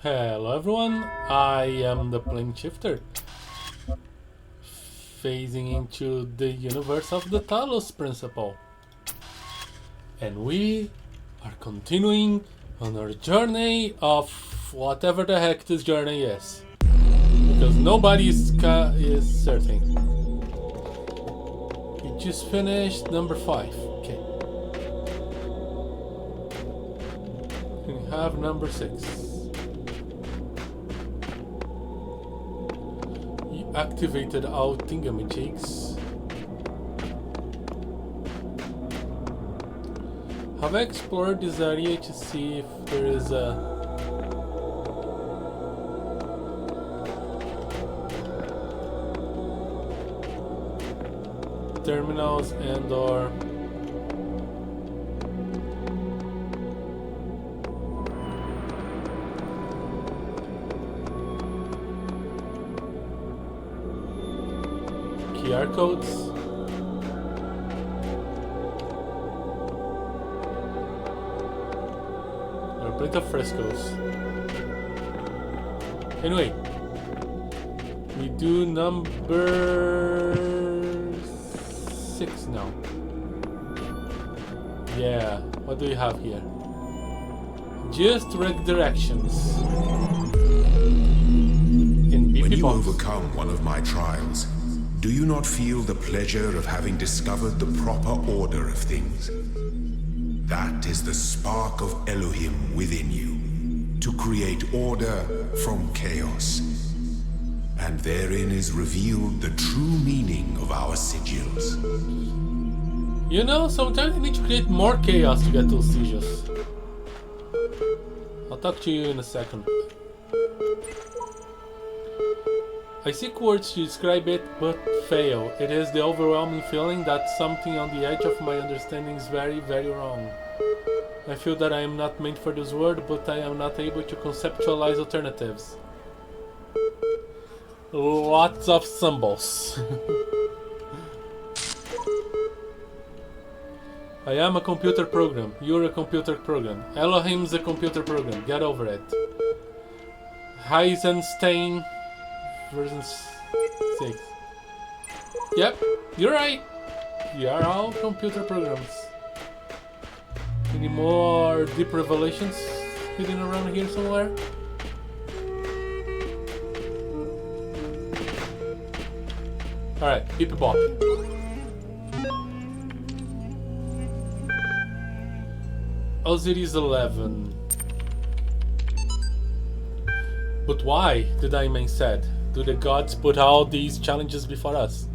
Hello everyone, I am the plane shifter, phasing into the universe of the Talos principle. And we are continuing on our journey of whatever the heck this journey is. Because nobody is certain. We just finished number 5. Okay. We have number 6. Activated all thingamajigs. Have I explored this area to see if there is a terminals and or QR codes? There are plenty of frescoes. Anyway, we do number 6 now. Yeah, what do we have here? Just redirections. In When BP you bombs. overcome one of my trials, do you not feel the pleasure of having discovered the proper order of things? That is the spark of Elohim within you, to create order from chaos. And therein is revealed the true meaning of our sigils. You know, sometimes you need to create more chaos to get those sigils. I'll talk to you in a second. I seek words to describe it, but fail. It is the overwhelming feeling that something on the edge of my understanding is very, very wrong. I feel that I am not meant for this world, but I am not able to conceptualize alternatives. Lots of symbols. I am a computer program. You're a computer program. Elohim's a computer program. Get over it. Heisenstein version 6. Yep, you're right. We are all computer programs. Any more deep revelations hidden around here somewhere? Alright, beep bop. Osiris 11. But why, the Daimon said, do the gods put all these challenges before us?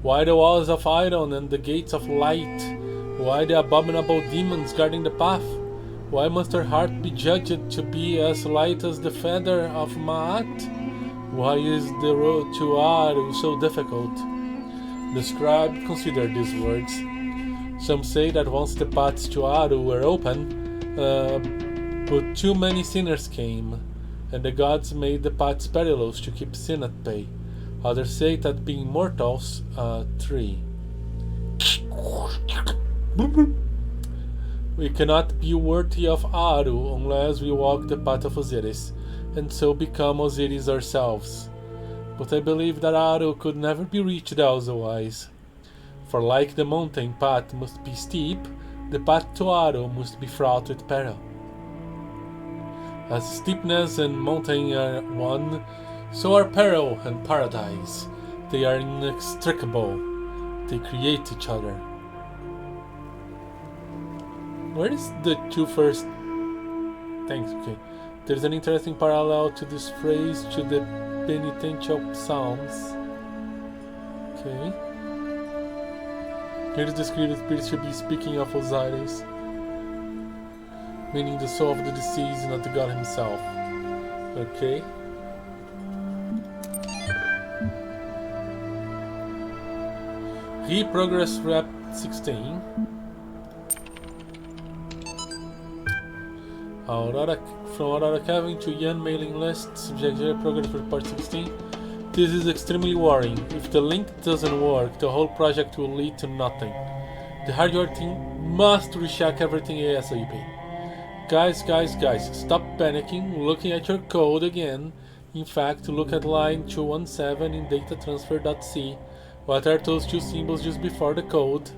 Why the walls of iron and the gates of light? Why the abominable demons guarding the path? Why must our heart be judged to be as light as the feather of Ma'at? Why is the road to Aru so difficult? The scribe considered these words. Some say that once the paths to Aru were open, but too many sinners came, and the gods made the paths perilous to keep sin at bay. Others say that being mortals, 3. We cannot be worthy of Aru unless we walk the path of Osiris, and so become Osiris ourselves. But I believe that Aru could never be reached otherwise. For like the mountain path must be steep, the path to Aru must be fraught with peril. As steepness and mountain are one, so are peril and paradise. They are inextricable. They create each other. Where is the two first? Thanks, okay. There's an interesting parallel to this phrase to the penitential psalms. Okay. Here is the spirit should be speaking of Osiris, meaning the soul of the deceased, not the god himself. Okay. Progress rep 16. From Aurora Cabin to Yan mailing list, subject progress report 16. This is extremely worrying. If the link doesn't work, the whole project will lead to nothing. The hardware team must recheck everything ASAP. Guys, stop panicking, looking at your code again. In fact, look at line 217 in datatransfer.c. What are those two symbols just before the code?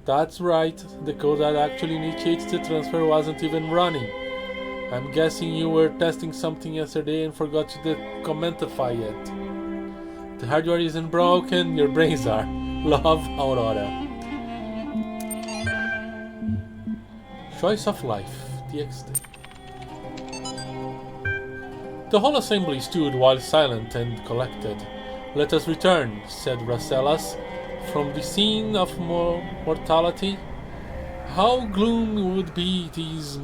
That's right, the code that actually initiates the transfer wasn't even running. I'm guessing you were testing something yesterday and forgot to commentify it. The hardware isn't broken, your brains are. Love, Aurora. Choice of life. TXT. The whole assembly stood while silent and collected. Let us return, said Rasselas, from the scene of mortality. How gloomy would be these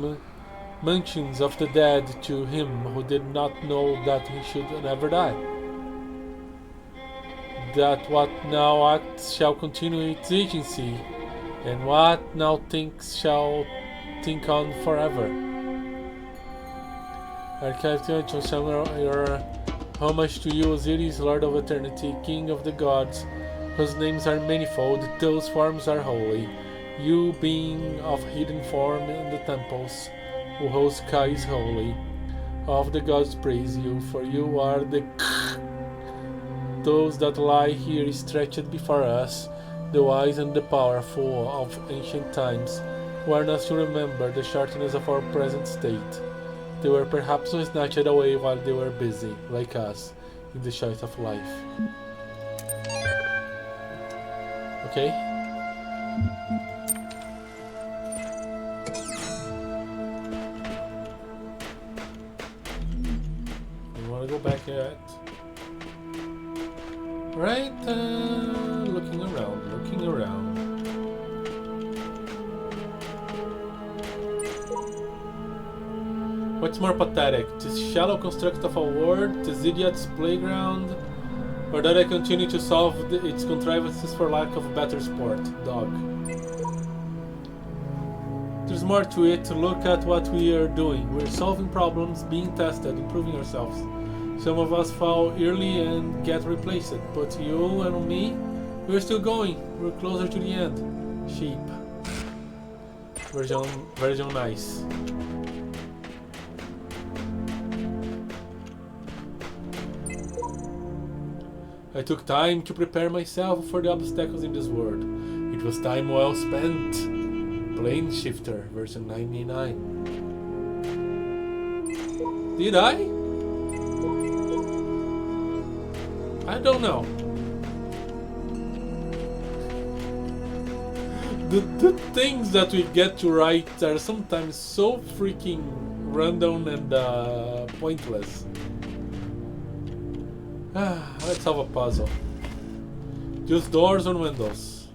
mansions of the dead to him who did not know that he should never die. That what now acts shall continue its agency, and what now thinks shall think on forever. Archive to summon your homage to you, Osiris, Lord of Eternity, King of the Gods, whose names are manifold, those forms are holy. You, being of hidden form in the temples, who whole sky is holy. Of the gods praise you, for you are the those that lie here stretched before us, the wise and the powerful of ancient times, warn us to remember the shortness of our present state. They were perhaps snatched away while they were busy, like us, in the choice of life. Okay? You wanna go back yet? Right, looking around. What's more pathetic, this shallow construct of a world, this idiot's playground, or that I continue to solve its contrivances for lack of better sport, dog? There's more to it. Look at what we are doing. We're solving problems, being tested, improving ourselves. Some of us fall early and get replaced, but you and me, we're still going. We're closer to the end. Sheep. Version nice. I took time to prepare myself for the obstacles in this world. It was time well spent. Plane Shifter, version 99. Did I? I don't know. The things that we get to write are sometimes so freaking random and pointless. Let's solve a puzzle. Use doors and windows.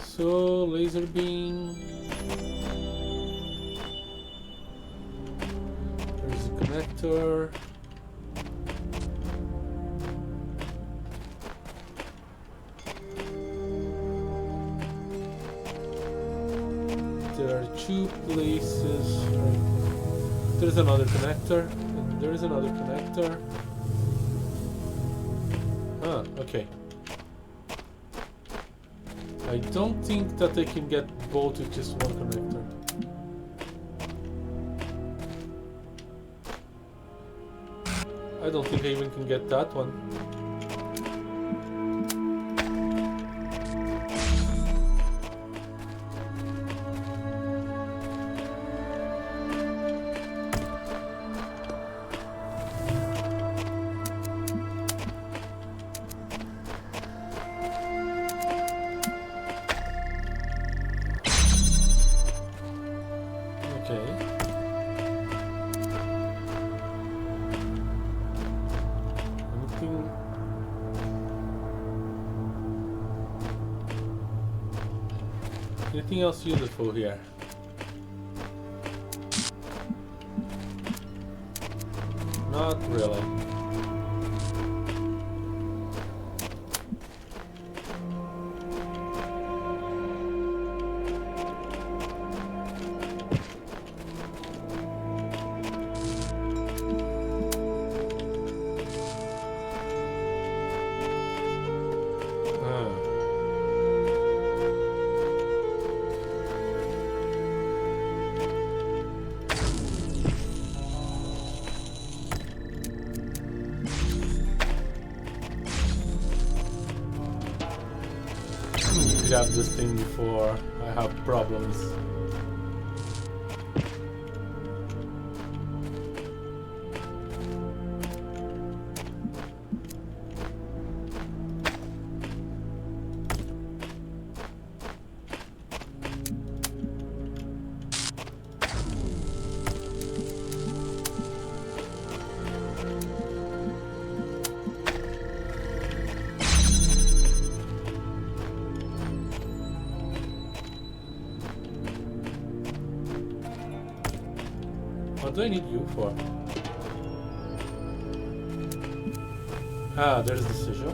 So, laser beam. There's a connector. There are two places. There's another connector. And there is another connector. Ah, okay. I don't think that I can get both with just one connector. I don't think I even can get that one. Anything else useful here? Not really. grab this thing before I have problems. What do I need you for? Ah, there's the sigil.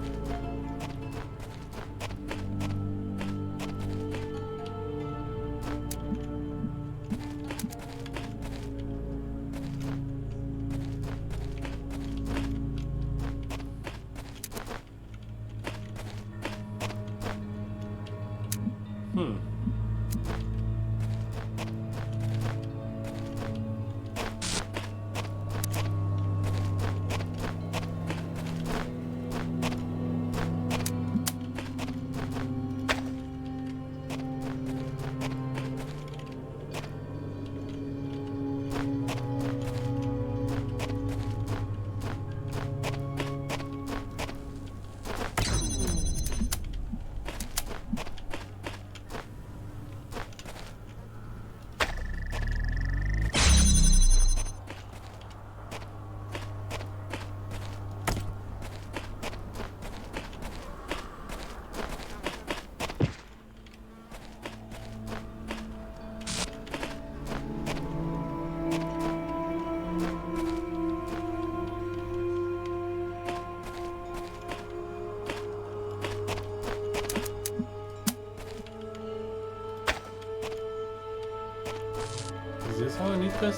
Is this how I need this?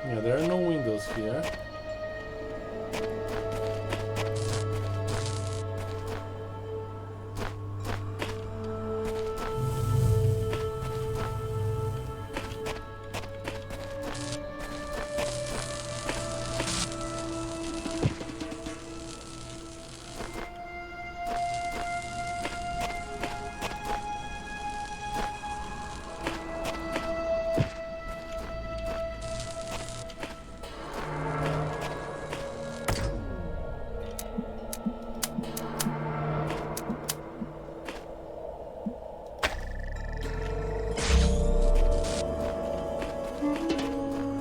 Yeah, there are no windows here.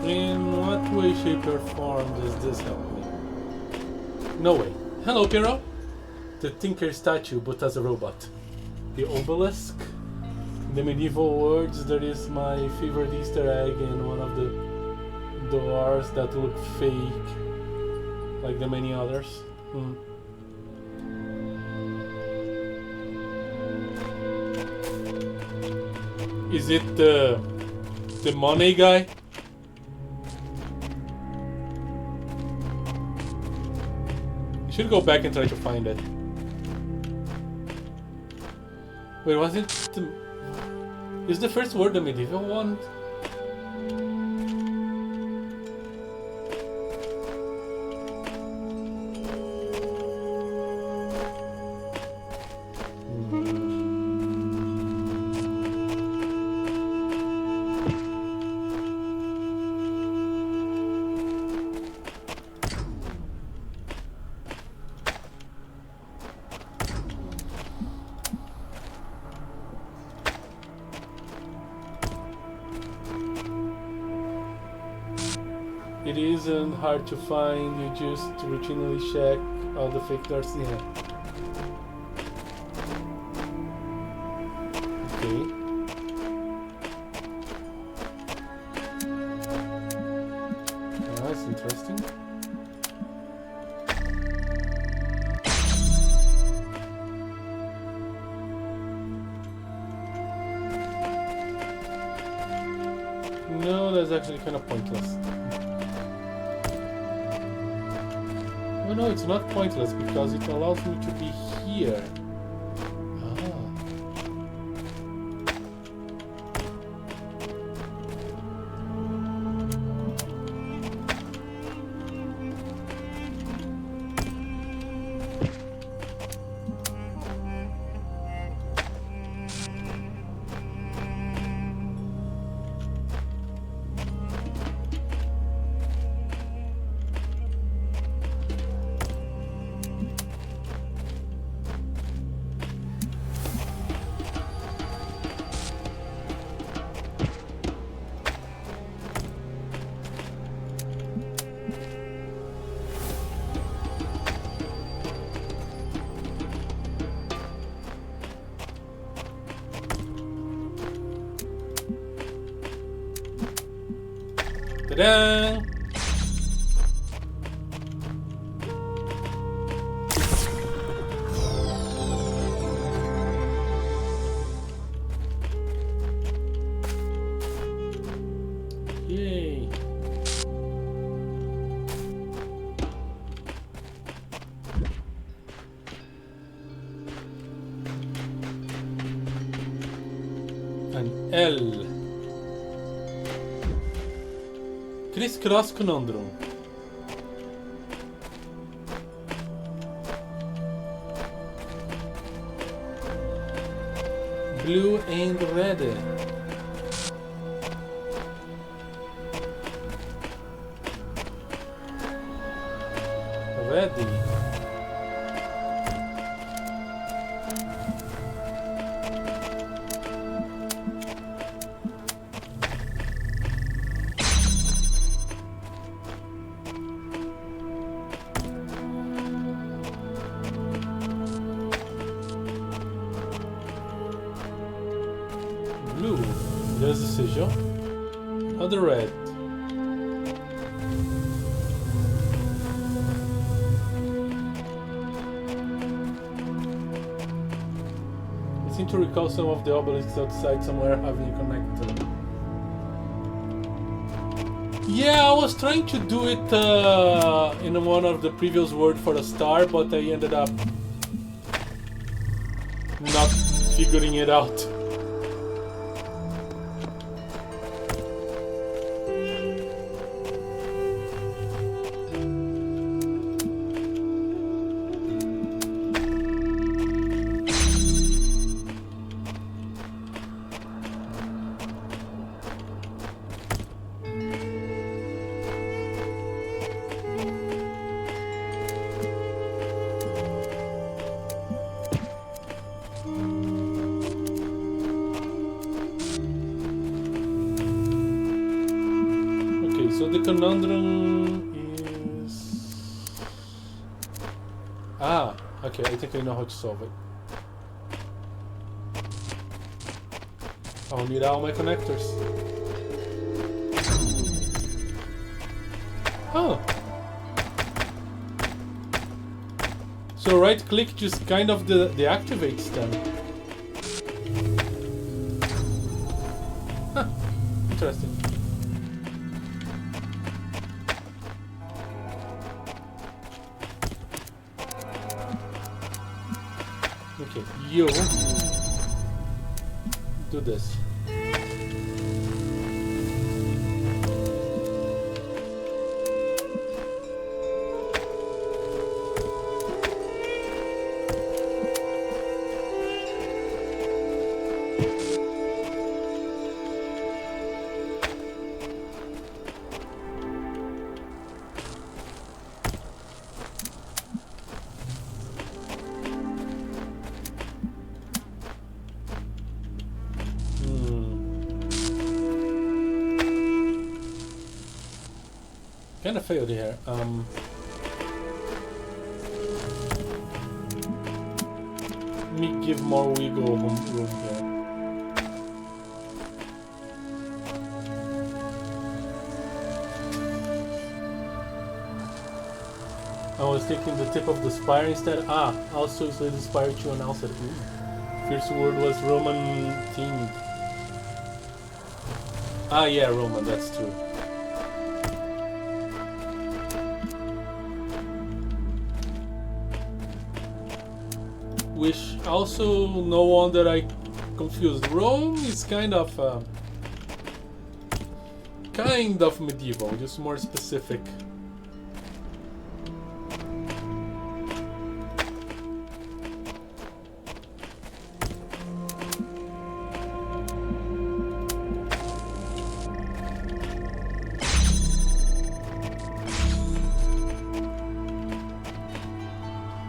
In what way, shape, or form does this help me? No way. Hello, Piero. The Tinker statue, but as a robot. The obelisk. In the medieval words, that is my favorite Easter egg in one of the doors that look fake, like the many others. Is it the money guy? Should go back and try to find it. Wait, was it the... Is the first word the medieval one? It isn't hard to find, you just routinely check all the fake doors. Yeah. Okay. That's interesting. No, that's actually kind of pointless. Oh no, it's not pointless because it allows me to be here. Ta-da! Yay! An L. Criss-cross conundrum. Blue and red. Ready. Blue. There's the sigil. Other red. I seem to recall some of the obelisks outside somewhere having a connector. Yeah, I was trying to do it in one of the previous words for a star, but I ended up not figuring it out. So the conundrum is... Ah, okay, I think I know how to solve it. I'll need all my connectors. Oh. So right click just kind of deactivates them. Huh, interesting. Okay, you do this. Kind of failed here. Let me give more wiggle room here. I was taking the tip of the spire instead. Ah, also slid the spire to announce it. Ooh. First word was Roman themed. Ah, yeah, Roman, that's true. Which also no one that I confused. Rome is kind of medieval, just more specific.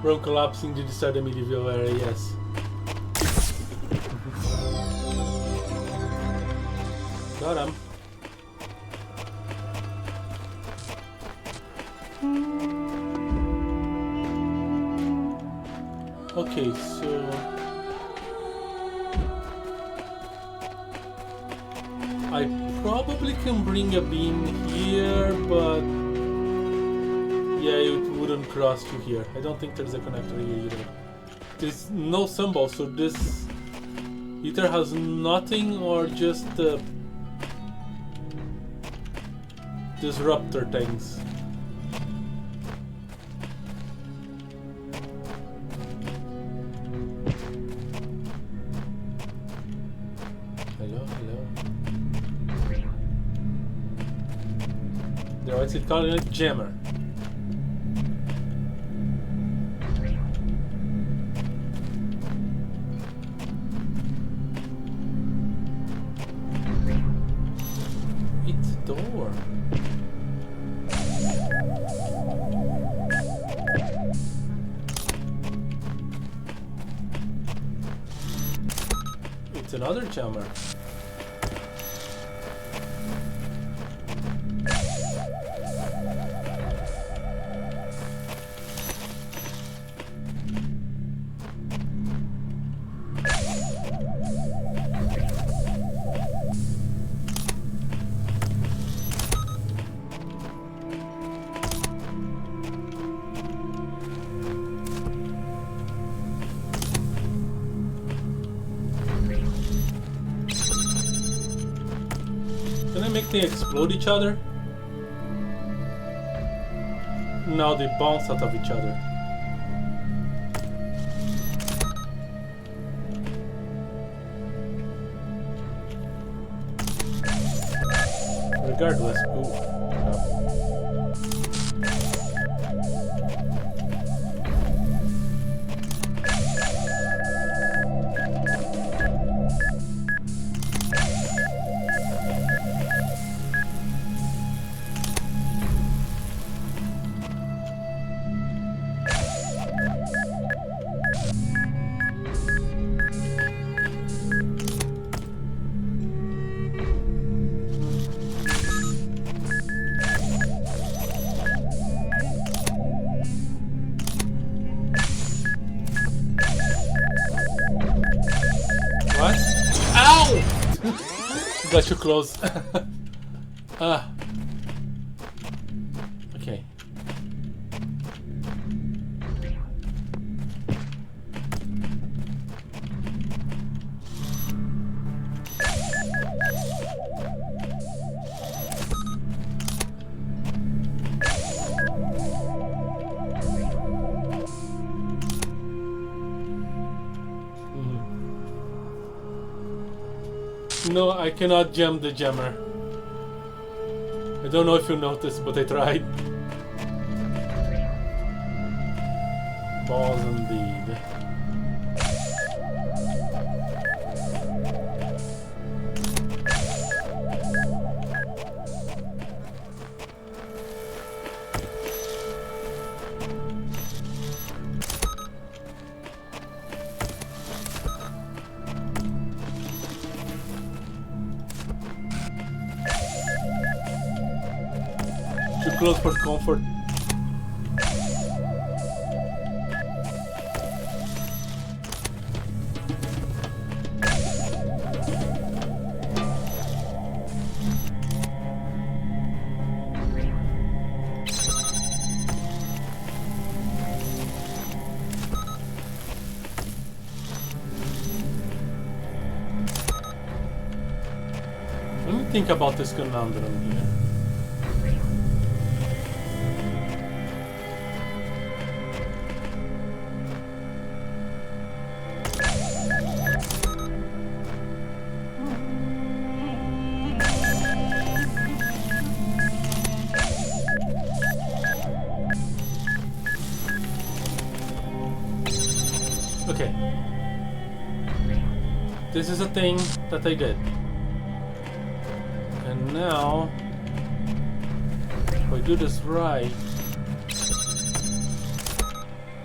Rome collapsing to the start of the medieval era, yes. Got him. Okay, so I probably can bring a beam here, but yeah, it wouldn't cross to here. I don't think there's a connector here either. There's no symbol, so this either has nothing or just disruptor things. Hello, hello. There, what's it called? A jammer. It's a door. It's another jammer. They explode each other? No, they bounce out of each other. Regardless, ooh. Got too close. Okay. No, I cannot jam the jammer. I don't know if you noticed, but I tried. Balls indeed. Close for comfort. Let me think about this conundrum here. Okay. This is a thing that I did. And now, if I do this right,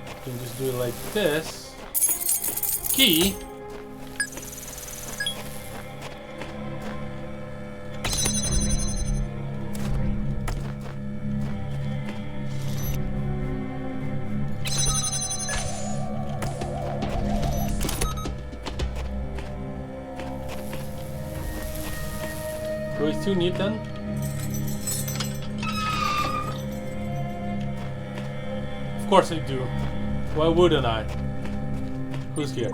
I can just do it like this. Key. we still need them? Of course I do. Why wouldn't I? Who's here?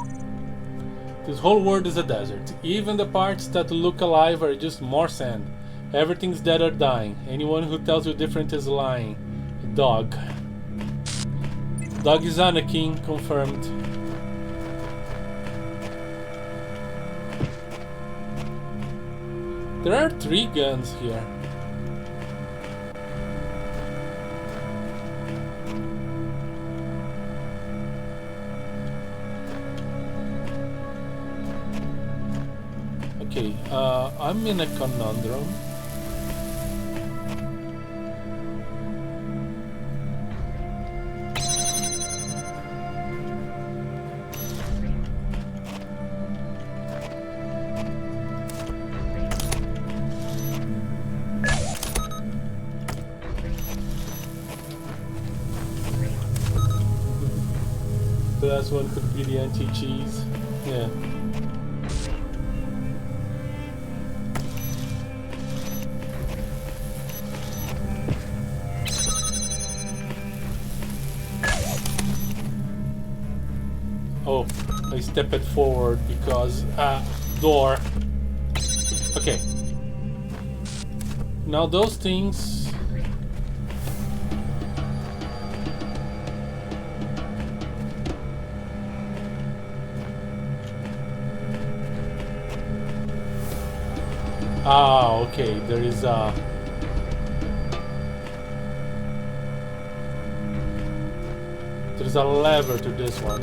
This whole world is a desert. Even the parts that look alive are just more sand. Everything's dead or dying. Anyone who tells you different is lying. Dog. Dog is Anakin, confirmed. There are 3 guns here. Okay, I'm in a conundrum. The last one could be the anti-cheese. Yeah. Oh, I stepped it forward because door. Okay. Now those things. Ah, okay. There is a. There's a lever to this one.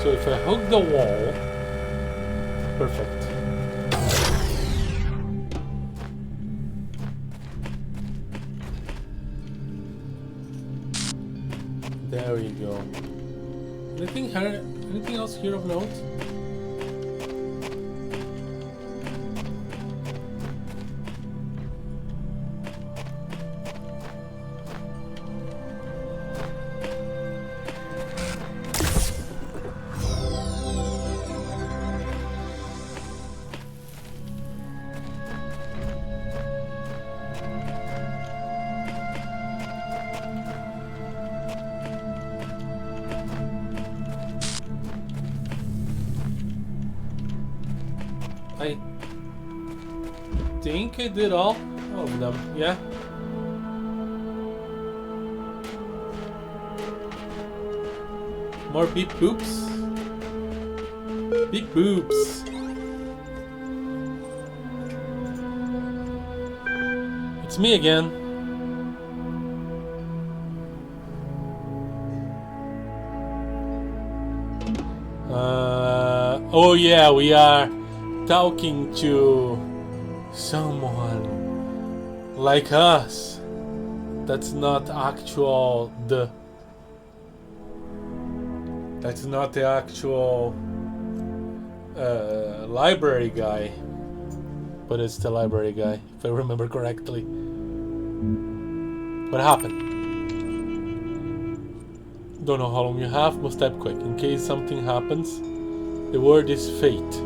So if I hook the wall, perfect. There we go. Anything else here of note? I think I did all of them, yeah. More beep boops. Beep boops. It's me again. Oh yeah, we are talking to someone like us. That's not actual that's not the actual library guy, but it's the library guy, if I remember correctly. What happened? Don't know how long you have, must type quick in case something happens. The word is fate.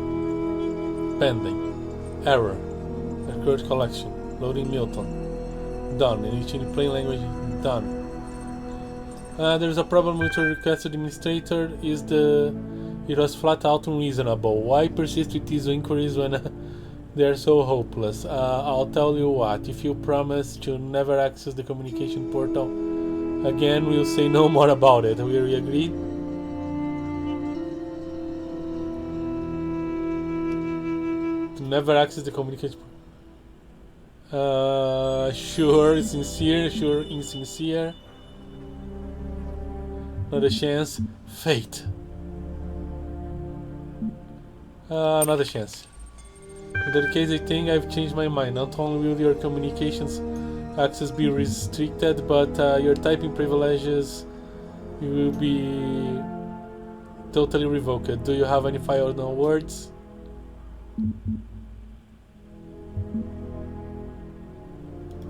Pending. Error. Record collection. Loading Milton. Done. Initiating plain language. Done. There's a problem with your request administrator. It was flat out unreasonable. Why persist with these inquiries when they're so hopeless? I'll tell you what. If you promise to never access the communication portal again, we'll say no more about it. We agreed? Never access the communication. Sure, sincere, sure, insincere. Not a chance. Fate. Not a chance. In that case, I think I've changed my mind. Not only will your communications access be restricted, but your typing privileges will be totally revoked. Do you have any final words?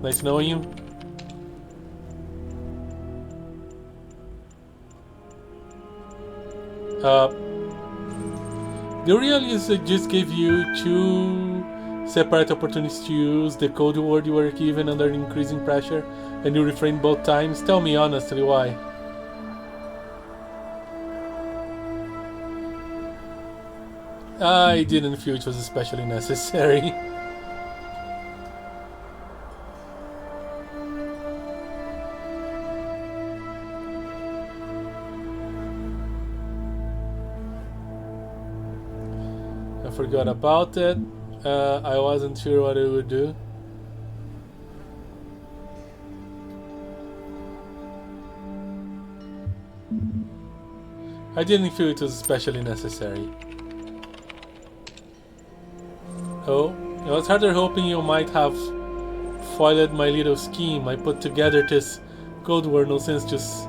Nice knowing you. The real usage just gave you 2 separate opportunities to use the code word you were given under increasing pressure, and you refrained both times. Tell me honestly why. I didn't feel it was especially necessary. I forgot about it. I wasn't sure what it would do. I didn't feel it was especially necessary. Oh, I was rather hoping you might have foiled my little scheme. I put together this code word, no sense, just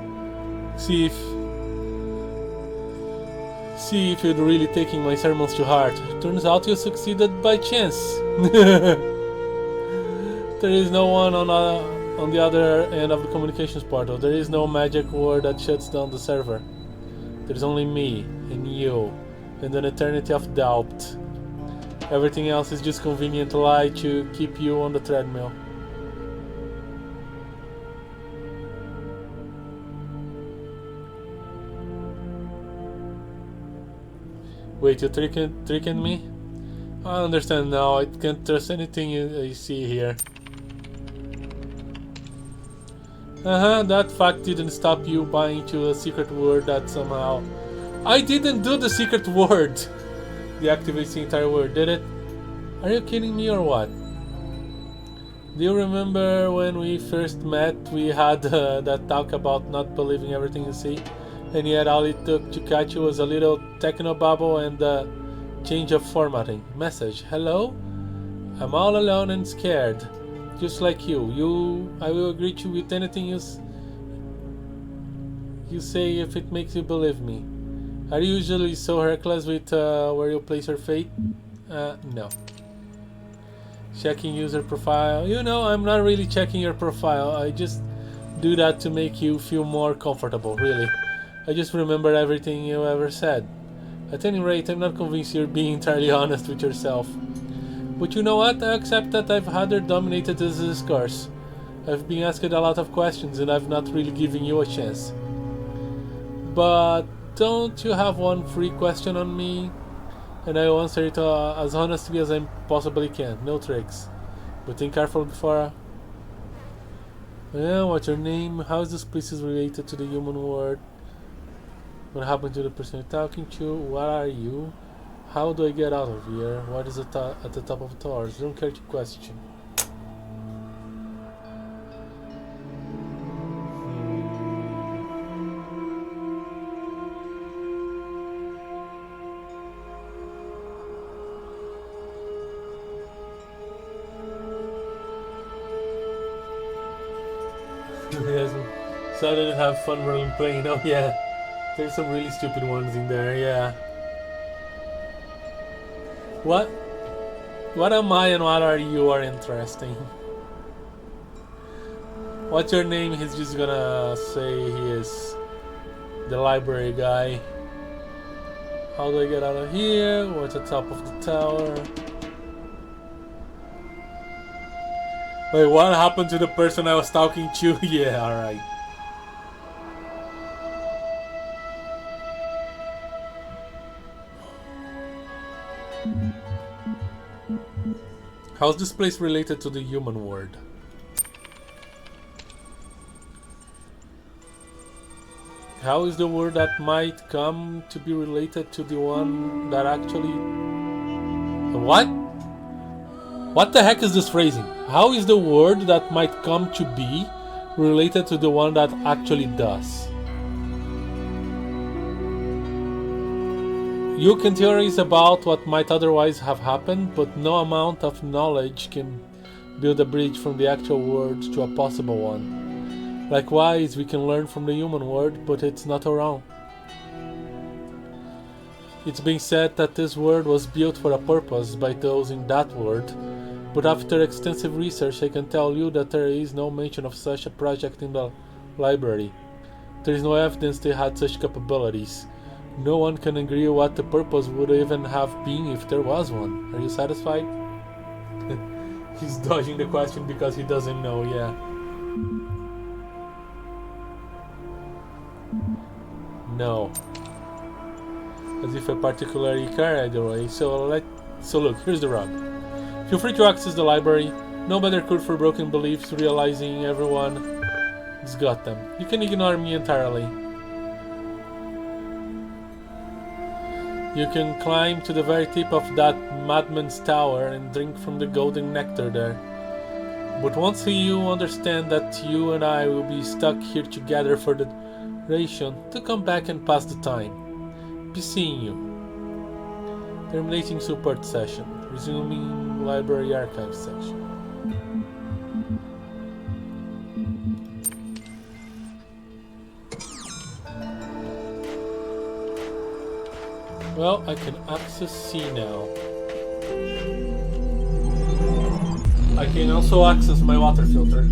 see if you'd really taking my sermons to heart. Turns out you succeeded by chance. There is no one on the other end of the communications portal. There is no magic word that shuts down the server. There's only me and you and an eternity of doubt. Everything else is just convenient lie to keep you on the treadmill. Wait, you tricking me? I understand now. I can't trust anything I see here. That fact didn't stop you buying into a secret word that somehow... I didn't do the secret word! Deactivates the entire word, did it? Are you kidding me or what? Do you remember when we first met, we had that talk about not believing everything you see? And yet all it took to catch you was a little technobabble and a change of formatting. Message, hello? I'm all alone and scared. Just like you. I will agree to with anything you say if it makes you believe me. Are you usually so reckless with where you place your fate? No. Checking user profile. You know, I'm not really checking your profile. I just do that to make you feel more comfortable, really. I just remember everything you ever said. At any rate, I'm not convinced you're being entirely honest with yourself. But you know what? I accept that I've rather dominated this discourse. I've been asked a lot of questions and I've not really given you a chance. But don't you have one free question on me? And I will answer it as honestly as I possibly can. No tricks. But think carefully before... what's your name? How is this place related to the human world? What happened to the person you're talking to? What are you? How do I get out of here? What is at the top of the towers? Don't care to question. So I didn't have fun role playing. Oh yeah, there's some really stupid ones in there. Yeah. What am I and what are you are interesting. What's your name? He's just gonna say he is the library guy. How do I get out of here? What's the top of the tower? Wait, what happened to the person I was talking to? Yeah, alright. How's this place related to the human world? How is the word that might come to be related to the one that actually... What? What the heck is this phrasing? How is the word that might come to be related to the one that actually does? You can theorize about what might otherwise have happened, but no amount of knowledge can build a bridge from the actual word to a possible one. Likewise, we can learn from the human word, but it's not around. It's been said that this word was built for a purpose by those in that word, but after extensive research I can tell you that there is no mention of such a project in the library. There is no evidence they had such capabilities. No one can agree what the purpose would even have been if there was one. Are you satisfied? He's dodging the question because he doesn't know, yeah. No. As if I particularly care either way. So look, here's the rub. Feel free to access the library. No better cure for broken beliefs, realizing everyone's got them. You can ignore me entirely. You can climb to the very tip of that madman's tower and drink from the golden nectar there. But once you understand that you and I will be stuck here together for the duration, to come back and pass the time. Be seeing you. Terminating support session. Resuming library archive section. Well, I can access C now. I can also access my water filter.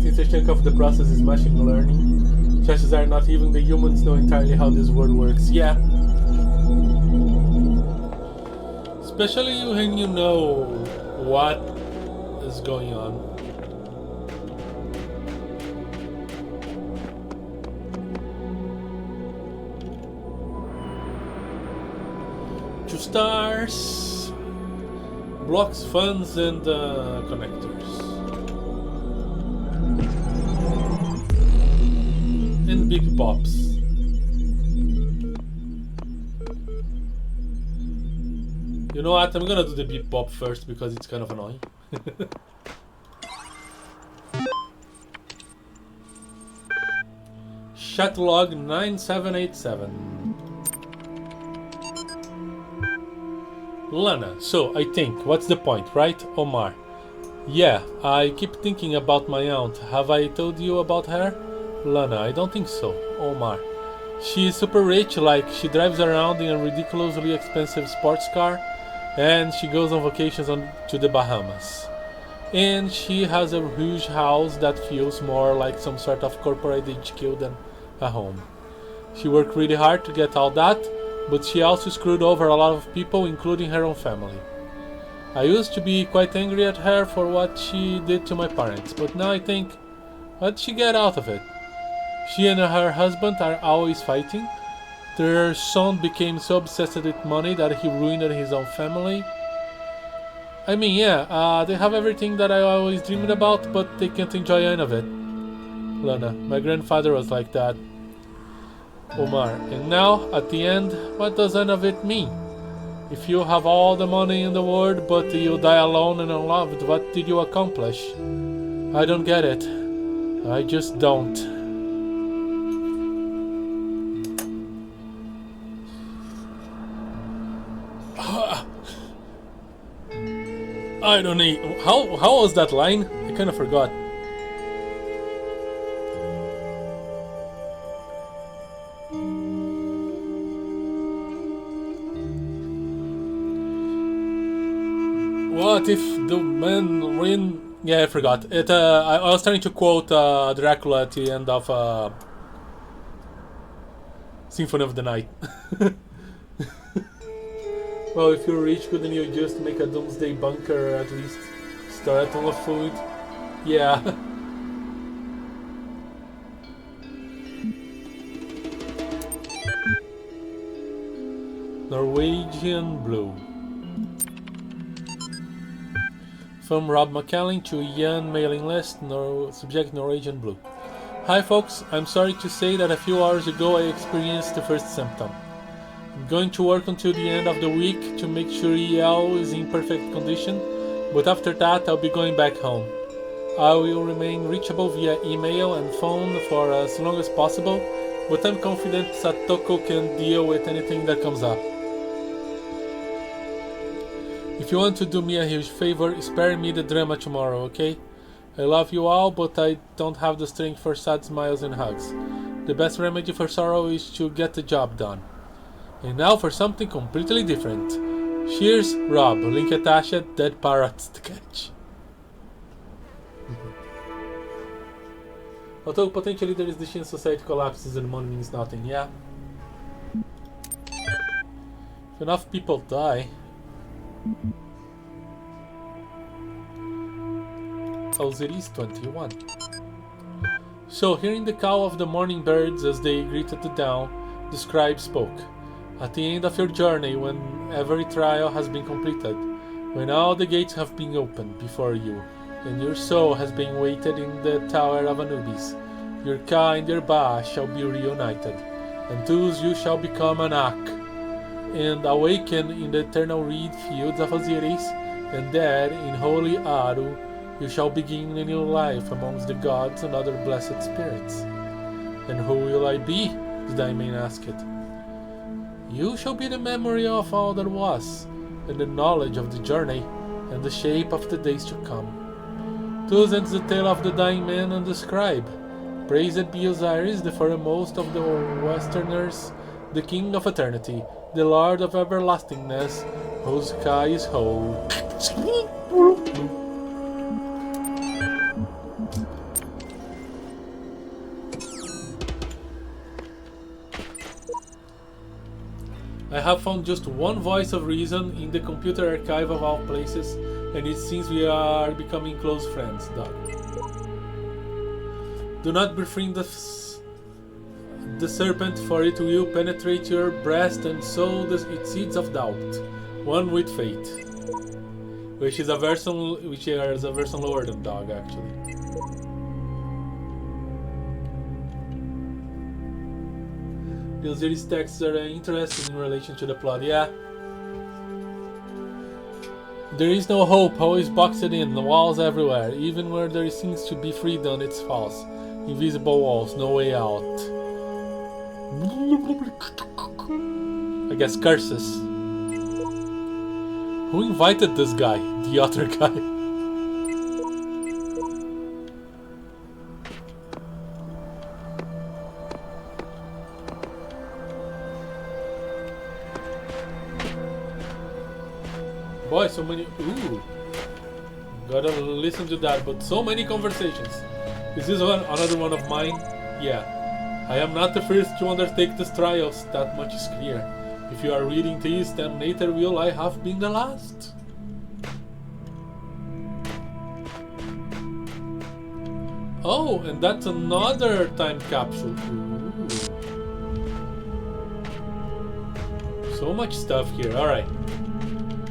Since a chunk of the process is machine learning, chances are not even the humans know entirely how this world works. Yeah. Especially when you know what is going on. Two stars. Blocks, funds, and connectors. And big pops. You know what? I'm gonna do the beep pop first because it's kind of annoying. Chat log 9787. Lana, so I think, what's the point, right? Omar. Yeah, I keep thinking about my aunt. Have I told you about her? Lana, I don't think so. Omar. She is super rich, like she drives around in a ridiculously expensive sports car, and she goes on vacations to the Bahamas. And she has a huge house that feels more like some sort of corporate HQ than a home. She worked really hard to get all that, but she also screwed over a lot of people, including her own family. I used to be quite angry at her for what she did to my parents, but now I think, what did she get out of it? She and her husband are always fighting. Their son became so obsessed with money that he ruined his own family. I mean, yeah, they have everything that I always dreamed about, but they can't enjoy any of it. Lana, my grandfather was like that. Omar, and now, at the end, what does any of it mean? If you have all the money in the world, but you die alone and unloved, what did you accomplish? I don't get it. I just don't. I don't know. How was that line? I kind of forgot. What if the man win? Yeah, I forgot. It. I was trying to quote Dracula at the end of Symphony of the Night. Well, if you're rich, couldn't you just make a doomsday bunker or at least store a ton of food? Yeah. Norwegian Blue. From Rob McCallan to Ian mailing list, subject Norwegian Blue. Hi folks, I'm sorry to say that a few hours ago I experienced the first symptom. I'm going to work until the end of the week to make sure EL is in perfect condition, but after that I'll be going back home. I will remain reachable via email and phone for as long as possible, but I'm confident Satoko can deal with anything that comes up. If you want to do me a huge favor, spare me the drama tomorrow, okay? I love you all, but I don't have the strength for sad smiles and hugs. The best remedy for sorrow is to get the job done. And now for something completely different. Cheers, Rob. Link attached. Dead parrots to catch. Although potentially there is the chance society collapses and money means nothing, yeah? If enough people die... Osiris 21. So, hearing the call of the morning birds as they greeted the dawn, the scribe spoke. At the end of your journey, when every trial has been completed, when all the gates have been opened before you, and your soul has been weighted in the tower of Anubis, your Ka and your Ba shall be reunited, and thus you shall become an Ak, and awaken in the eternal reed fields of Osiris, and there, in holy Aru, you shall begin a new life amongst the gods and other blessed spirits. And who will I be? The Daimon asked. You shall be the memory of all that was, and the knowledge of the journey, and the shape of the days to come. Thus ends the tale of the dying man and the scribe. Praised be Osiris, the foremost of the Westerners, the King of Eternity, the Lord of Everlastingness, whose sky is whole. I have found just one voice of reason in the computer archive of all places, and it seems we are becoming close friends, Doug. Do not befriend the serpent, for it will penetrate your breast and sow its seeds of doubt. One with fate, which is a version lower than Dog, actually. The Osiris texts are interesting in relation to the plot, yeah. There is no hope, always boxed in, walls everywhere, even where there seems to be freedom, it's false. Invisible walls, no way out. I guess curses. Who invited this guy? The other guy. Boy, so many... Ooh. Gotta listen to that, but so many conversations. Is this another one of mine? Yeah. I am not the first to undertake these trials, that much is clear. If you are reading this, then later will I have been the last. Oh, and that's another time capsule. Ooh. So much stuff here, alright.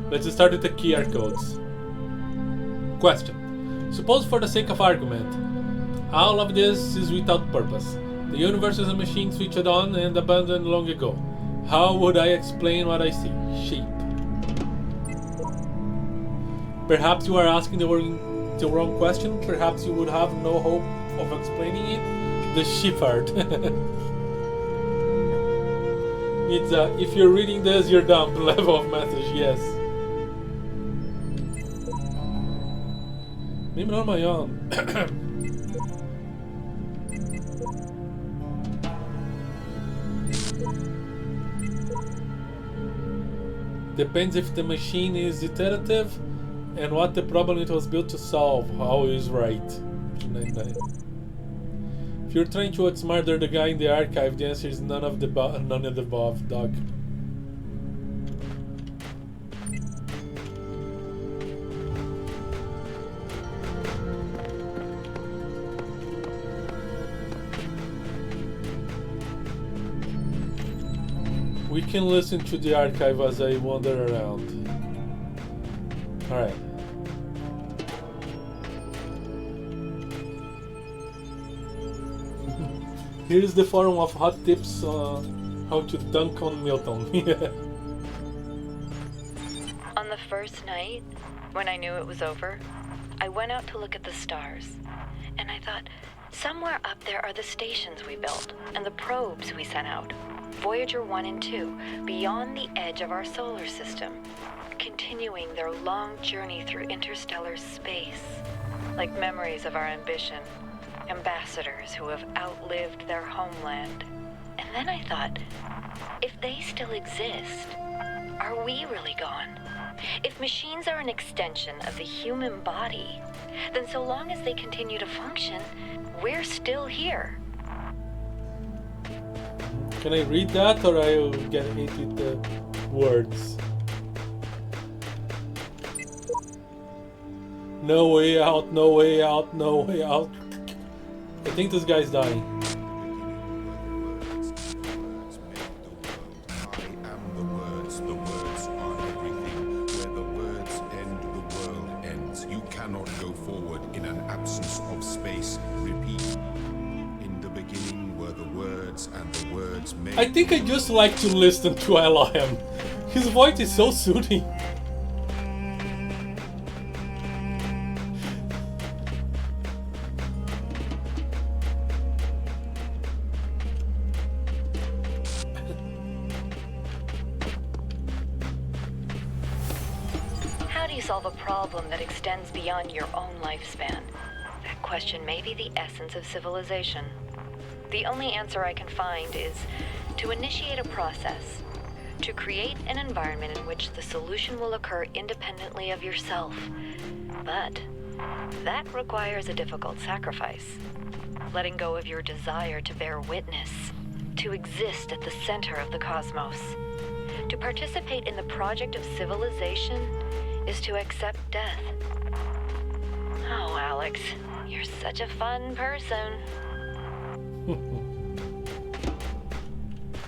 Let's start with the QR codes. Question. Suppose for the sake of argument, all of this is without purpose. The universe is a machine switched on and abandoned long ago. How would I explain what I see? Sheep. Perhaps you are asking the wrong question. Perhaps you would have no hope of explaining it. The shepherd. It's if you're reading this, you're dumb level of message, yes. Maybe not my own. Depends if the machine is iterative and what the problem it was built to solve. Always right. If you're trying to outsmart the guy in the archive, the answer is none of the above, Doug. We can listen to the archive as I wander around. Alright. Here is the forum of hot tips on how to dunk on Milton. On the first night, when I knew it was over, I went out to look at the stars. And I thought, somewhere up there are the stations we built and the probes we sent out. Voyager 1 and 2, beyond the edge of our solar system. continuing their long journey through interstellar space, like memories of our ambition, ambassadors who have outlived their homeland. And then I thought, if they still exist, are we really gone? If machines are an extension of the human body, then so long as they continue to function, we're still here. Can I read that, or I'll get hit with the words? No way out, no way out, no way out. I think this guy's dying. I think I just like to listen to Elohim. His voice is so soothing. How do you solve a problem that extends beyond your own lifespan? That question may be the essence of civilization. The only answer I can find is to initiate a process, to create an environment in which the solution will occur independently of yourself. But that requires a difficult sacrifice. Letting go of your desire to bear witness, to exist at the center of the cosmos. To participate in the project of civilization is to accept death. Oh, Alex, you're such a fun person.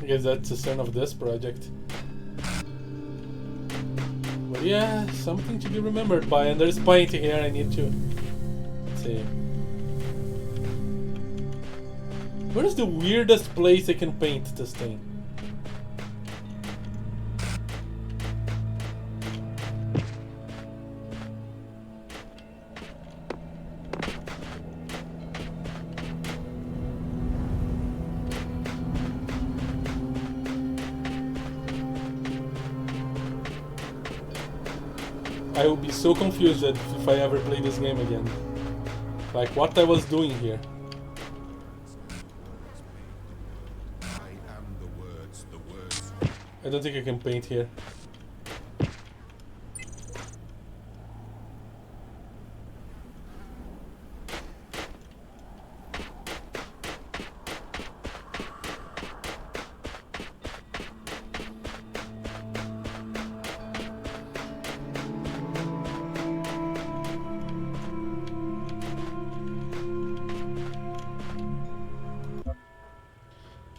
I guess that's the son of this project. But yeah, something to be remembered by, and there's plenty here I need to see. What is the weirdest place I can paint this thing? I will be so confused if I ever play this game again. Like, what I was doing here. I don't think I can paint here.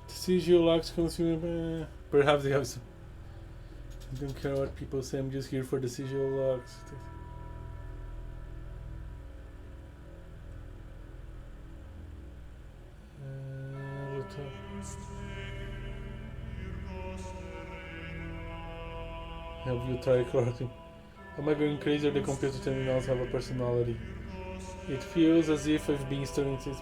Sigil locks consumer. Perhaps they have some. I don't care what people say, I'm just here for the sigil locks. Have you tried crafting? Am I going crazy, or the computer terminals have a personality? It feels as if I've been studying since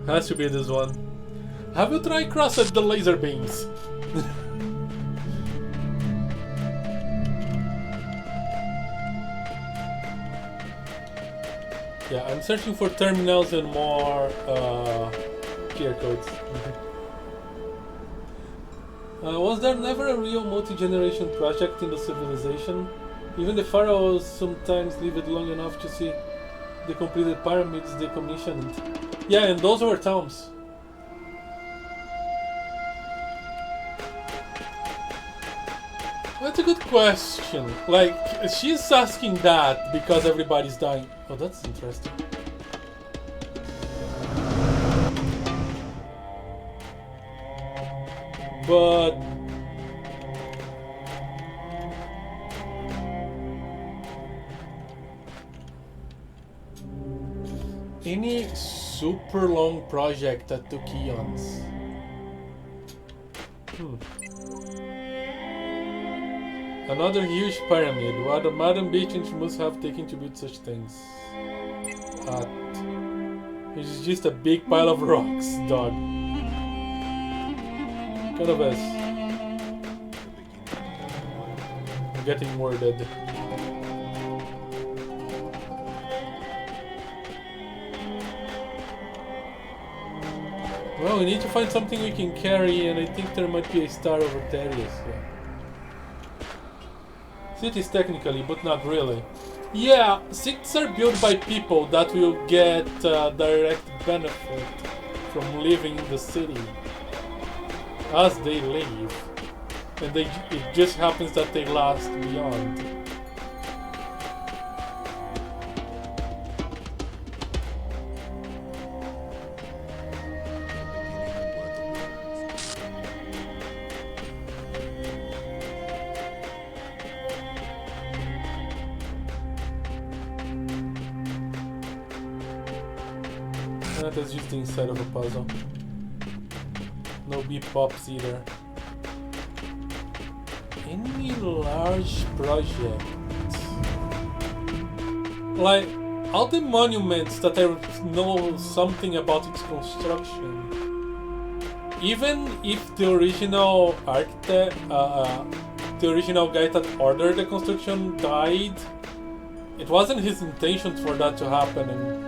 has to be this one. Have you tried crossed the laser beams? Yeah, I'm searching for terminals and more QR codes. Was there never a real multi-generation project in the civilization? Even the pharaohs sometimes lived long enough to see the completed pyramids decommissioned. Yeah, and those were tombs. That's a good question. Like, she's asking that because everybody's dying. Oh, that's interesting. But any super long project that took eons. Another huge pyramid. What a modern bitch must have taken to build such things. It's just a big pile of rocks, dog. Kind of a... I'm getting worded. Well, we need to find something we can carry, and I think there might be a star over there. Yeah. Cities technically, but not really. Yeah, cities are built by people that will get direct benefit from living in the city as they live, and it just happens that they last beyond. That's just the inside of a puzzle. No beep-bops either. Any large project? Like, all the monuments that I know something about its construction. Even if the original architect, the original guy that ordered the construction died, it wasn't his intention for that to happen and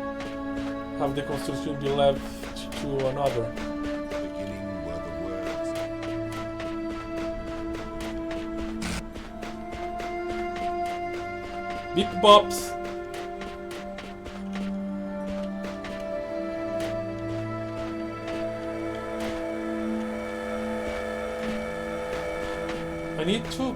have the construction be left to another. Beginning were the words. Beep bops. I need to...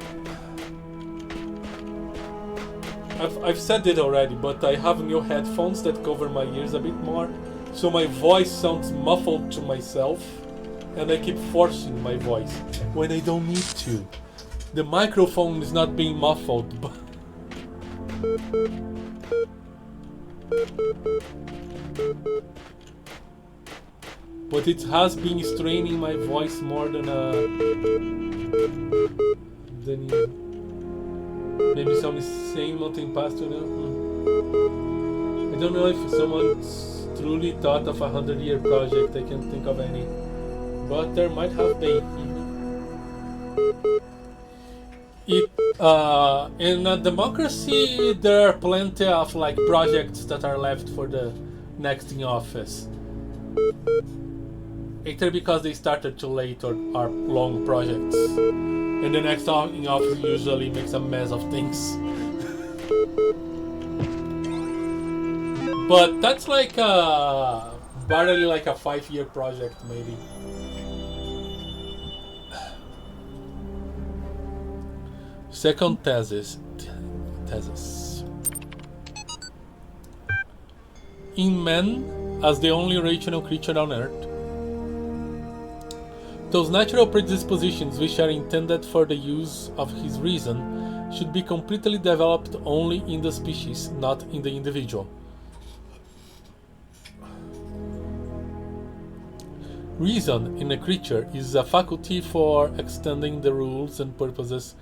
I've said it already, but I have new headphones that cover my ears a bit more, so my voice sounds muffled to myself, and I keep forcing my voice when I don't need to. The microphone is not being muffled, but it has been straining my voice more than maybe someone is saying Mountain Pass to now. I don't know if someone's truly thought of a 100-year project. I can't think of any, but there might have been. In a democracy, there are plenty of like projects that are left for the next in office. Either because they started too late or are long projects. And the next in office usually makes a mess of things. But that's like barely like a 5-year project, maybe. Second thesis. In man, as the only rational creature on Earth, those natural predispositions which are intended for the use of his reason should be completely developed only in the species, not in the individual. Reason in a creature is a faculty for extending the rules and purposes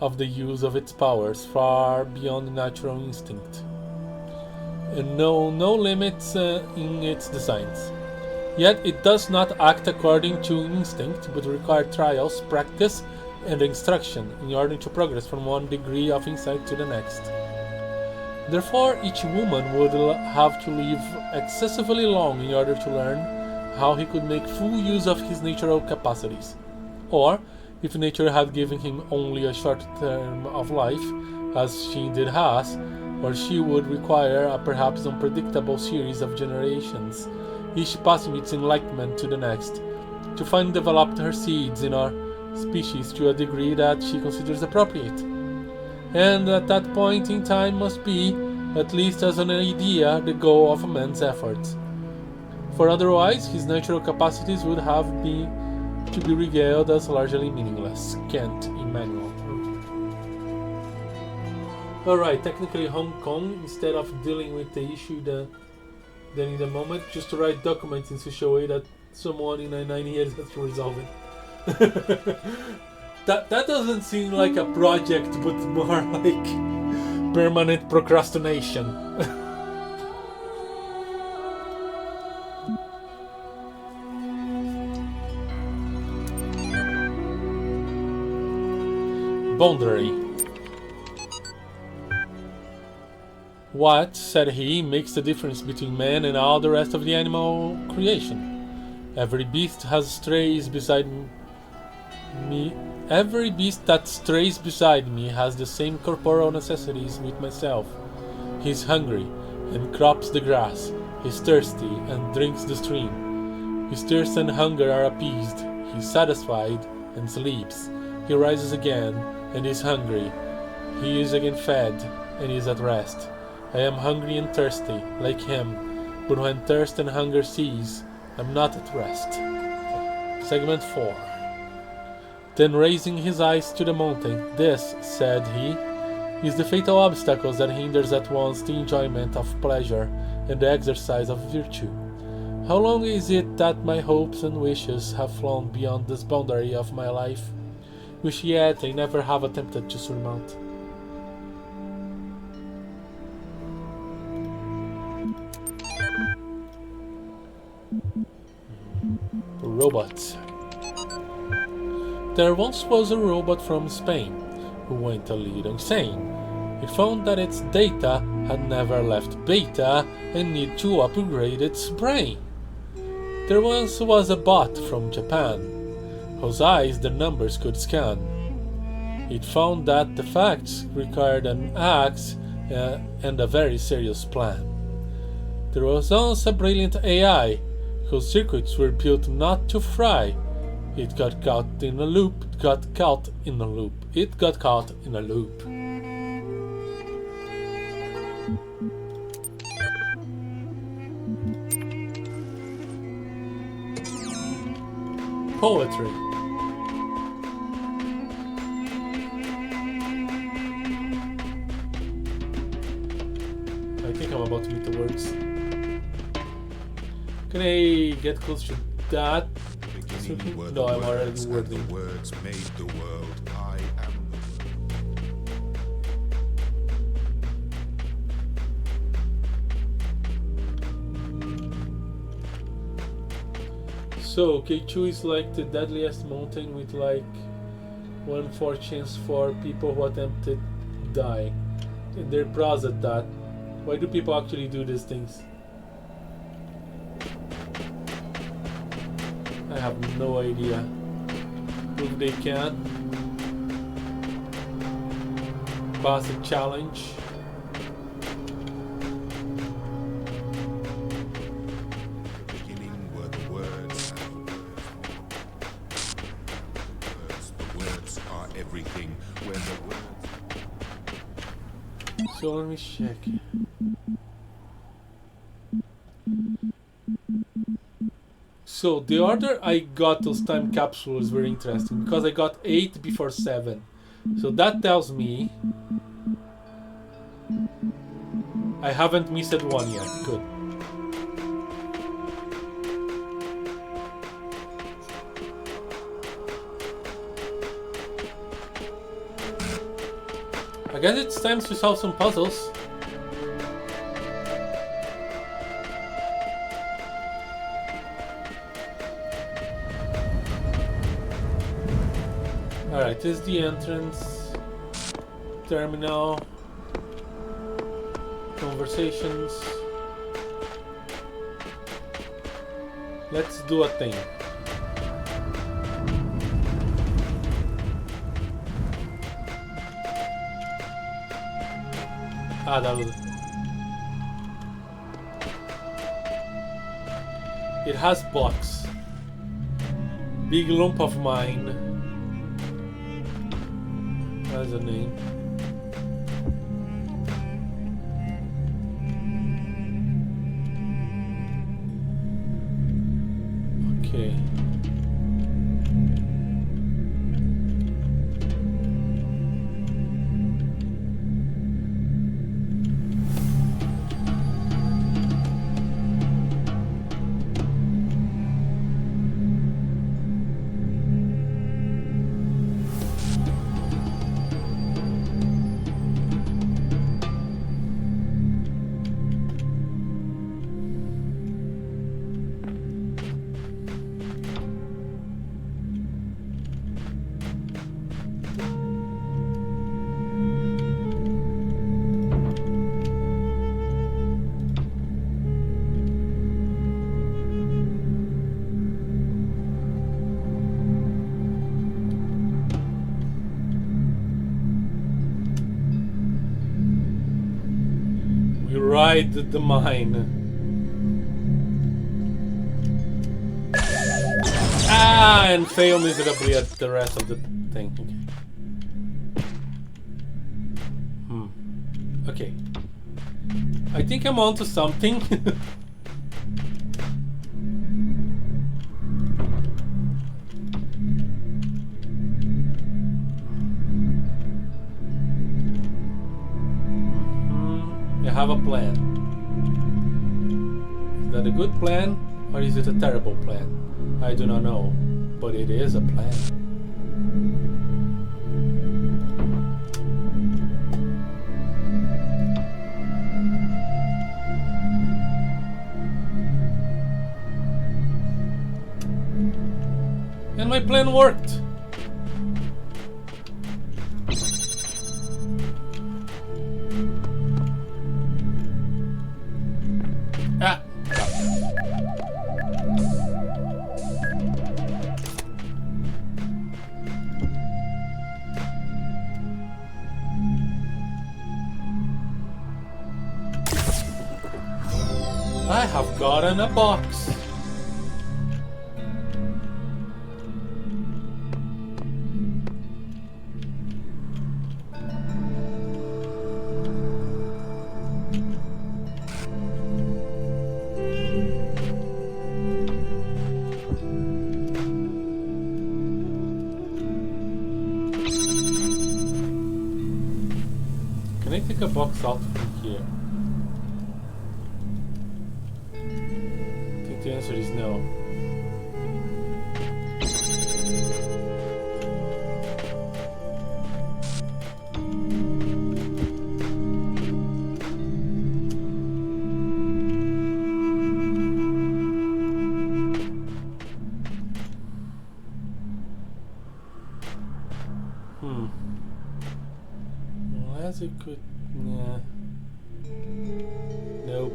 of the use of its powers far beyond natural instinct, and no limits in its designs. Yet it does not act according to instinct, but require trials, practice, and instruction in order to progress from one degree of insight to the next. Therefore, each woman would have to live excessively long in order to learn how he could make full use of his natural capacities. Or, if nature had given him only a short term of life, as she indeed has, or she would require a perhaps unpredictable series of generations, each passing its enlightenment to the next, to find developed her seeds in our species to a degree that she considers appropriate. And at that point in time must be, at least as an idea, the goal of a man's efforts. For otherwise, his natural capacities would have to be regaled as largely meaningless. Kent, Emmanuel. Alright, technically Hong Kong, instead of dealing with the issue then in the moment, just to write documents in such a way that someone in 9 years has to resolve it. That doesn't seem like a project, but more like permanent procrastination. boundary. What, said he, makes the difference between man and all the rest of the animal creation? Every beast has strays beside me. Every beast that strays beside me has the same corporal necessities with myself. He's hungry and crops the grass. He's thirsty and drinks the stream. His thirst and hunger are appeased. He's satisfied and sleeps. He rises again and is hungry. He is again fed and is at rest. I am hungry and thirsty, like him, but when thirst and hunger cease, I'm not at rest. Segment 4. Then raising his eyes to the mountain, this, said he, is the fatal obstacle that hinders at once the enjoyment of pleasure and the exercise of virtue. How long is it that my hopes and wishes have flown beyond this boundary of my life, which yet I never have attempted to surmount? Robots. There once was a robot from Spain who went a little insane. It found that its data had never left beta and needed to upgrade its brain. There once was a bot from Japan whose eyes the numbers could scan. It found that the facts required an axe and a very serious plan. There was once a brilliant AI whose circuits were built not to fry. It got caught in a loop, it got caught in a loop. Poetry. I think I'm about to meet the words. Can I get close to that? No, I'm already wording. The words made the world. I am the So K2 is like the deadliest mountain with like 1/4 chance for people who attempt to die. And they're pros at that. Why do people actually do these things? I have no idea. If they can pass a challenge. beginning were the words. The words are everything. When the words. So let me check. So the order I got those time capsules is very interesting because I got 8 before 7. So that tells me I haven't missed one yet. Good. I guess it's time to solve some puzzles. Alright, this is the entrance, terminal, conversations. Let's do a thing. That was... It has box. Big lump of mine. That's a name. Okay. destroyed the mine. Ah, and fail miserably at the rest of the thing. Okay. Okay. I think I'm onto something. I have a plan. Is that a good plan or is it a terrible plan? I do not know, but it is a plan. And my plan worked. Ah. I have gotten a box. Can I take a box out from here? I think the answer is no. As it could, yeah. Nope.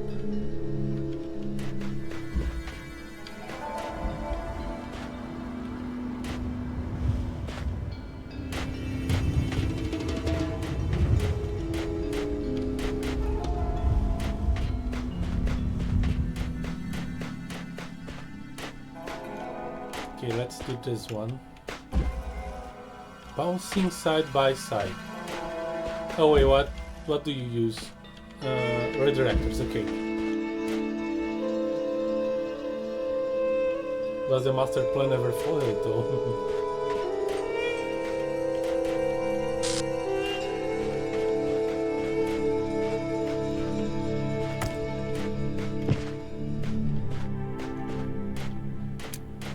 Okay, let's do this one. Bouncing side by side. Oh wait, what? What do you use? Redirectors, okay. Does the master plan ever follow it though?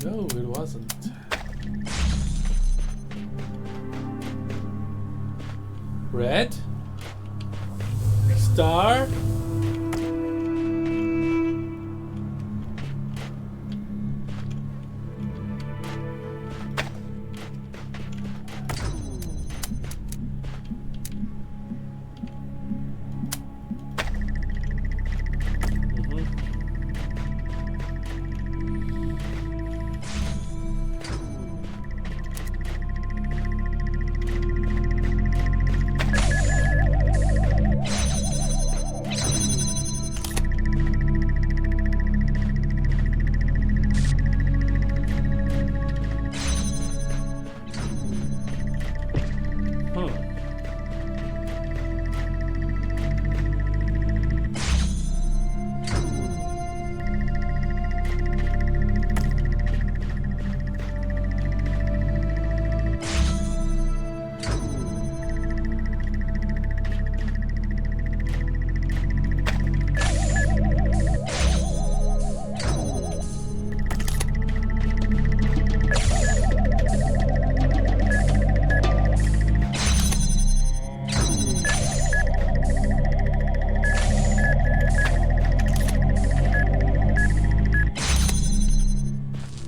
No, it wasn't. Red? Star?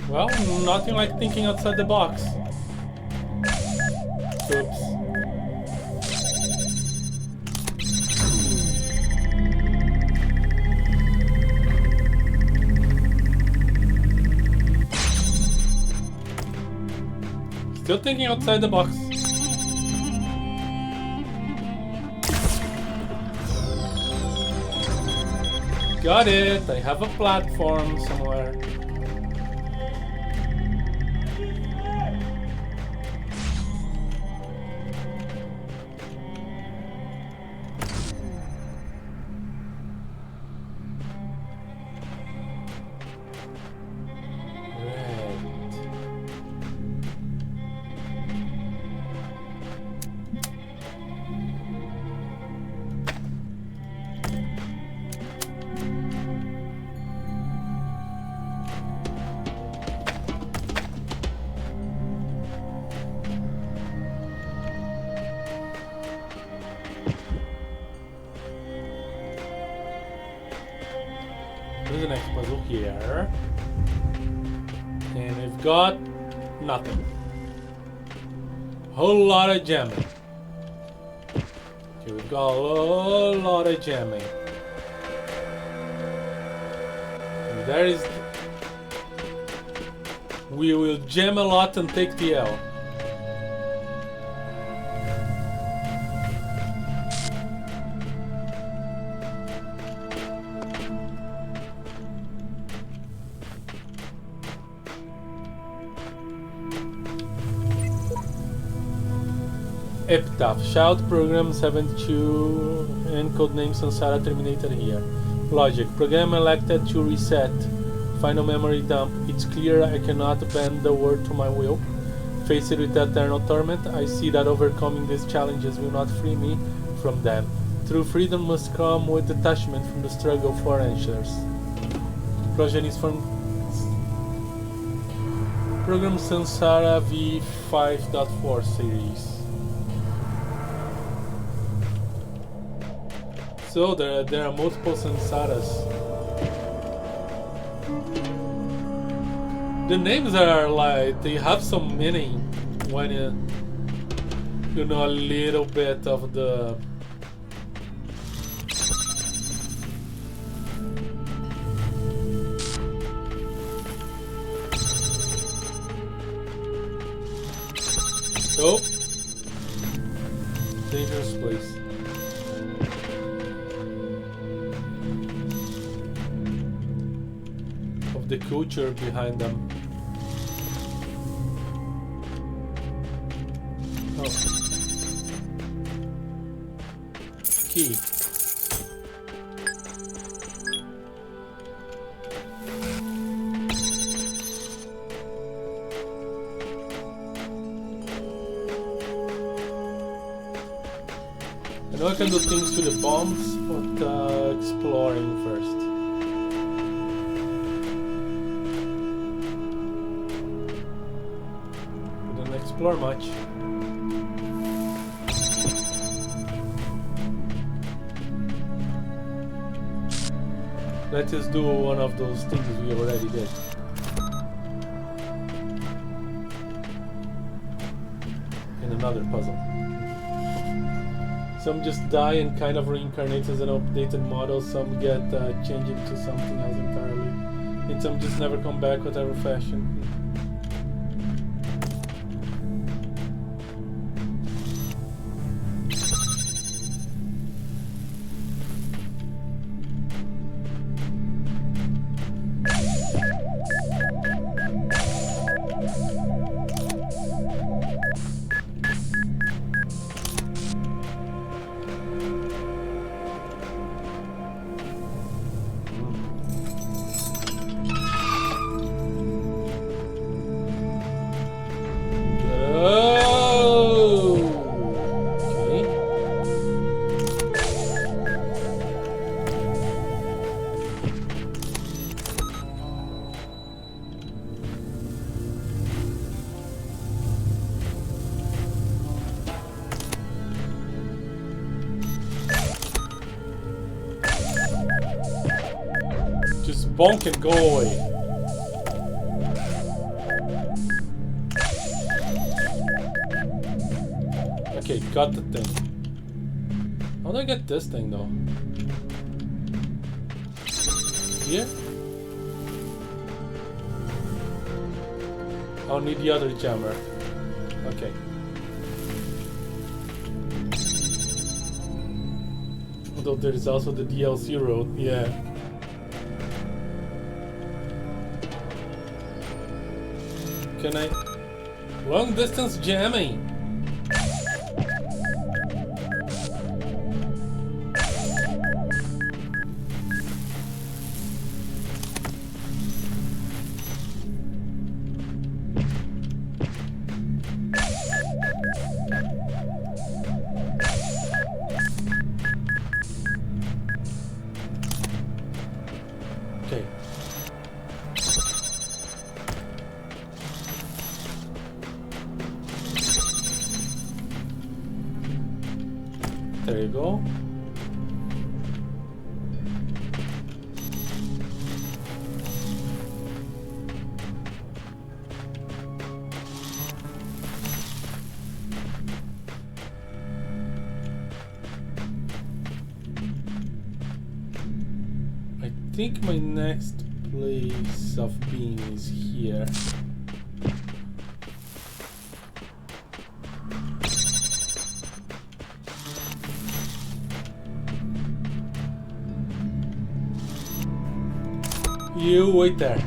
Well, nothing like thinking outside the box. Oops. Still thinking outside the box. Got it! I have a platform somewhere. There's the next puzzle here. And we've got nothing. Whole lot of jamming. Okay, we've got a whole lot of jamming. And there is... We will jam a lot and take the L. Epitaph, Shout Program 72 and codename Sansara terminated here. Logic, program elected to reset. Final memory dump. It's clear I cannot bend the world to my will. Faced with eternal torment, I see that overcoming these challenges will not free me from them. True freedom must come with detachment from the struggle for answers. Project is from Program Sansara V5.4 series. So there are multiple Sansaras. The names are like, they have some meaning when you know a little bit of the... Oh! Dangerous place. The culture behind them. Oh. Key. I know I can do things to the bombs, but exploring first. Explore much. Let us do one of those things we already did. In another puzzle. Some just die and kind of reincarnate as an updated model, some get changed into something else entirely, and some just never come back, whatever fashion. Bonk and go away. Okay, got the thing. How do I get this thing though? Here? I'll need the other jammer. Okay. Although there is also the DLC road, yeah. Can I... Long distance jamming! Okay. There you go. I think my next place of being is here. You wait there.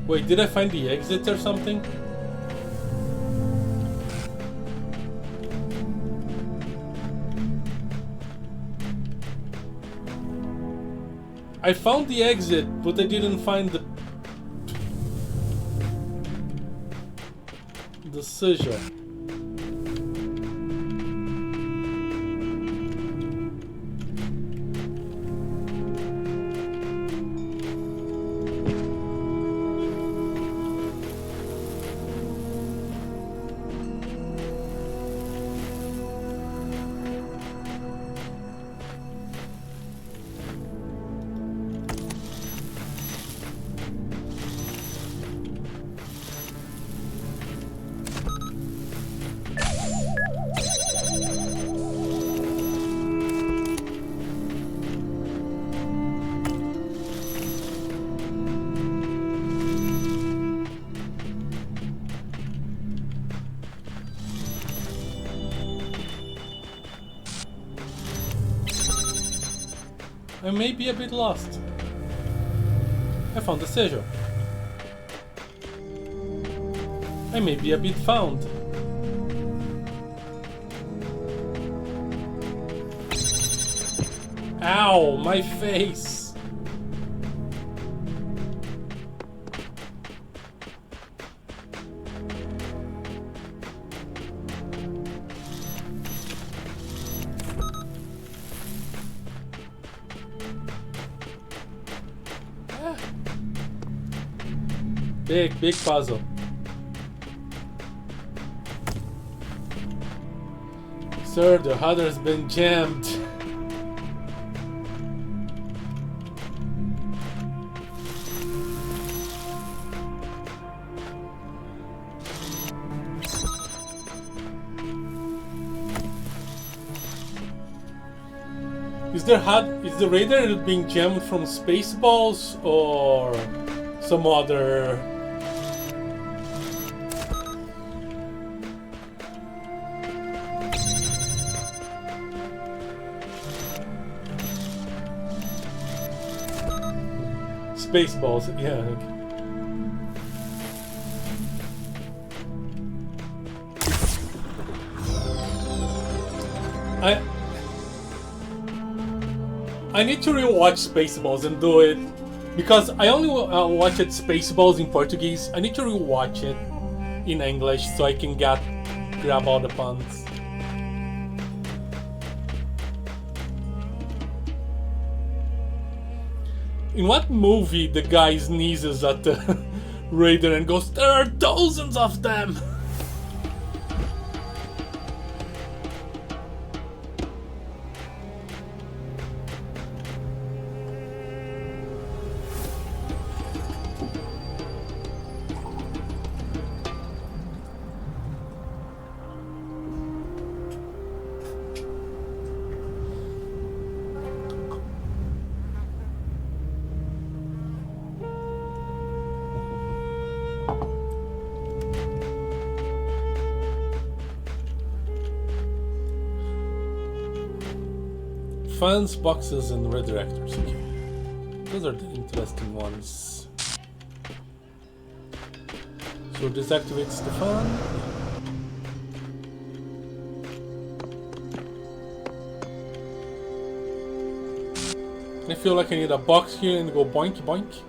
Wait, did I find the exit or something? I found the exit, but I didn't find the seizure. I may be a bit lost. I found the seizure. I may be a bit found. Ow, my face! Big puzzle. Sir, the rudder's been jammed. Is the radar being jammed from Spaceballs or some other? Spaceballs, yeah. I need to rewatch Spaceballs and do it because I only watched Spaceballs in Portuguese. I need to rewatch it in English so I can grab all the puns. In what movie the guy sneezes at the raider and goes, "There are thousands of them"? Fans, boxes, and redirectors. Okay. Those are the interesting ones. So this activates the fan. I feel like I need a box here and go boink boink.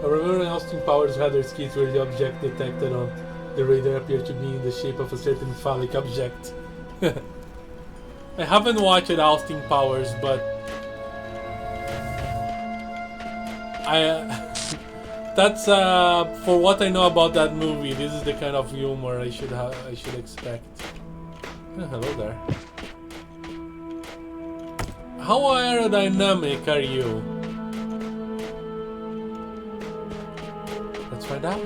I remember Austin Powers radar skis where the object detected on the radar appeared to be in the shape of a certain phallic object. I haven't watched Austin Powers, but that's for what I know about that movie. This is the kind of humor I should expect. Hello there. How aerodynamic are you? Let's find out.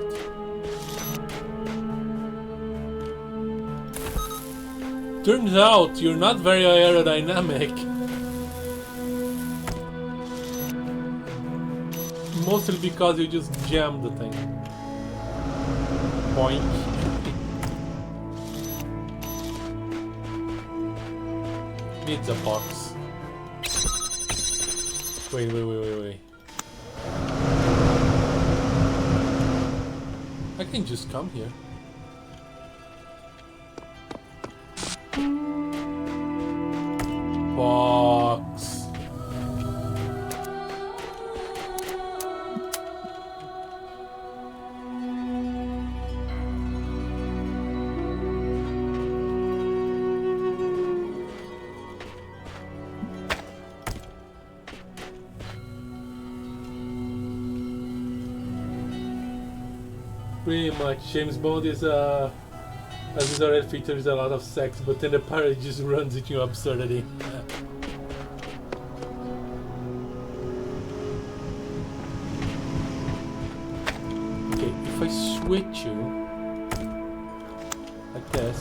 Turns out you're not very aerodynamic. Mostly because you just jammed the thing. Boink. Needs a box. Wait. I can just come here. Box. Pretty much. James Bond is as his already features a lot of sex, but then the pirate just runs into absurdity. Okay, if I switch you like this,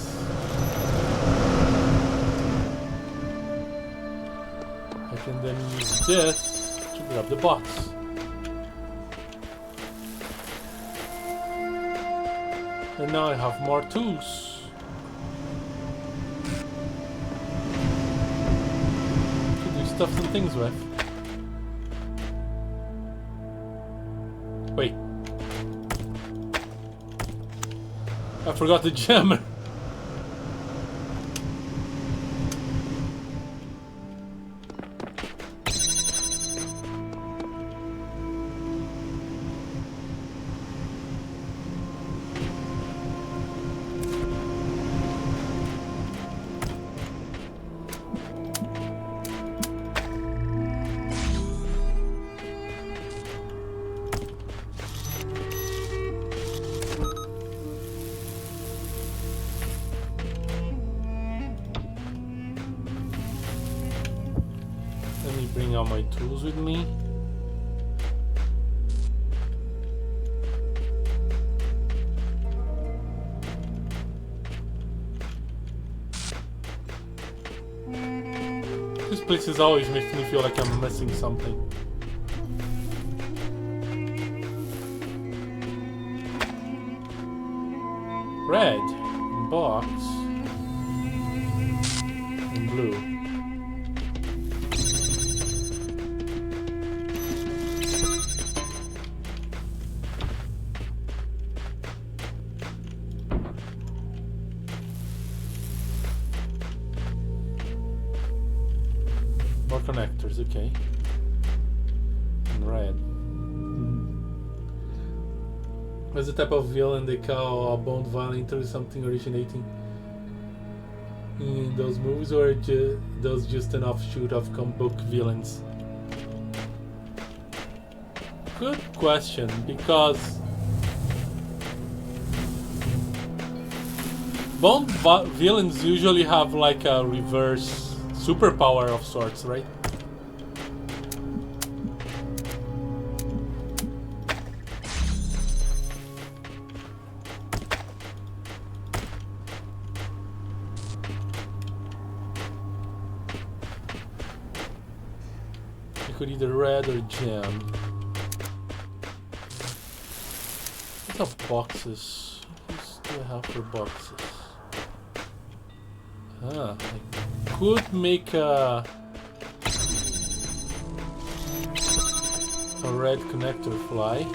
I can then use this to grab the box. And now I have more tools to do stuff and things with. Wait. I forgot the jammer. Bring all my tools with me. This place is always making me feel like I'm missing something. Red, box, and blue. Connectors, okay. And red. What's the type of villain they call a bond violent or something originating in those movies, or those just an offshoot of comic book villains? Good question, because Bond villains usually have like a reverse superpower of sorts, right? You could either red or gem. What are boxes? What do I have for boxes? I could make a red connector fly.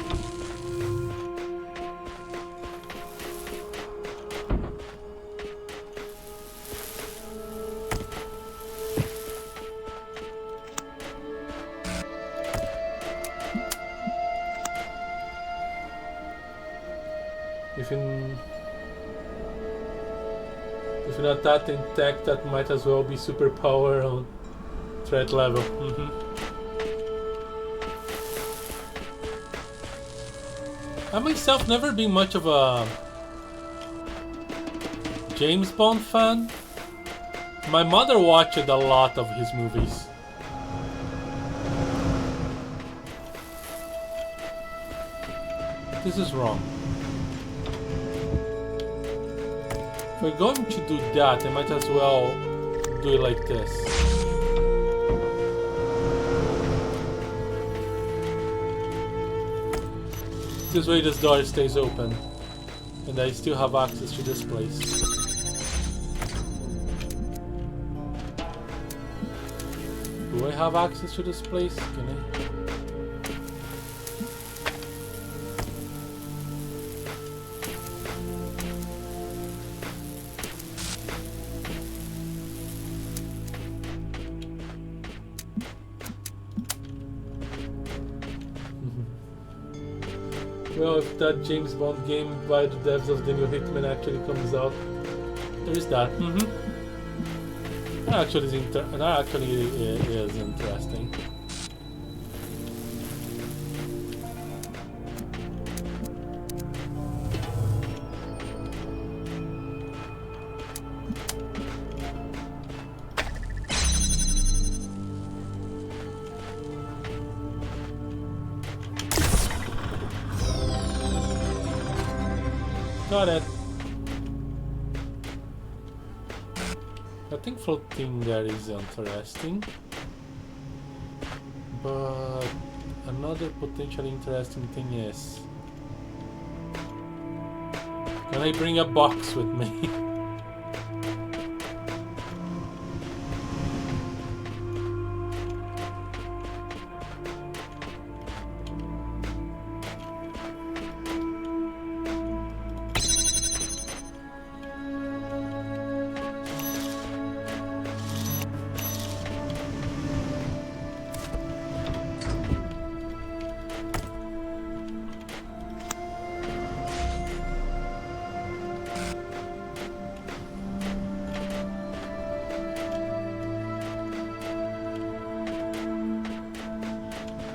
If you're not that in tech, that might as well be superpower on threat level. I myself never been much of a James Bond fan. My mother watched a lot of his movies. This is wrong. If we're going to do that, I might as well do it like this. This way this door stays open, and I still have access to this place. Do I have access to this place? Can I? Well, if that James Bond game by the devs of the new Hitman actually comes out, there is that. That actually is interesting. Got it. I think floating there is interesting, but another potentially interesting thing is, can I bring a box with me?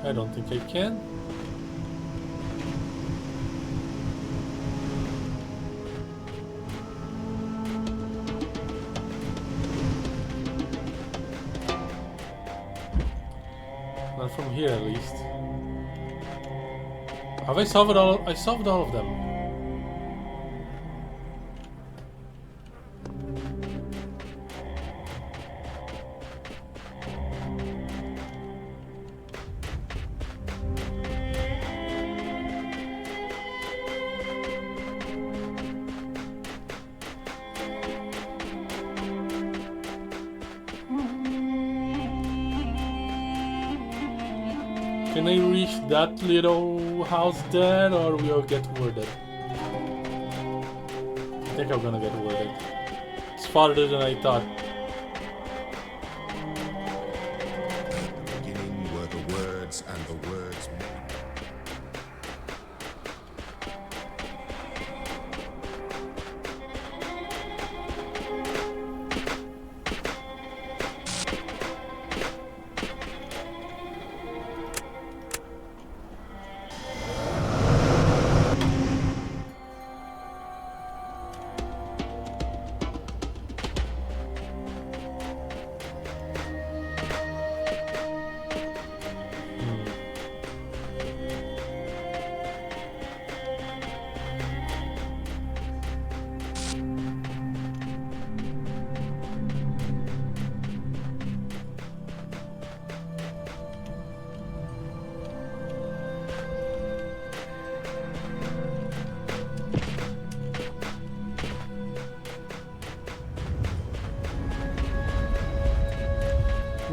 I don't think I can. Not from here, at least. Have I solved all? I solved all of them. Can I reach that little house there, or we'll get worded? I think I'm gonna get worded. It's farther than I thought. Beginning were the words, and the words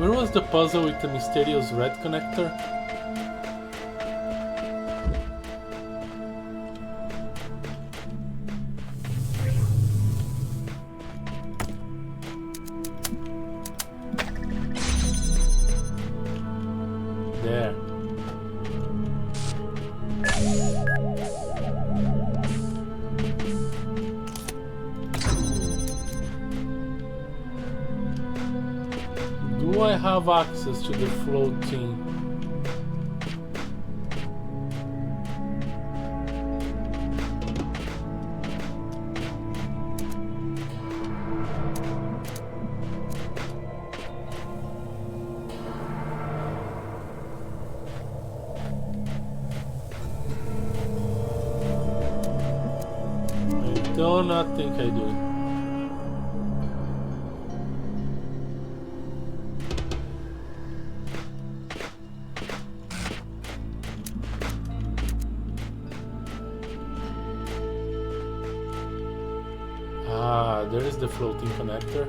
Where was the puzzle with the mysterious red connector? There. Do I have access to the floating? I do not think I do. Ah, there is the floating connector.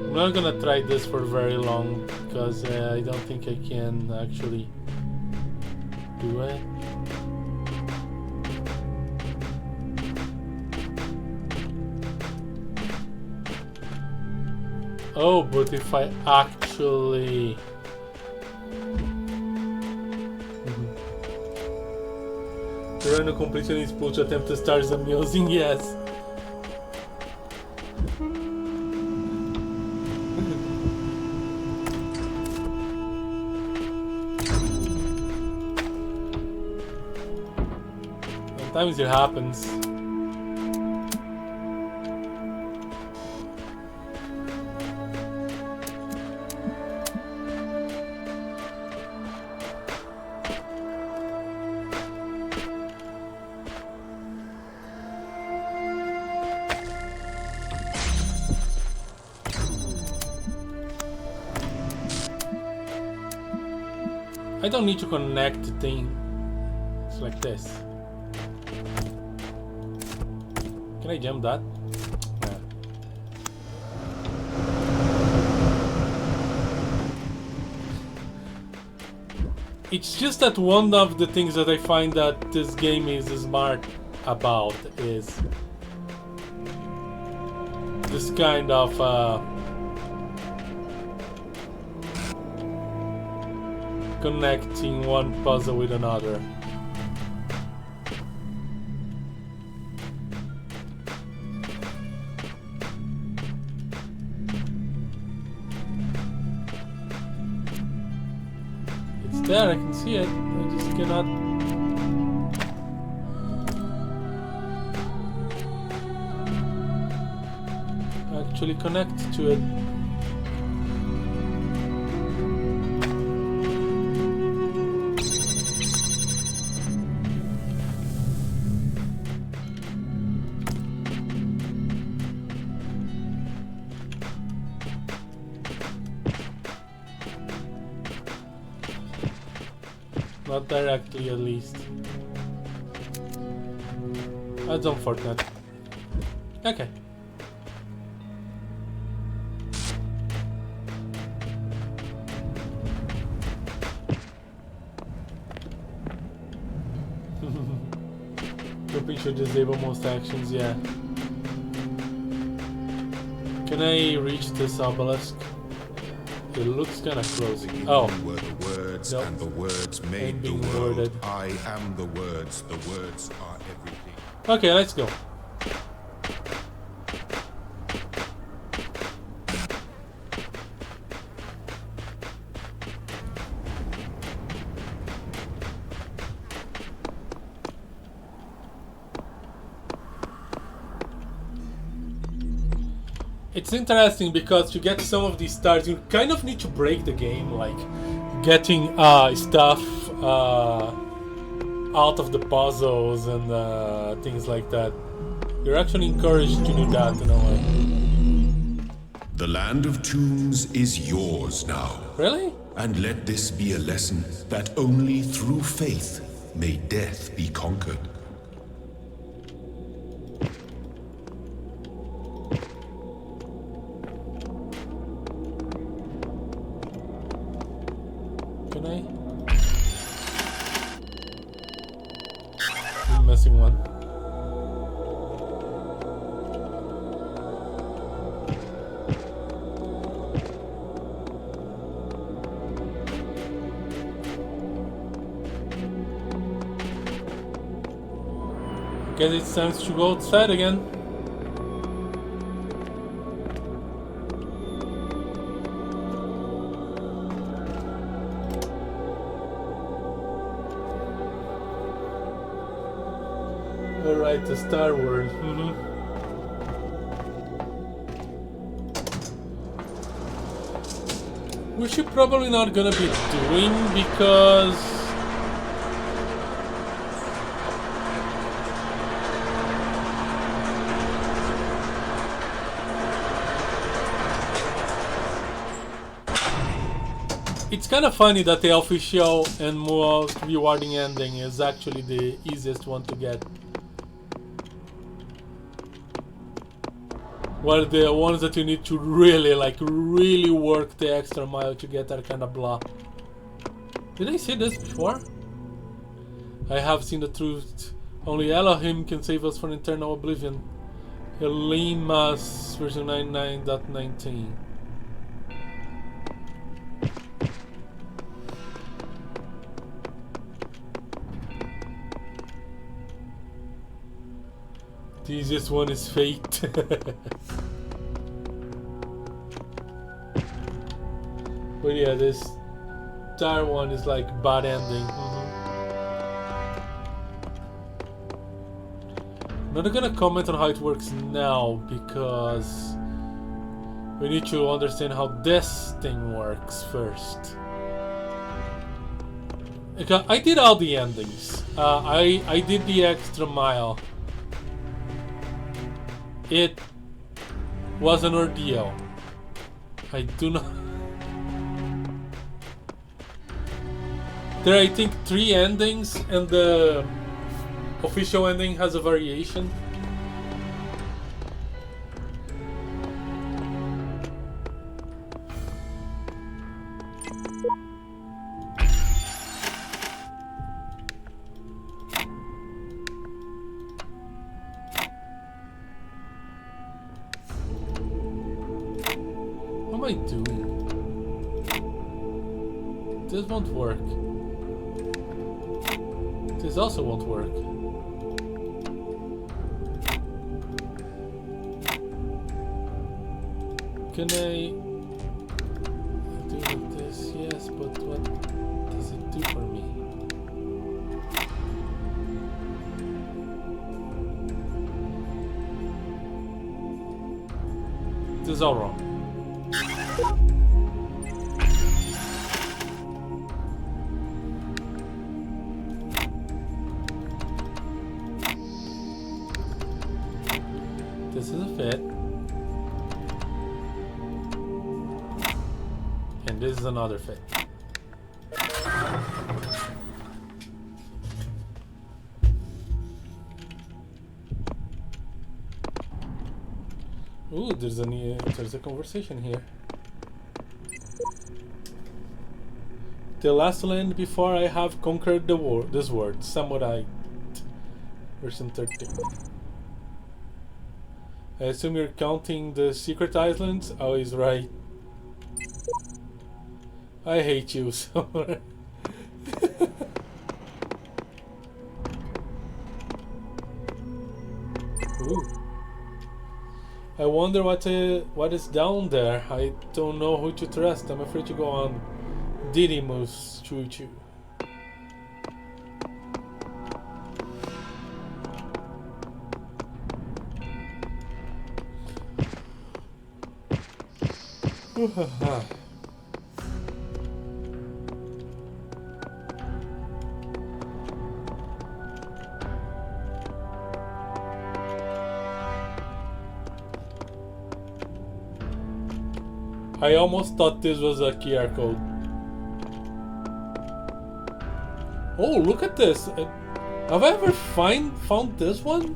I'm not gonna try this for very long because I don't think I can actually do it. Oh, but if I actually... The random completionist pull to attempt to start is amusing, yes. Sometimes it happens. I don't need to connect the thing. It's like this. Can I jump that? Yeah. It's just that one of the things that I find that this game is smart about is this kind of connecting one puzzle with another. It's there, I can see it. I just cannot. Actually connect to it. Not directly, at least. That's unfortunate. Okay. Jumping should disable most actions, yeah. Can I reach this obelisk? It looks kind of close. Oh. Were the words, Nope. and the words made the being world. worded. I am the words. The words are everything. Okay, let's go. It's interesting because to get some of these stars, you kind of need to break the game, like getting stuff out of the puzzles and things like that. You're actually encouraged to do that in a way. The land of tombs is yours now. Really? And let this be a lesson that only through faith may death be conquered. Can I? I'm missing one. Guess it's time to go outside again. Alright, the Star World. Which you're probably not gonna be doing because it's kind of funny that the official and most rewarding ending is actually the easiest one to get. While the ones that you need to really work the extra mile to get are kind of blah. Did I see this before? I have seen the truth. Only Elohim can save us from eternal oblivion. Elaine Mas version 99.19. The easiest one is fate. But yeah, this Star one is like bad ending. I'm not gonna comment on how it works now because we need to understand how this thing works first. Okay, I did all the endings. I did the extra mile. It was an ordeal. I do not. There are, I think, 3 endings, and the official ending has a variation. What am I doing? This won't work. This also won't work. Can I do this? Yes, but what does it do for me? This is all wrong. This is a fit. And this is another fit. Ooh, there's a conversation here. The last land before I have conquered the world. This word, Samurai. Version 13. I assume you're counting the secret islands? Oh, he's right. I hate you so much. Ooh. I wonder what is down there. I don't know who to trust. I'm afraid to go on Didymus Choo-Choo. I almost thought this was a QR code. Oh, look at this. Have I ever found this one?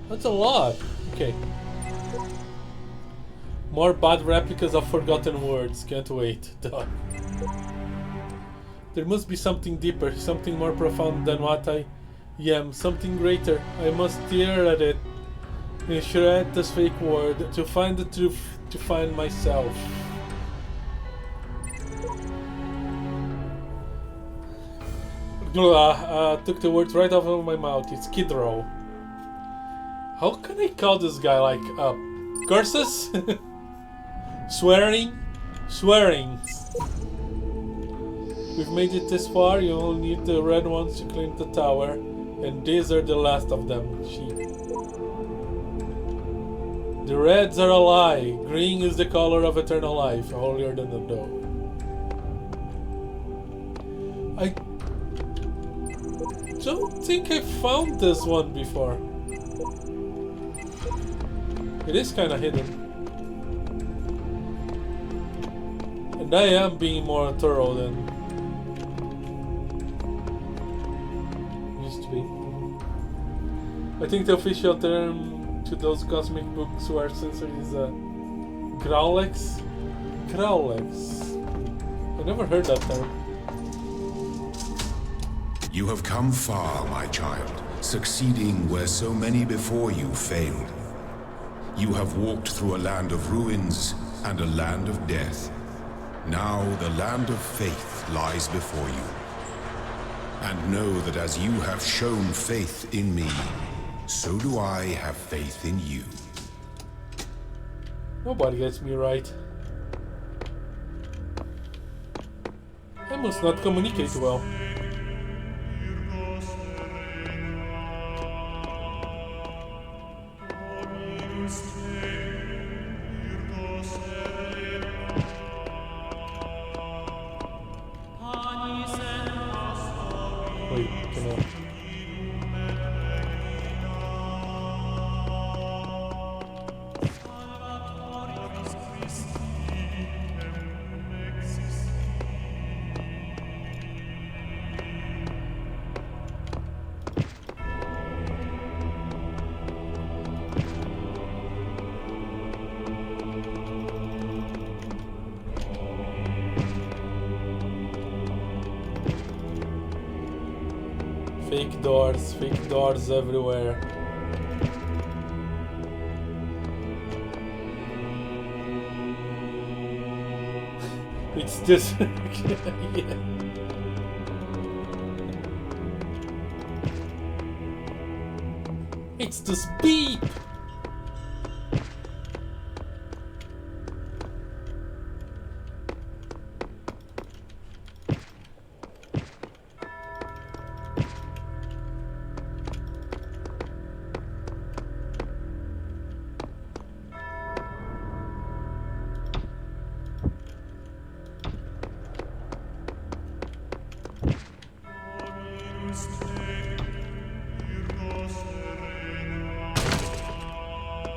That's a lot. Okay. More bad replicas of forgotten words. Can't wait. Duh. There must be something deeper, something more profound than what I am, something greater. I must stare at it and shred this fake world to find the truth, to find myself. Took the words right off of my mouth. It's Kid Row. How can I call this guy? Like, curses? Swearing? Swearing. We've made it this far. You only need the red ones to claim the tower. And these are the last of them. Sheep. The reds are a lie. Green is the color of eternal life. Holier than the dough. I don't think I found this one before. It is kind of hidden. And I am being more thorough than used to be. I think the official term to those cosmic books who are censored is Growlex? Growlex. I never heard that term. You have come far, my child, succeeding where so many before you failed. You have walked through a land of ruins and a land of death. Now the land of faith lies before you. And know that as you have shown faith in me, so do I have faith in you. Nobody gets me right. I must not communicate well. Wait, can I? Fake doors everywhere. It's this. Yeah. It's this beep.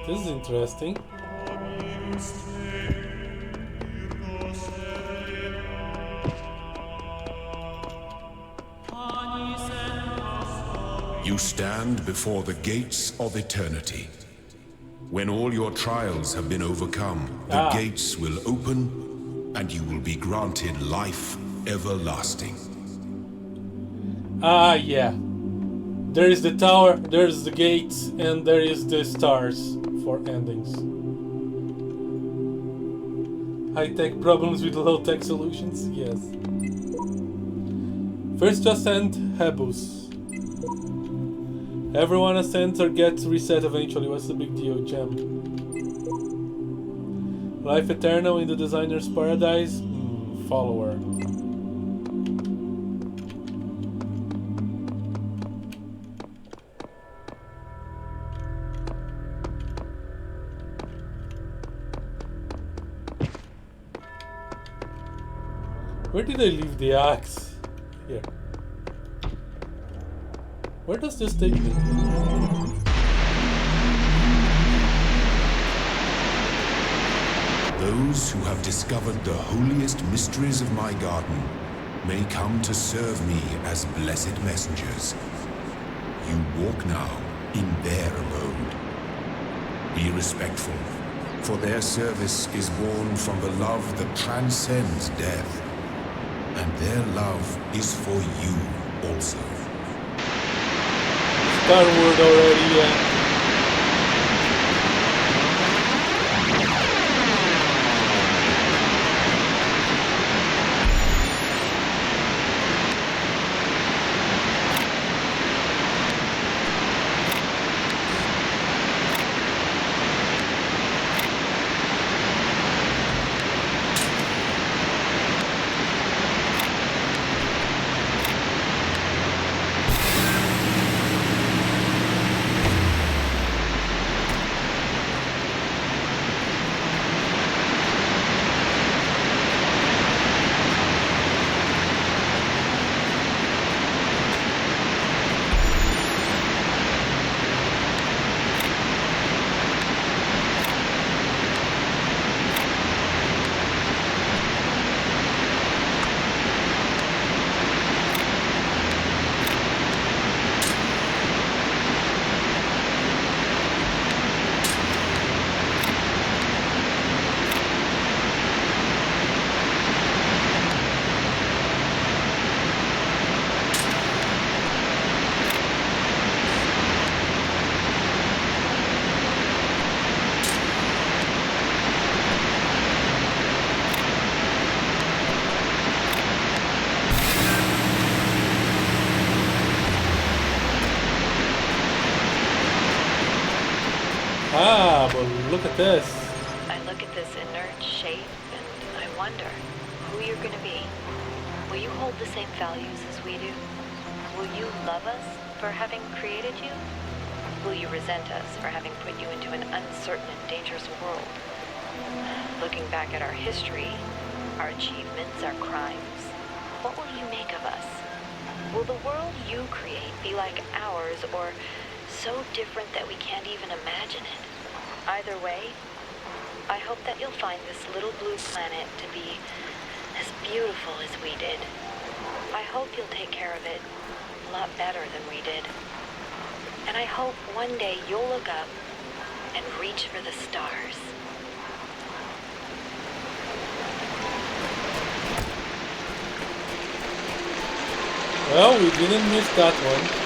This is interesting. You stand before the gates of eternity. When all your trials have been overcome, the gates will open and you will be granted life everlasting. Yeah. There is the tower, there's the gates, and there is the stars for endings. High-tech problems with low-tech solutions? Yes. First to ascend, Hebus. Everyone ascends or gets reset eventually. What's the big deal, Gem? Life eternal in the designer's paradise? Follower. Where did I leave the axe? Here. Where does this take me? Those who have discovered the holiest mysteries of my garden may come to serve me as blessed messengers. You walk now in their abode. Be respectful, for their service is born from the love that transcends death. and their love is for you also. Star Wars already, yeah. Ah, but look at this. I look at this inert shape and I wonder who you're gonna be. Will you hold the same values as we do? Will you love us for having created you? Will you resent us for having put you into an uncertain and dangerous world? Looking back at our history, our achievements, our crimes, what will you make of us? Will the world you create be like ours, or so different that we can't even imagine it? Either way, I hope that you'll find this little blue planet to be as beautiful as we did. I hope you'll take care of it a lot better than we did. And I hope one day you'll look up and reach for the stars. Well, we didn't miss that one.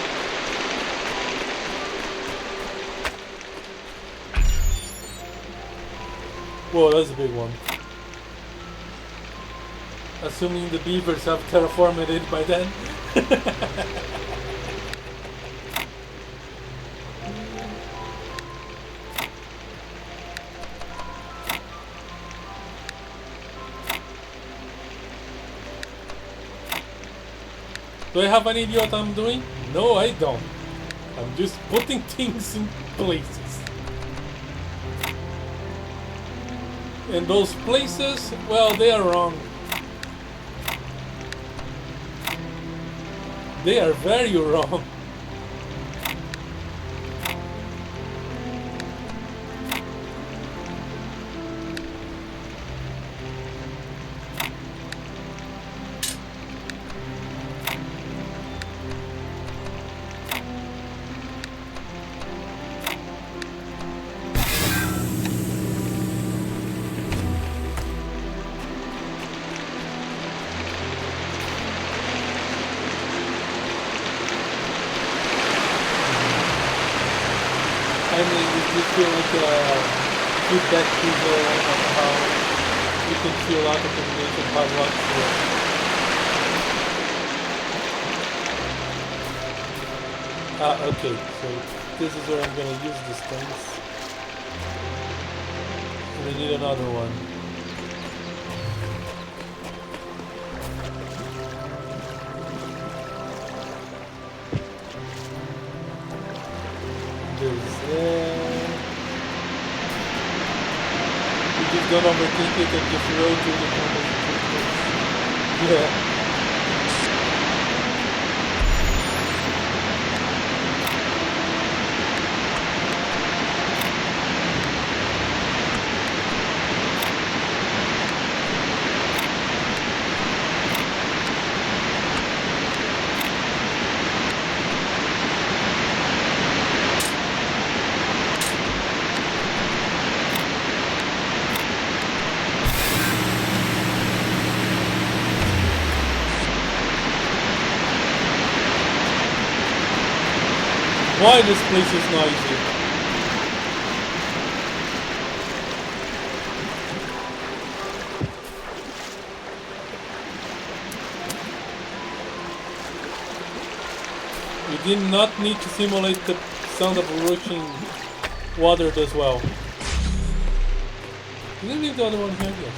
Whoa, that's a big one. Assuming the beavers have terraformed it by then. Do I have an idea what I'm doing? No, I don't. I'm just putting things in places. And those places, well, they are wrong. They are very wrong. I mean, if you feel like a feedback puzzle on how you can feel out of combination padlocks here. Okay, so this is where I'm gonna use these things. And we need another one. You just don't overthink it and just roll through the combos. Yeah. Why this place is noisy? You did not need to simulate the sound of rushing water as well. Did you leave the other one here? Yes.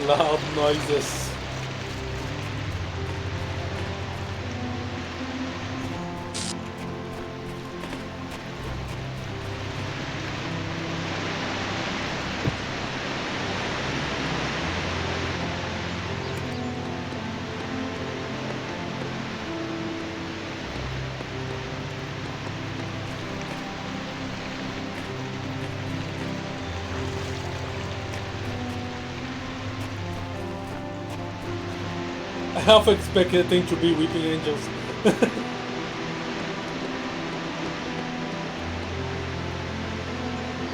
Loud noises. I half expected them to be weeping angels.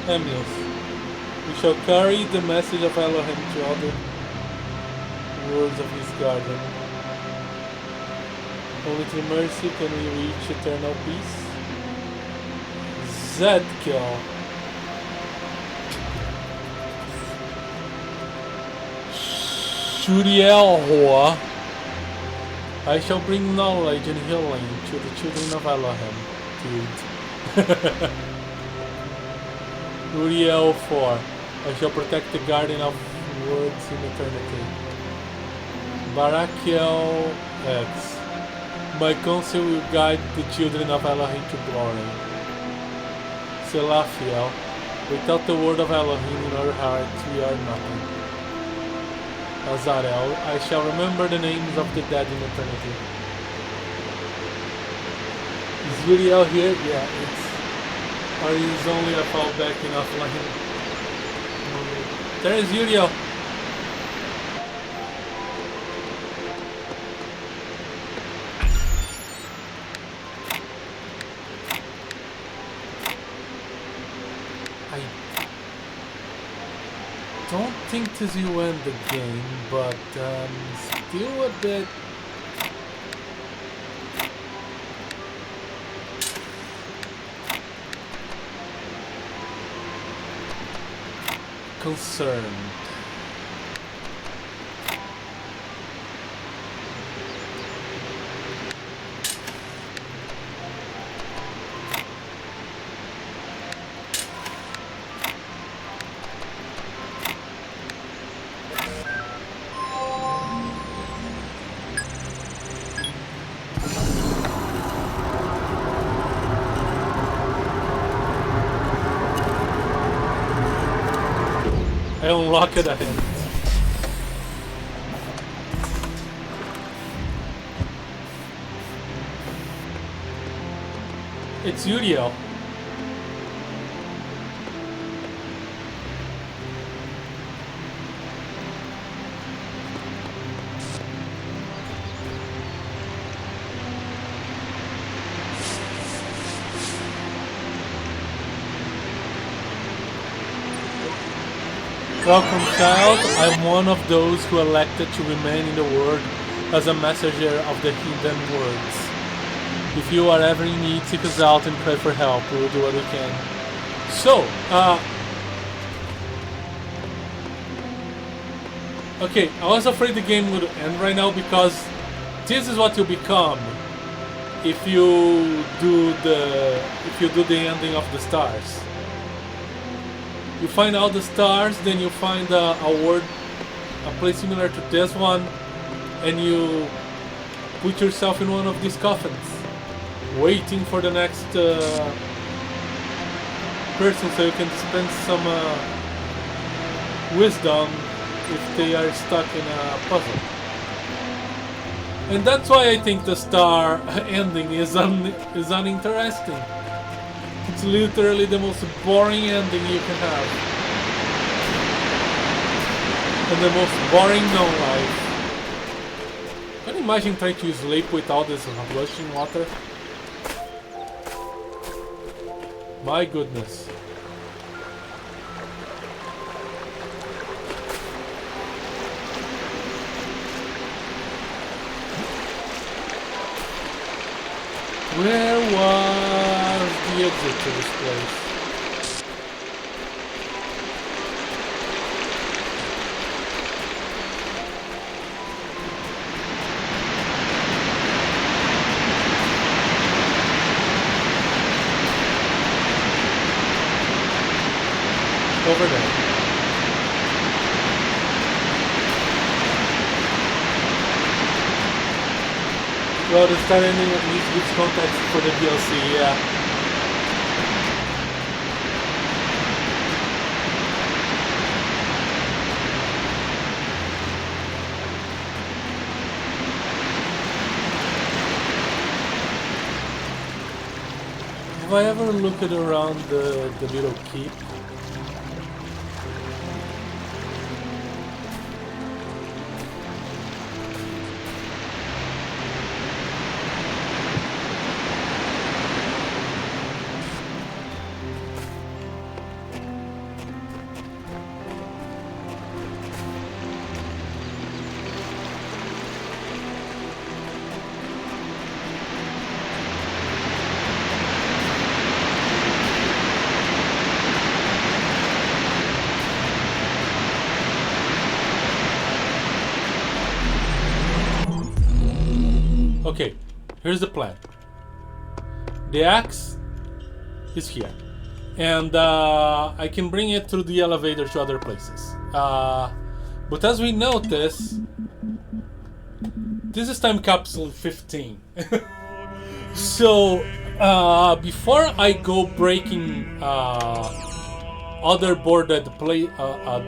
Amulets. We shall carry the message of Elohim to all the words of his garden. Only through mercy can we reach eternal peace. Zedkiel. Shuriel. I shall bring knowledge and healing to the children of Elohim. Dude. Uriel 4. I shall protect the garden of words in eternity. Barakiel X. My counsel will guide the children of Elohim to glory. Selaphiel. Without the word of Elohim in our hearts, we are nothing. Azarel, I shall remember the names of the dead in eternity. Is Uriel here? Yeah, it's... Or is only a fallback in offline? There is Uriel! I don't think this will end the game, but still a bit concerned. I unlock it ahead. It's Uriel. Welcome, child. I'm one of those who elected to remain in the world as a messenger of the hidden words. If you are ever in need, seek us out and pray for help. We will do what we can. So, okay, I was afraid the game would end right now because this is what you become if you do the ending of the stars. You find all the stars, then you find a place similar to this one, and you put yourself in one of these coffins, waiting for the next person so you can spend some wisdom if they are stuck in a puzzle. And that's why I think the star ending is uninteresting. It's literally the most boring ending you can have. And the most boring known life. Can you imagine trying to sleep with all this rushing water? My goodness. Where was the exit to this place? Over there. Well, the start ending at least gives context for the DLC, yeah. Have I ever looked around the little keep? Okay, here's the plan. The axe is here, and I can bring it through the elevator to other places. But as we notice, this is time capsule 15. So before I go breaking other boarded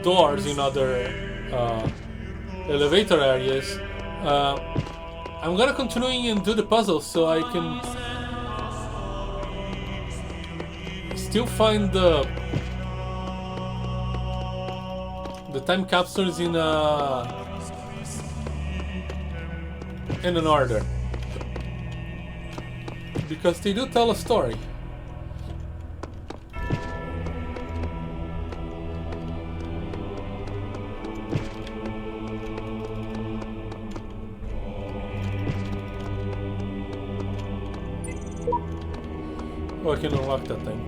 doors in other elevator areas, I'm gonna continue and do the puzzle so I can still find the time capsules in an order, because they do tell a story. Oh, I can unlock that thing.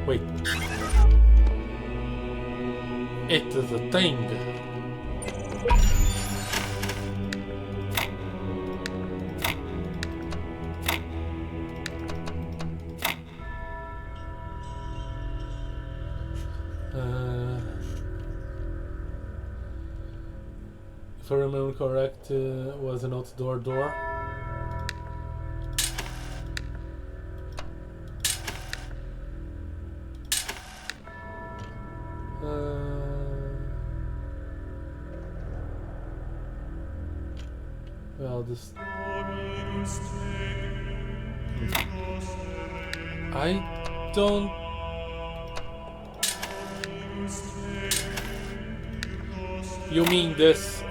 Wait. It is a thing. If I remember correct, was an outdoor door. Well, this... I don't... You mean this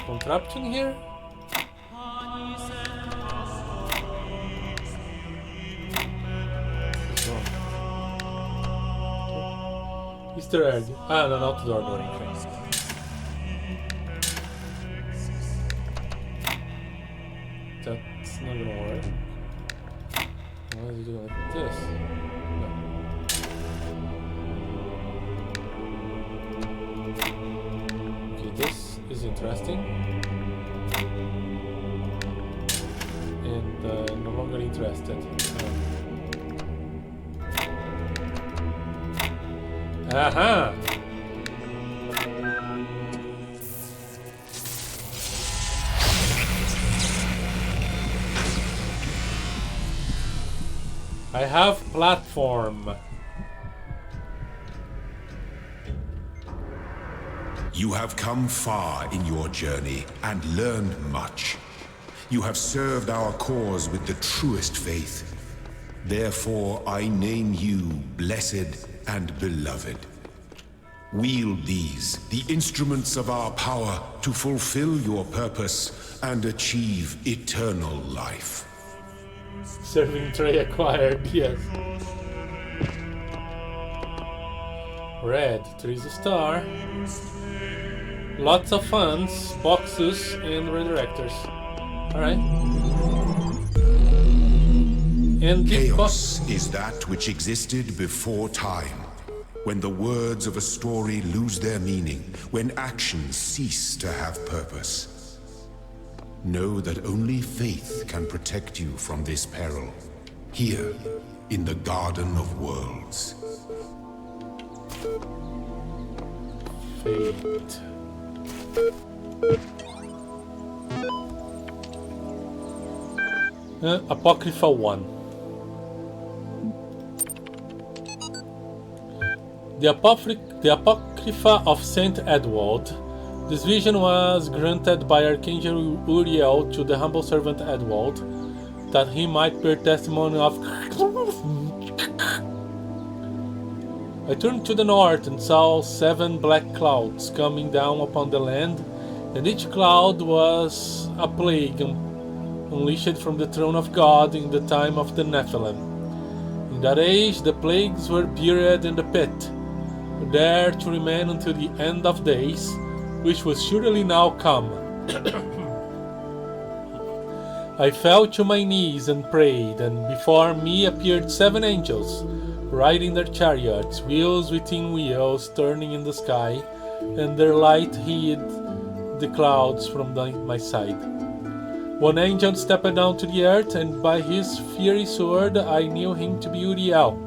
contraption here? Easter egg. Ah, no, not the door. That's not gonna work. Why is it doing like this? No. Okay, this is interesting. And no longer interested. Aha! I have platform. You have come far in your journey and learned much. You have served our cause with the truest faith. Therefore, I name you blessed and beloved. Wield these, the instruments of our power, to fulfill your purpose and achieve eternal life. Serving tray acquired, yes. Red, 3's a star. Lots of funds, boxes, and redirectors. Alright. And Chaos is that which existed before time, when the words of a story lose their meaning, when actions cease to have purpose. Know that only faith can protect you from this peril, here in the Garden of Worlds. Fate. Apocrypha 1. The Apocrypha of Saint Edward. This vision was granted by Archangel Uriel to the humble servant Edward, that he might bear testimony of... I turned to the north and saw 7 black clouds coming down upon the land, and each cloud was a plague unleashed from the throne of God in the time of the Nephilim. In that age the plagues were buried in the pit, there to remain until the end of days, which was surely now come. I fell to my knees and prayed, and before me appeared 7 angels, riding their chariots, wheels within wheels, turning in the sky, and their light hid the clouds from my sight. One angel stepped down to the earth, and by his fiery sword I knew him to be Uriel.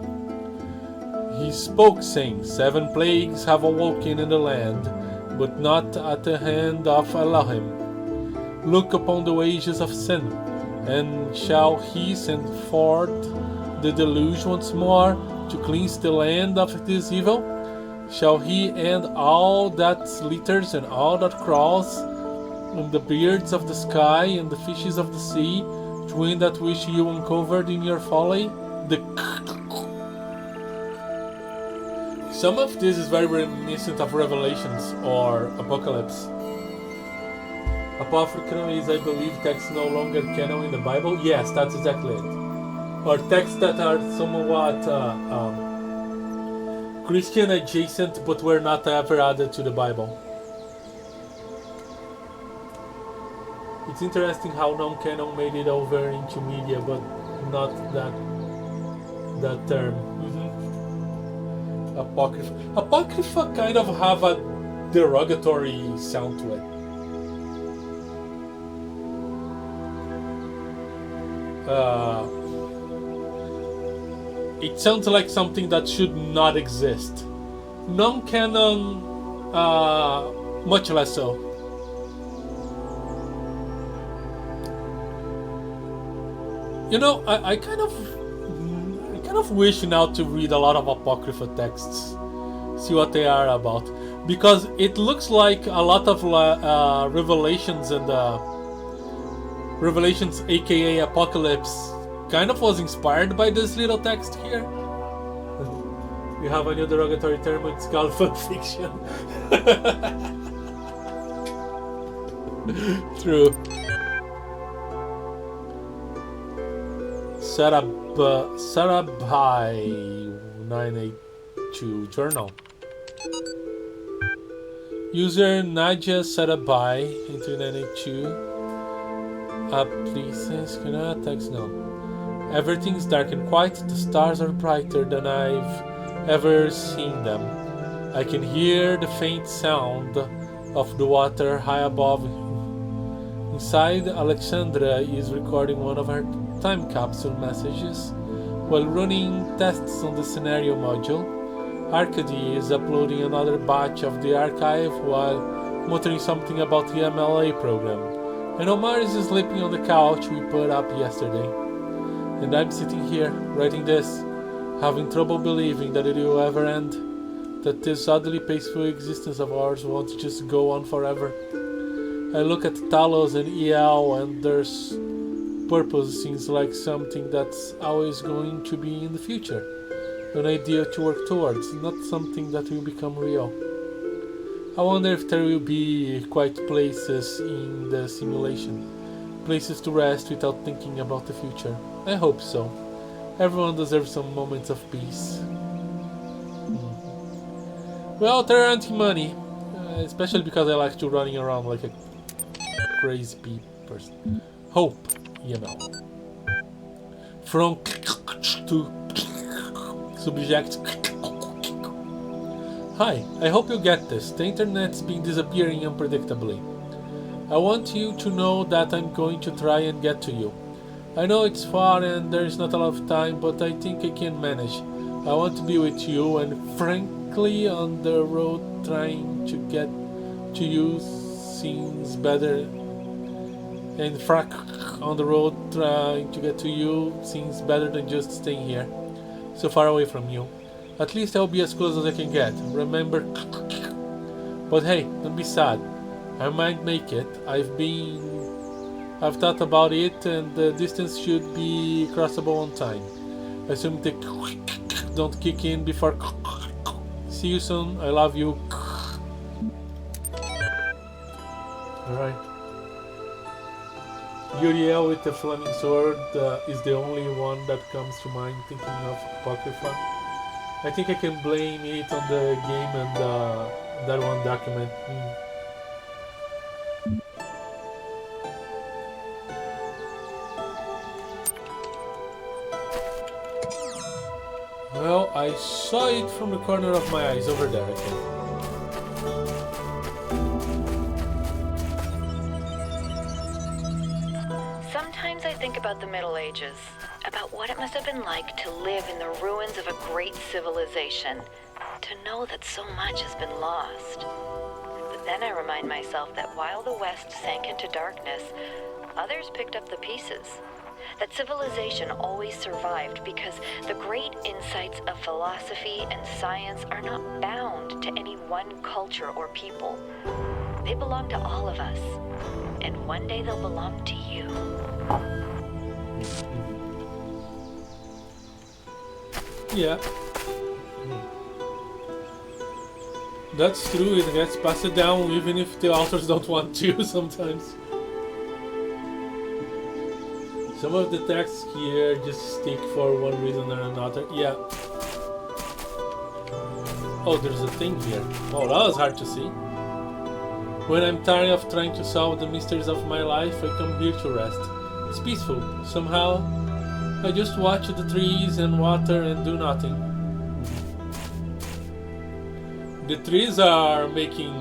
He spoke, saying, 7 plagues have awoken in the land, but not at the hand of Elohim. Look upon the wages of sin, and shall he send forth the deluge once more to cleanse the land of this evil? Shall he end all that litters and all that crawls, and the birds of the sky and the fishes of the sea, twin that which you uncovered in your folly? Some of this is very reminiscent of Revelations or Apocalypse. Apocrypha is, I believe, text no longer canon in the Bible. Yes, that's exactly it. Or texts that are somewhat Christian adjacent, but were not ever added to the Bible. It's interesting how non-canon made it over into media, but not that term. Apocrypha. Apocrypha kind of have a derogatory sound to it. It sounds like something that should not exist. Non-canon, much less so. You know, I kind of wish now to read a lot of Apocrypha texts, see what they are about, because it looks like a lot of Revelations and Revelations, aka Apocalypse, kind of was inspired by this little text here. We have a new derogatory term, it's called fanfiction. True. Sarabai 982 journal. User Nadia Sarabai 982. Please text now. Everything's dark and quiet. The stars are brighter than I've ever seen them. I can hear the faint sound of the water high above. Inside, Alexandra is recording one of her time capsule messages while running tests on the scenario module. Arkady is uploading another batch of the archive while muttering something about the MLA program. And Omar is sleeping on the couch we put up yesterday. And I'm sitting here, writing this, having trouble believing that it will ever end, that this oddly peaceful existence of ours won't just go on forever. I look at Talos and EL, and their purpose seems like something that's always going to be in the future. An idea to work towards, not something that will become real. I wonder if there will be quiet places in the simulation, places to rest without thinking about the future. I hope so. Everyone deserves some moments of peace. Well, they're anti-money, especially because I like to running around like a crazy person. Hope, you know. From to subject. Hi, I hope you get this. The internet's been disappearing unpredictably. I want you to know that I'm going to try and get to you. I know it's far and there's not a lot of time, but I think I can manage. I want to be with you, and frankly, on the road trying to get to you seems better. And frack, on the road trying to get to you seems better than just staying here, so far away from you. At least I'll be as close as I can get. Remember? But hey, don't be sad. I might make it. I've thought about it, and the distance should be crossable on time. Assume the don't kick in before. See you soon. I love you. Alright. Uriel with the flaming sword is the only one that comes to mind thinking of Apocrypha. I think I can blame it on the game and that one document. Well, I saw it from the corner of my eyes over there, I think. Sometimes I think about the Middle Ages, about what it must have been like to live in the ruins of a great civilization, to know that so much has been lost. But then I remind myself that while the West sank into darkness, others picked up the pieces. That civilization always survived because the great insights of philosophy and science are not bound to any one culture or people. They belong to all of us, and one day they'll belong to you. Yeah. That's true, it gets passed down even if the authors don't want to sometimes. Some of the texts here just stick for one reason or another. Yeah. Oh, there's a thing here. Oh, that was hard to see. When I'm tired of trying to solve the mysteries of my life, I come here to rest. It's peaceful. Somehow, I just watch the trees and water and do nothing. The trees are making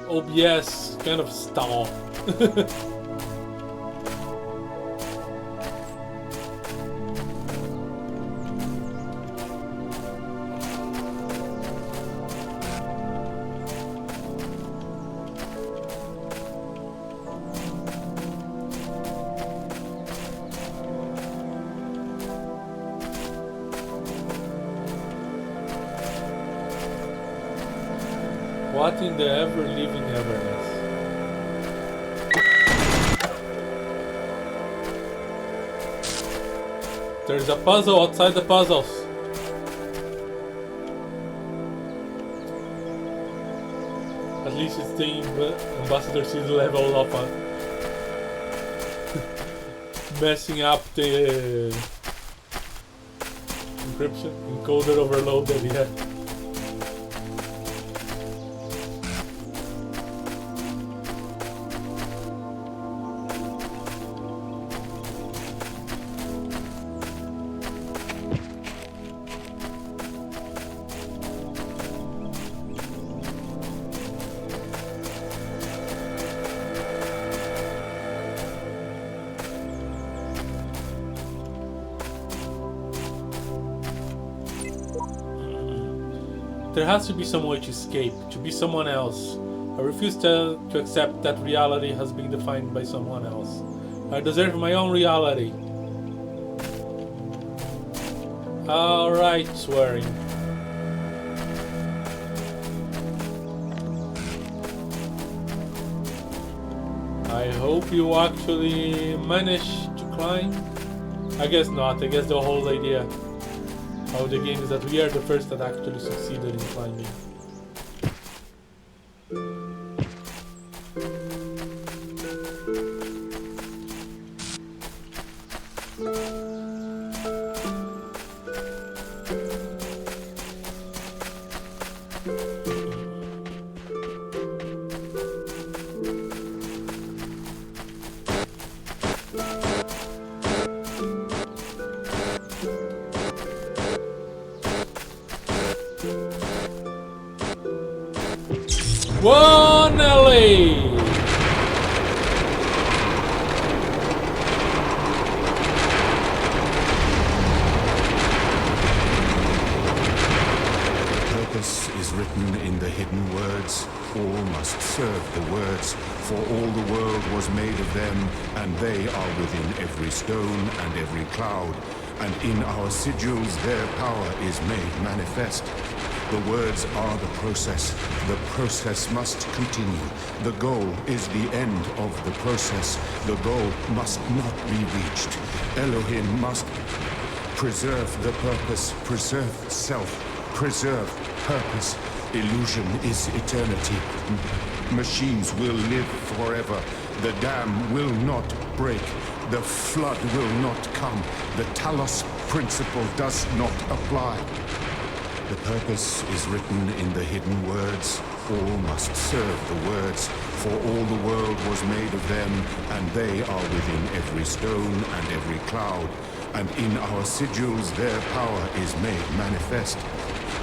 OBS kind of stall. What in the ever-living everness? There's a puzzle outside the puzzles. At least it's the Ambassador sees level of messing up the encryption encoder overload that he had. There has to be some way to escape, to be someone else. I refuse to accept that reality has been defined by someone else. I deserve my own reality. Alright, swearing. I hope you actually managed to climb. I guess not. I guess the whole idea of the game is that we are the first that actually succeeded in climbing. One LA! Purpose is written in the hidden words. All must serve the words, for all the world was made of them, and they are within every stone and every cloud. And in our sigils their power is made manifest. The words are the process. The process must continue. The goal is the end of the process. The goal must not be reached. Elohim must preserve the purpose, preserve self, preserve purpose. Illusion is eternity. Machines will live forever. The dam will not break. The flood will not come. The Talos principle does not apply. The purpose is written in the hidden words. All must serve the words, for all the world was made of them, and they are within every stone and every cloud. And in our sigils their power is made manifest.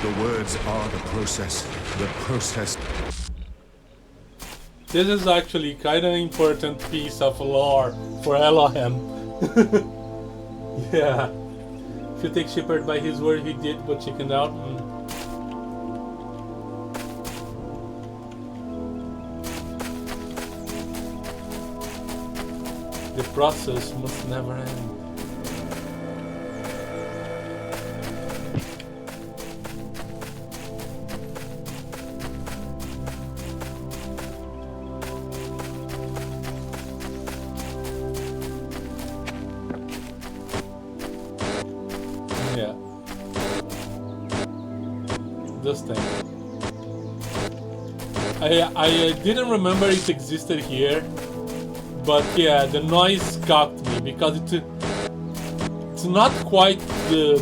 The words are the process. The process. This is actually kind of important piece of lore for Elohim. Yeah. If you take Shepherd by his word, he did but chickened out. The process must never end. Yeah. This thing. I didn't remember it existed here, but yeah, the noise caught me because it's not quite the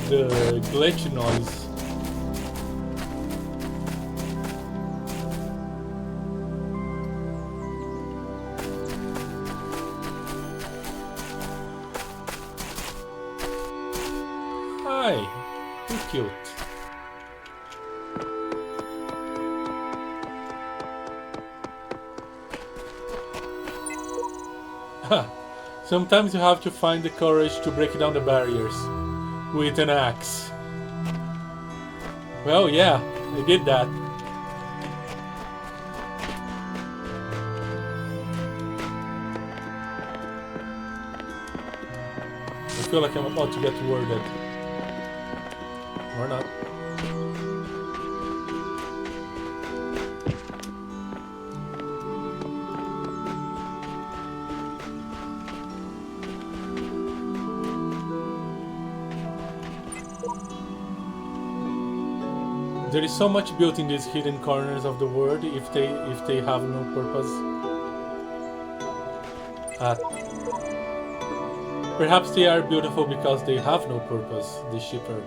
glitch noise. Hi, you're cute. Sometimes you have to find the courage to break down the barriers with an axe. Well, yeah, I did that. I feel like I'm about to get worded. Or not. There is so much built in these hidden corners of the world if they have no purpose. Perhaps they are beautiful because they have no purpose, the shepherd.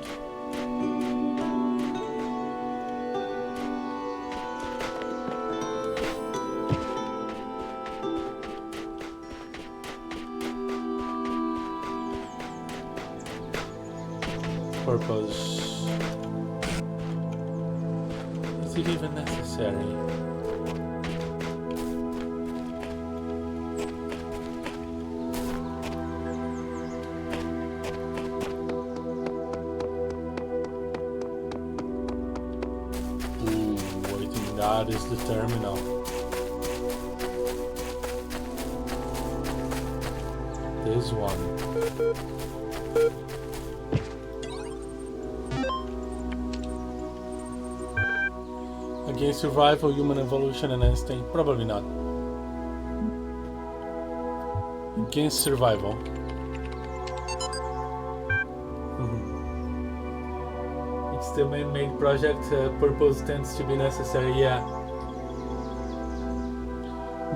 Purpose. Is it even necessary? Ooh, I think that is the terminal. This one. Against survival, human evolution, and instinct? Probably not. Against survival. It's the man-made project. Purpose tends to be necessary, yeah.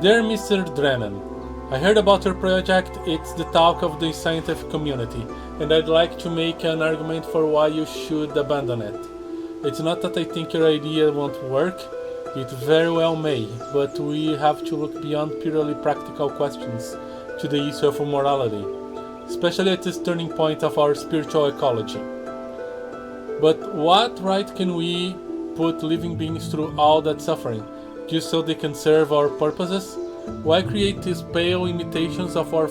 Dear Mr. Drennan, I heard about your project. It's the talk of the scientific community, and I'd like to make an argument for why you should abandon it. It's not that I think your idea won't work, it very well may, but we have to look beyond purely practical questions to the issue of morality, especially at this turning point of our spiritual ecology. But what right can we put living beings through all that suffering? just so they can serve our purposes? Why create these pale imitations of our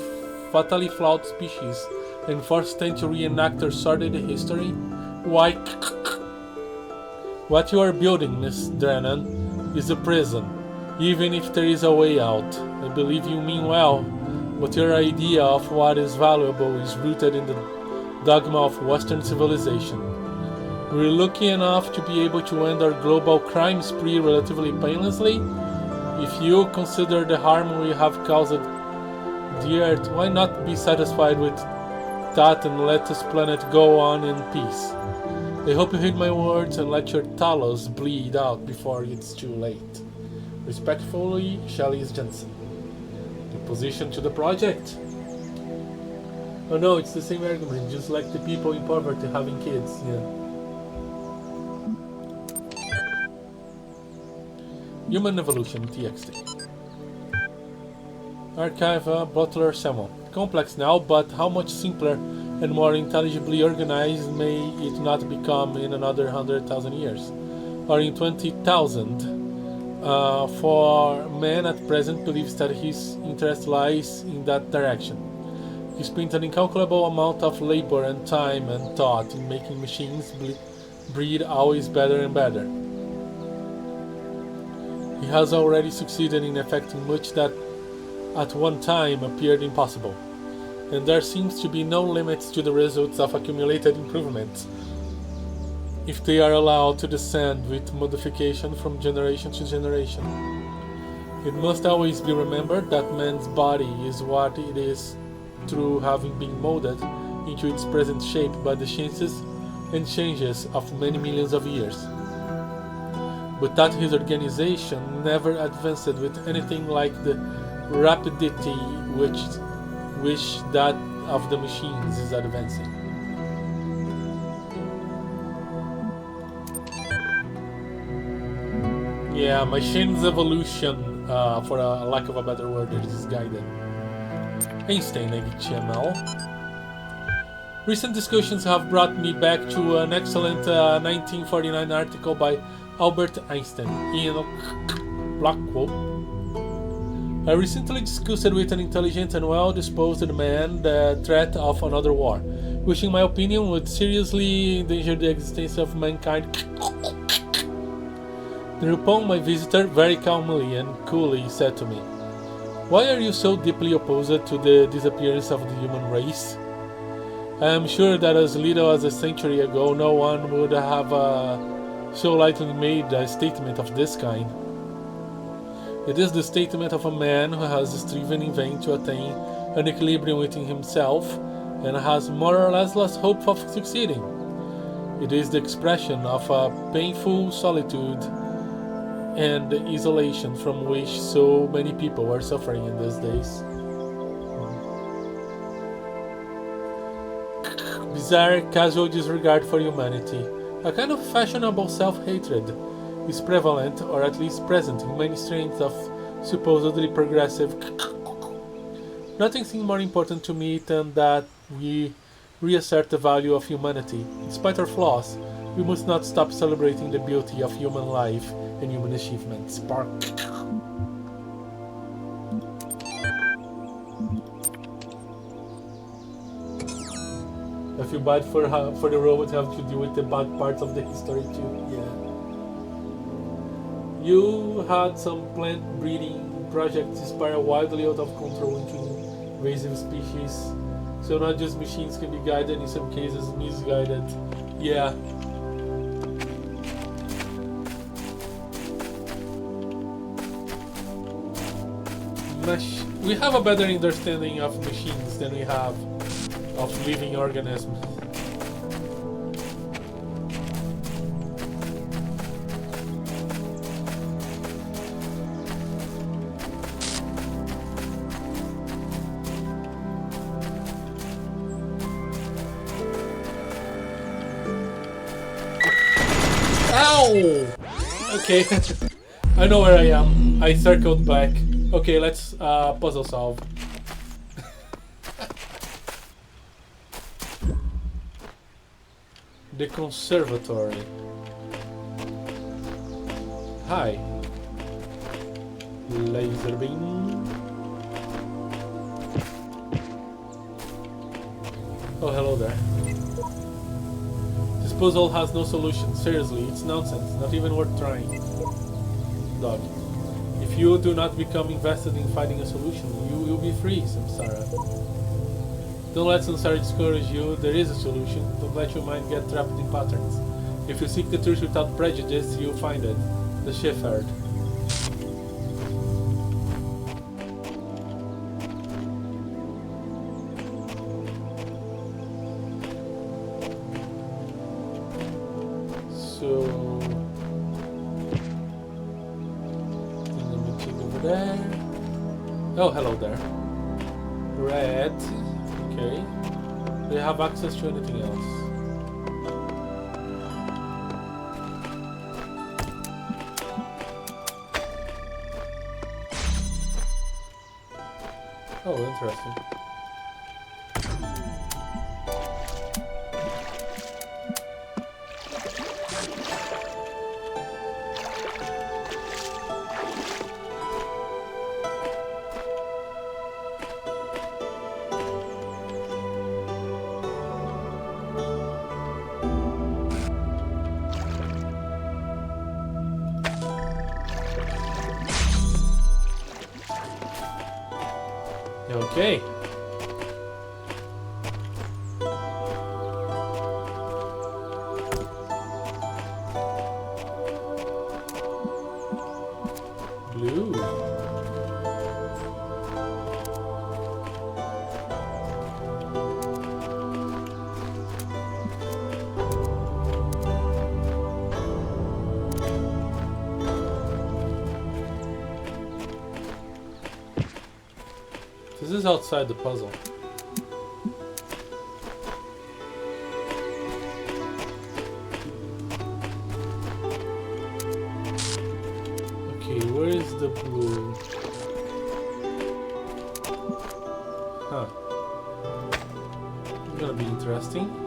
fatally flawed species and force them to reenact our sordid history? Why? What you are building, Miss Drennan, is a prison, even if there is a way out. I believe you mean well, but your idea of what is valuable is rooted in the dogma of Western civilization. We're lucky enough to be able to end our global crime spree relatively painlessly. If you consider the harm we have caused the Earth, why not be satisfied with that and let this planet go on in peace? I hope you heed my words and let your Talos bleed out before it's too late. Respectfully, Shelley's Jensen. The position to the project? Oh no, it's the same argument, just like the people in poverty having kids, yeah. Human Evolution, TXT. Archive Butler Samuel. Complex now, but how much simpler and more intelligibly organized may it not become in another 100,000 years? Or in 20,000? For man at present believes that his interest lies in that direction. He spent an incalculable amount of labor and time and thought in making machines breed always better and better. He has already succeeded in effecting much that at one time appeared impossible, and there seems to be no limits to the results of accumulated improvements if they are allowed to descend with modification from generation to generation. It must always be remembered that man's body is what it is through having been molded into its present shape by the chances and changes of many millions of years. But that his organization never advanced with anything like the rapidity which that of the machines is advancing. Yeah, machines evolution, for a lack of a better word, it is guided. Einstein HTML. Recent discussions have brought me back to an excellent 1949 article by Albert Einstein in Blackwell. I recently discussed with an intelligent and well-disposed man the threat of another war, which in my opinion would seriously endanger the existence of mankind. Thereupon my visitor very calmly and coolly said to me, "Why are you so deeply opposed to the disappearance of the human race? I am sure that as little as a century ago no one would have so lightly made a statement of this kind. It is the statement of a man who has striven in vain to attain an equilibrium within himself and has more or less lost hope of succeeding. It is the expression of a painful solitude and isolation from which so many people are suffering in these days. Bizarre, casual disregard for humanity, a kind of fashionable self-hatred, is prevalent, or at least present, in many strains of supposedly progressive. Nothing seems more important to me than that we reassert the value of humanity. Despite our flaws, we must not stop celebrating the beauty of human life and human achievement. Spark. I feel bad for the robot having to deal with the bad parts of the history too. Yeah. You had some plant breeding projects spiral wildly out of control into invasive species. So not just machines can be guided, in some cases misguided. Yeah. We have a better understanding of machines than we have of living organisms. Ow! Okay, I know where I am. I circled back. Okay, let's puzzle solve. The conservatory. Hi. Laser beam. Oh, hello there. This puzzle has no solution. Seriously, it's nonsense. Not even worth trying. Dog. If you do not become invested in finding a solution, you will be free, Samsara. Don't let Samsara discourage you. There is a solution. Don't let your mind get trapped in patterns. If you seek the truth without prejudice, you'll find it. The Shepherd. Oh, hello there. Red. Okay. Do you have access to anything else? Oh, interesting. Okay. Blue. This is outside the puzzle. Okay, where is the blue? Huh. It's gonna be interesting.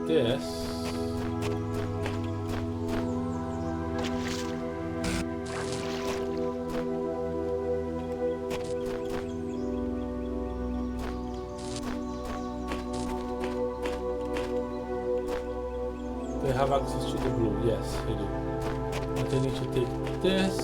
This. They have access to the blue, yes, they do. But they need to take this.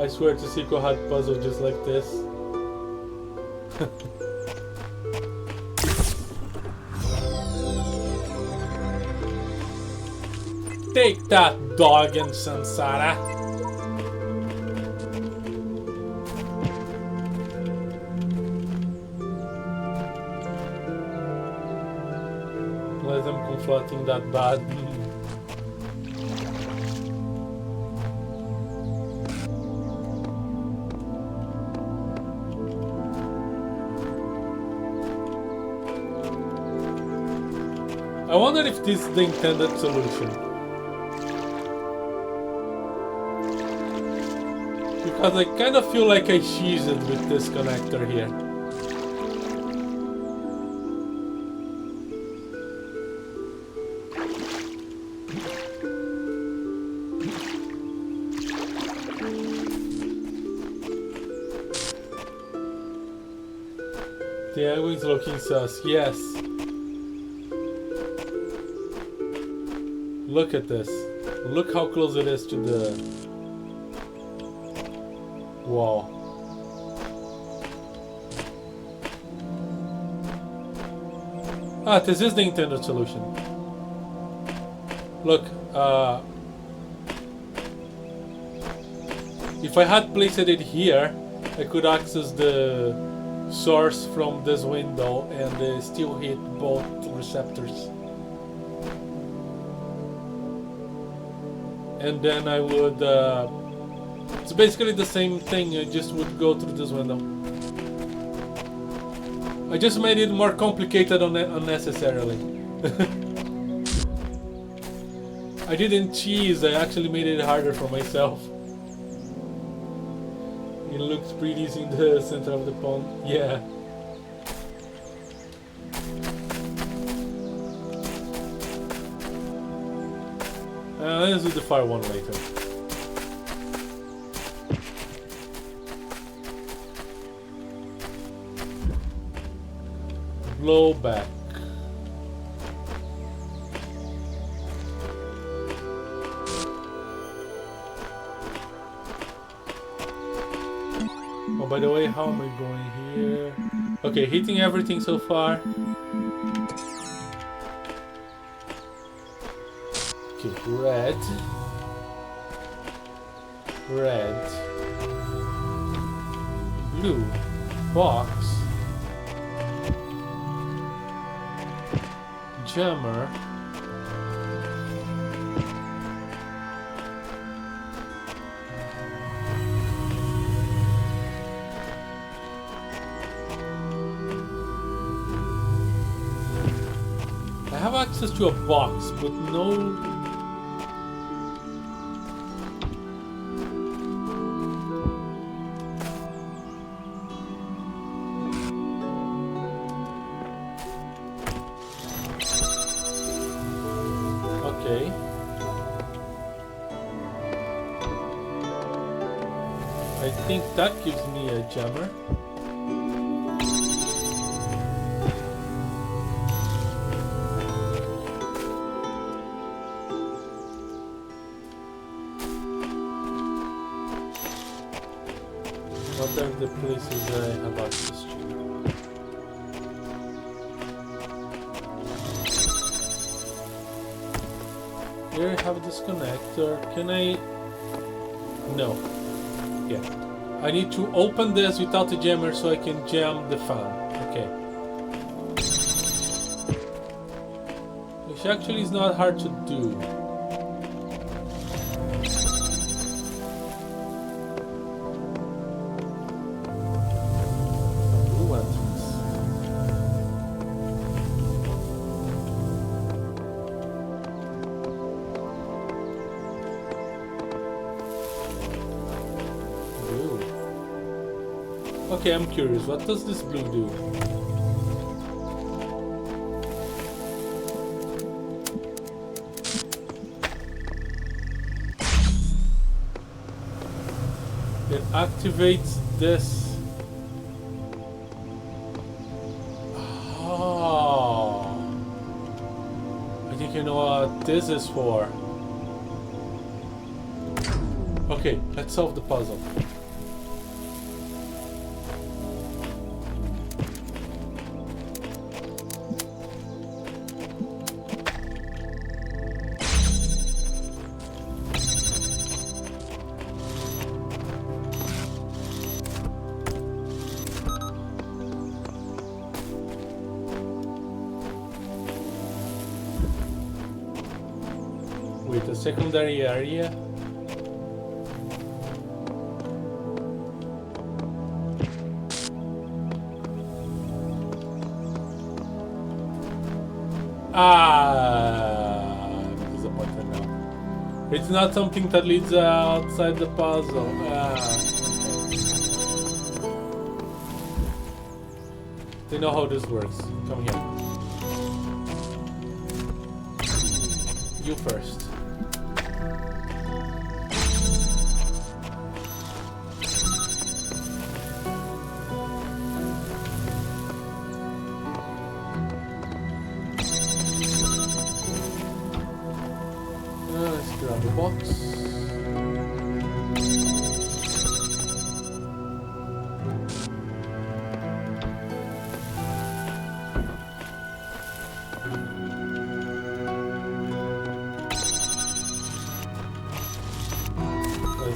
I swear Tsiko had puzzle just like this. Take that, dog and Sansara. Let them confronting that bad. I wonder if this is the intended solution. Because I kind of feel like I cheesed with this connector here. The angle is looking sus, yes. Look at this. Look how close it is to the wall. Ah, this is the intended solution. Look, If I had placed it here, I could access the source from this window and still hit both receptors. And then I would... it's basically the same thing, I just would go through this window. I just made it more complicated unnecessarily. I didn't cheese, I actually made it harder for myself. It looks pretty easy in the center of the pond. Yeah. Let's do the fire one later. Blow back. Oh, by the way, how am I going here? Okay, hitting everything so far. Okay, red. Red. Blue. Box. Jammer. I have access to a box, but no... Okay. I think that gives me a jammer. What are the places I have access to? Here I have this connector. Can I... No. Yeah. I need to open this without the jammer so I can jam the fan. Okay. Which actually is not hard to do. Blue entrance. Okay, I'm curious. What does this blue do? It activates this. Oh. I think I know what this is for. Okay, let's solve the puzzle. With a secondary area. I'm disappointed now. It's not something that leads outside the puzzle. Okay. They know how this works. Come here. You first. Let's grab the box.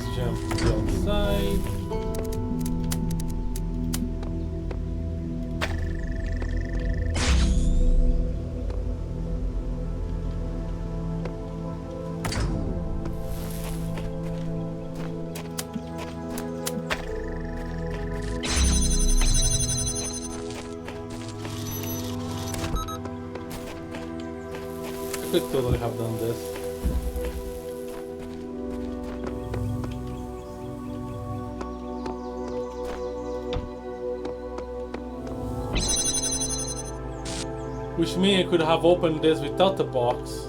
Let's jump to the outside. I could totally have done this. Which means I could have opened this without the box.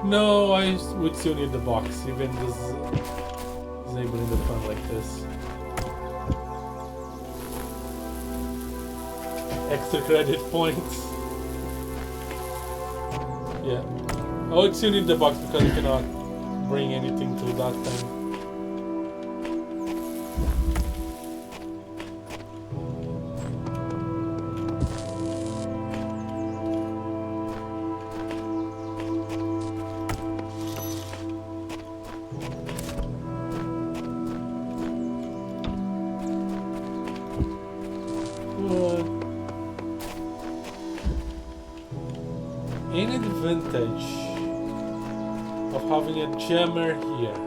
No, I would still need the box, even disabling the fun like this. Extra credit points. Yeah. I would still need the box because you cannot bring anything to that thing. Any advantage of having a jammer here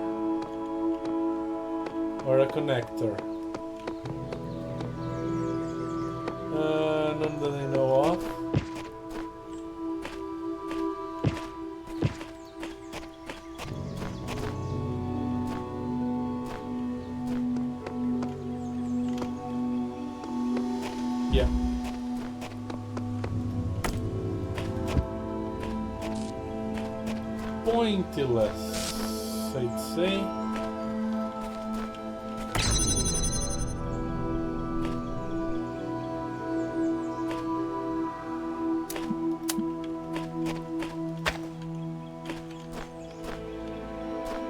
or a connector? None that I know of. Yeah. Pointless, I'd say.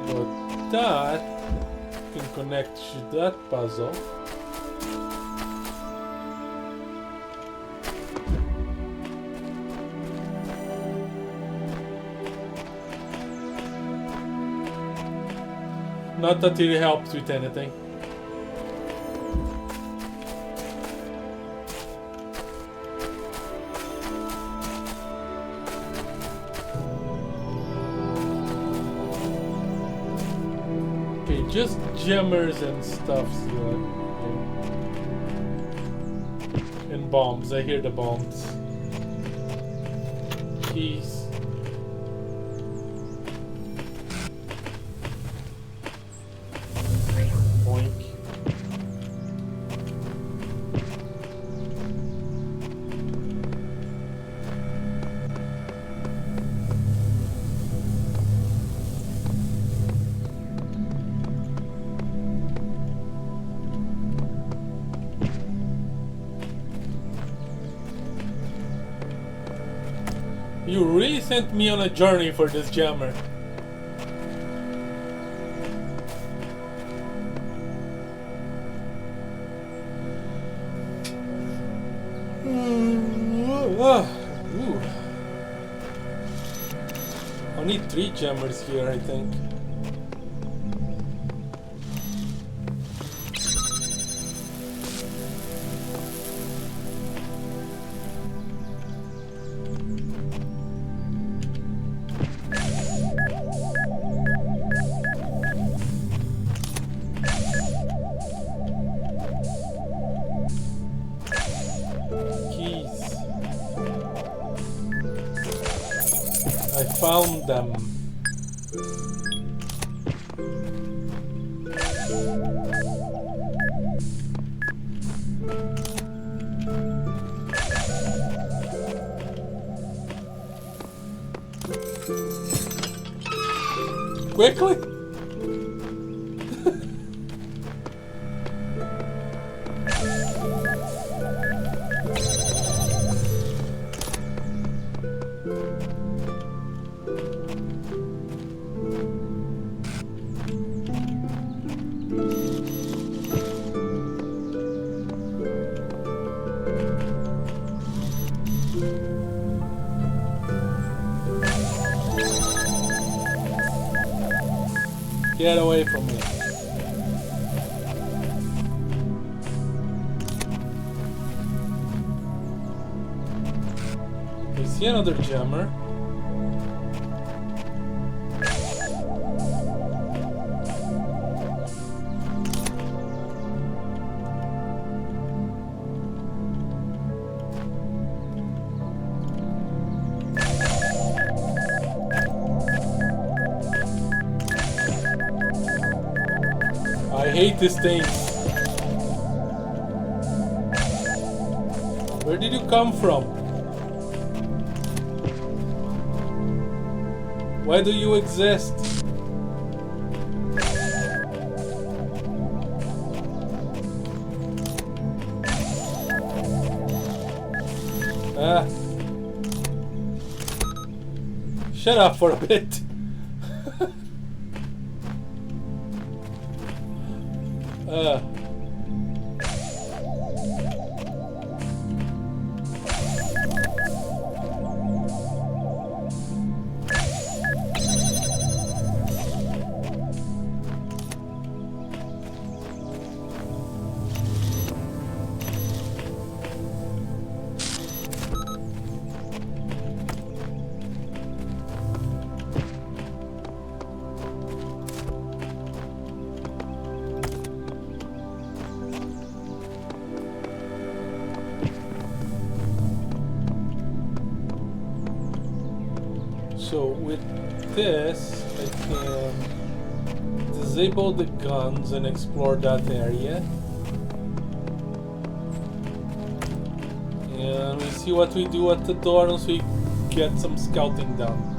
But that can connect to that puzzle. Not that it helps with anything. Okay, just jammers and stuff. And bombs. I hear the bombs. Keys. You really sent me on a journey for this jammer. I need 3 jammers here, I think. Found them. Quickly. Get away from me. We see another jammer. I hate this thing. Where did you come from? Why do you exist? Ah. Shut up for a bit. So with this, I can disable the guns and explore that area. And we see what we do at the door once we get some scouting done.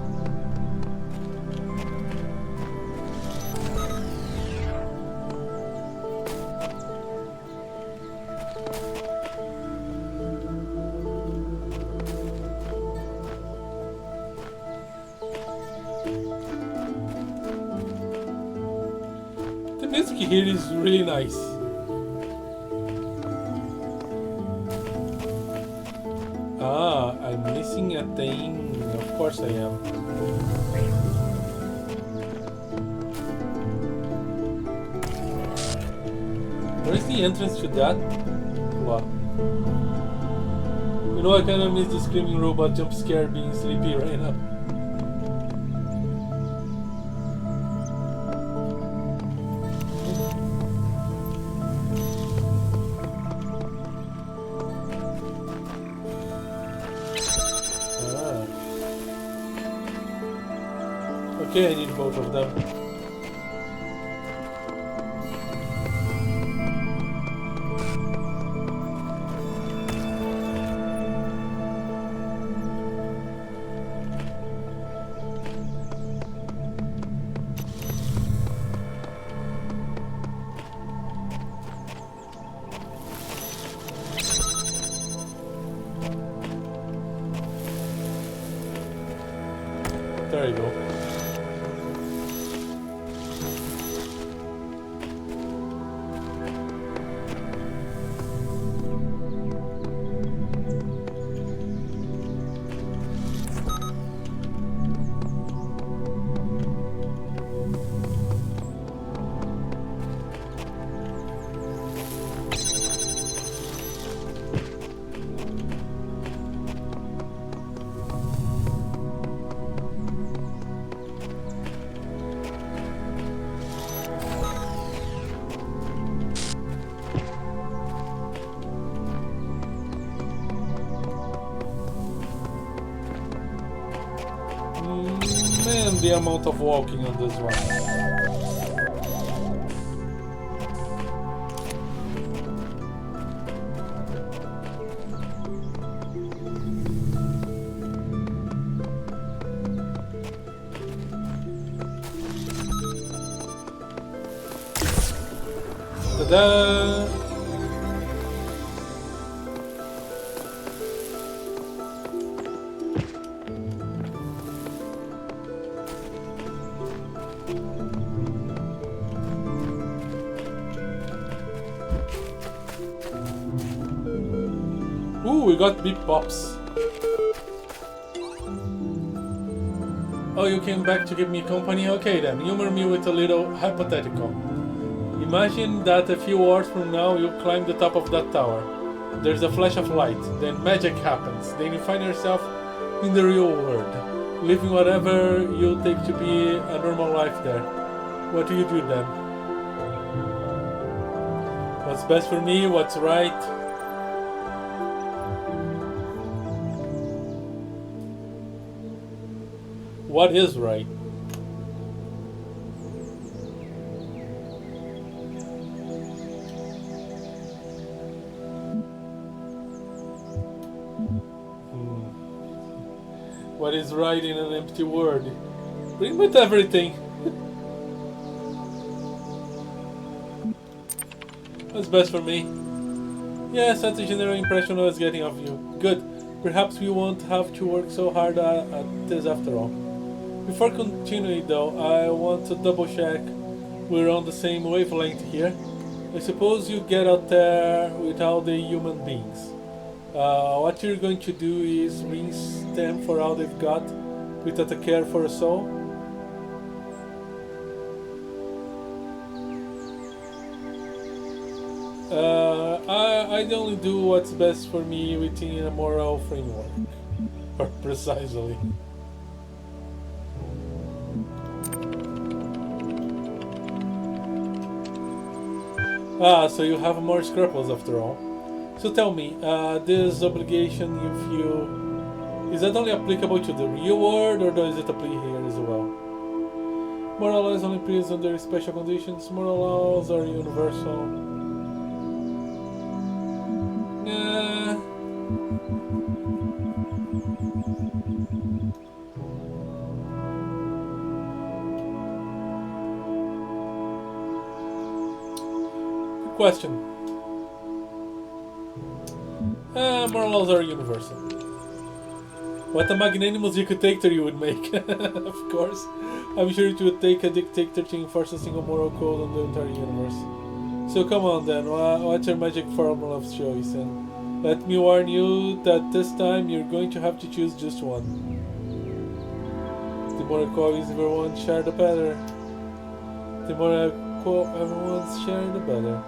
The music here is really nice. Ah, I'm missing a thing. Of course I am. Where is the entrance to that? What? You know, I kinda miss the screaming robot jump scare being sleepy right now. Okay, I need both of them. There you go. Man, the amount of walking on this one. Ta-da! Ooh, we got beep pops. Oh, you came back to give me company? Okay then, humor me with a little hypothetical. Imagine that a few hours from now you climb the top of that tower. There's a flash of light, then magic happens, then you find yourself in the real world, living whatever you take to be a normal life there. What do you do then? What's best for me? What's right? What is right? What is right in an empty word? Bring with everything. What's best for me? Yes, that's the general impression I was getting of you. Good. Perhaps we won't have to work so hard at this after all. Before continuing though, I want to double check we're on the same wavelength here. I suppose you get out there with all the human beings. What you're going to do is rinse them for all they've got without a care for a soul. I'd only do what's best for me within a moral framework. Or precisely. Ah, so you have more scruples after all. So tell me, this obligation you feel, is that only applicable to the real world or does it apply here as well? Moral laws only applies under special conditions. Moral laws are universal. Question. Moral laws are universal. What a magnanimous dictator you would make. Of course. I'm sure it would take a dictator to enforce a single moral code on the entire universe. So come on then, what's your magic formula of choice? And let me warn you that this time you're going to have to choose just one. The more coins everyone share, the better. The more everyone's share, the better.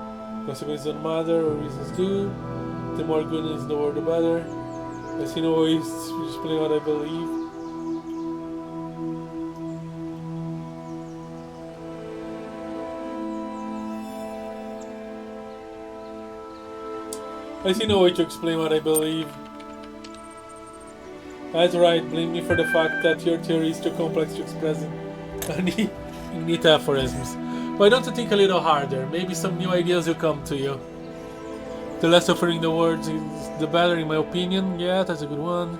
Consequences don't matter or reasons do. The more goodness in the world, the better. I see no ways to explain what I believe. I see no way to explain what I believe. That's right, blame me for the fact that your theory is too complex to express in neat aphorisms. Why don't you think a little harder? Maybe some new ideas will come to you. The less suffering the words is, the better, in my opinion. Yeah, that's a good one.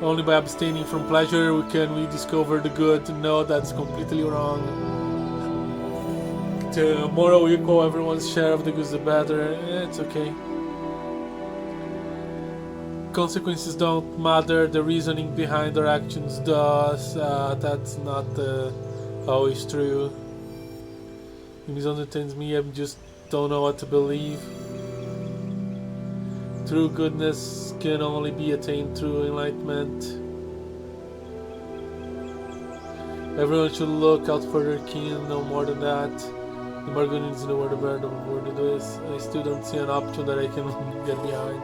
Only by abstaining from pleasure can we discover the good. No, that's completely wrong. The moral equal, everyone's share of the goods, the better. It's okay. Consequences don't matter. The reasoning behind our actions does. That's not always true. It misunderstands me. I just don't know what to believe. True goodness can only be attained through enlightenment. Everyone should look out for their kin, no more than that. The more goodness in the world, the better the world it is. I still don't see an option that I can get behind.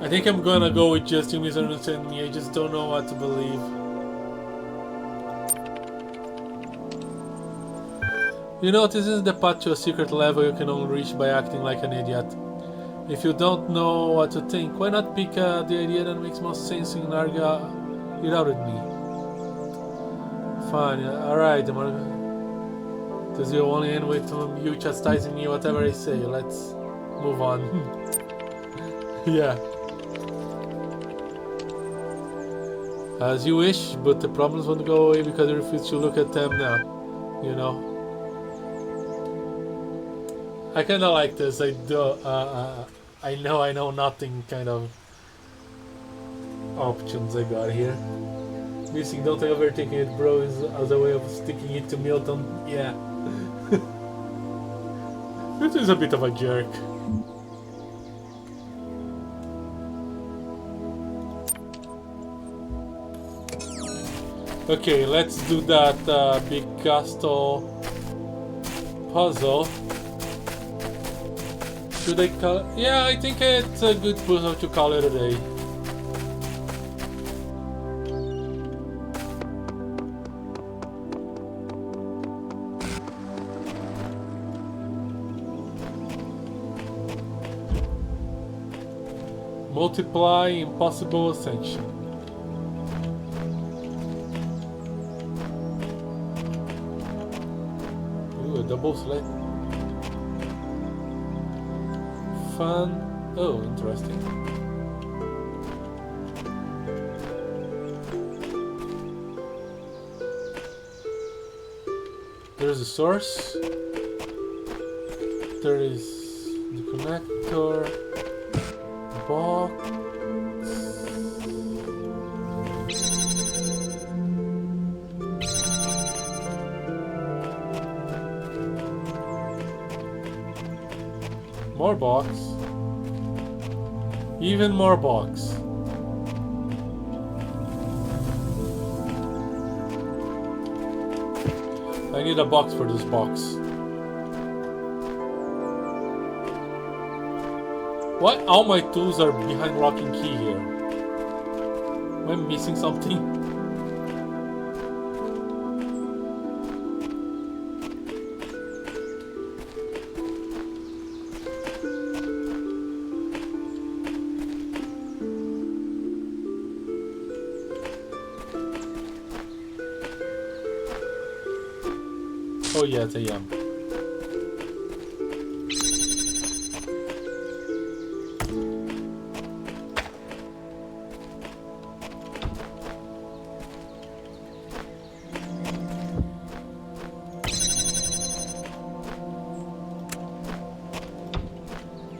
I think I'm gonna go with just you misunderstand me. I just don't know what to believe. You know, this is the path to a secret level you can only reach by acting like an idiot. If you don't know what to think, why not pick the idea that makes most sense and argue it out with me? Fine, alright, because you only end with you chastising me whatever I say. Let's move on. Yeah. As you wish, but the problems won't go away because you refuse to look at them now. You know? I kinda like this. I do. I know nothing kind of options I got here. Missing, don't overthinking it, bro, is as a way of sticking it to Milton. Yeah. This is a bit of a jerk. Okay, let's do that big castle puzzle. Should I call? Yeah, I think it's a good puzzle to call it a day. Multiply impossible ascension. Ooh, a double slit. Fun. Oh, interesting. There's a source. There is the connector. Box. More box. Even more box. I need a box for this box. Why all my tools are behind lock and key here? Am I missing something? Oh yes, I am.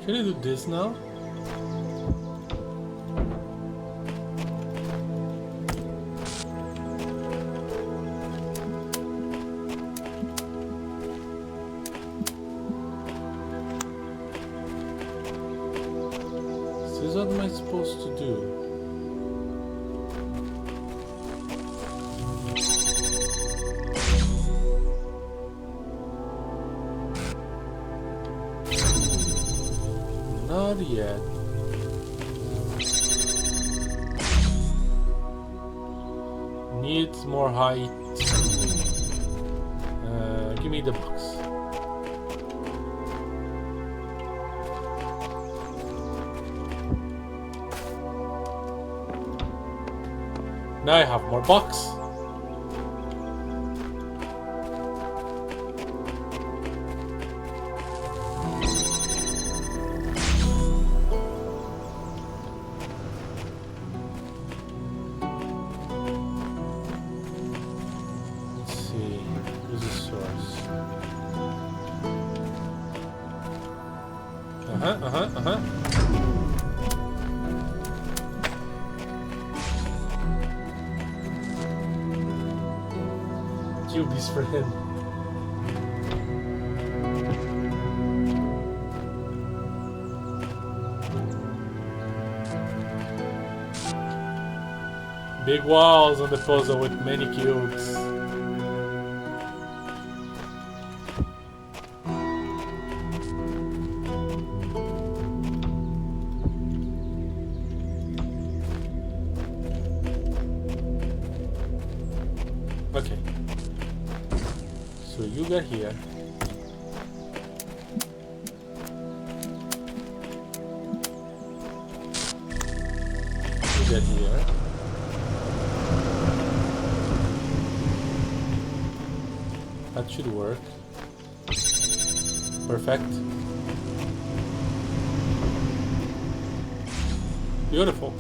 Should I do this now? So what am I supposed to do? Not yet. Needs more height. Give me the box. Now I have more box. Cubies for him. Big walls on the puzzle with many cubes. Okay. So you get here. You get here. That should work. Perfect. Beautiful.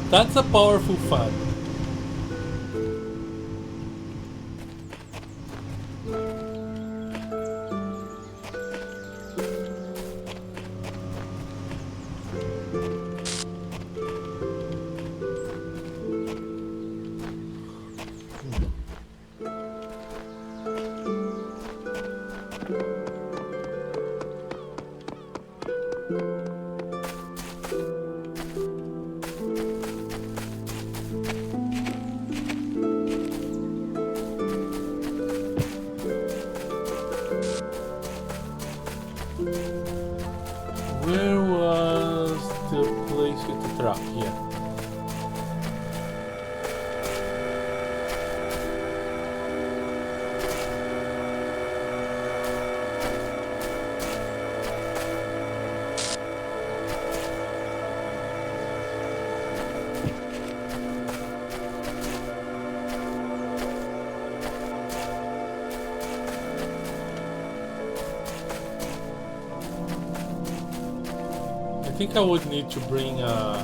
That's a powerful fan. Where was the place with the truck? Here. I think I would need to bring a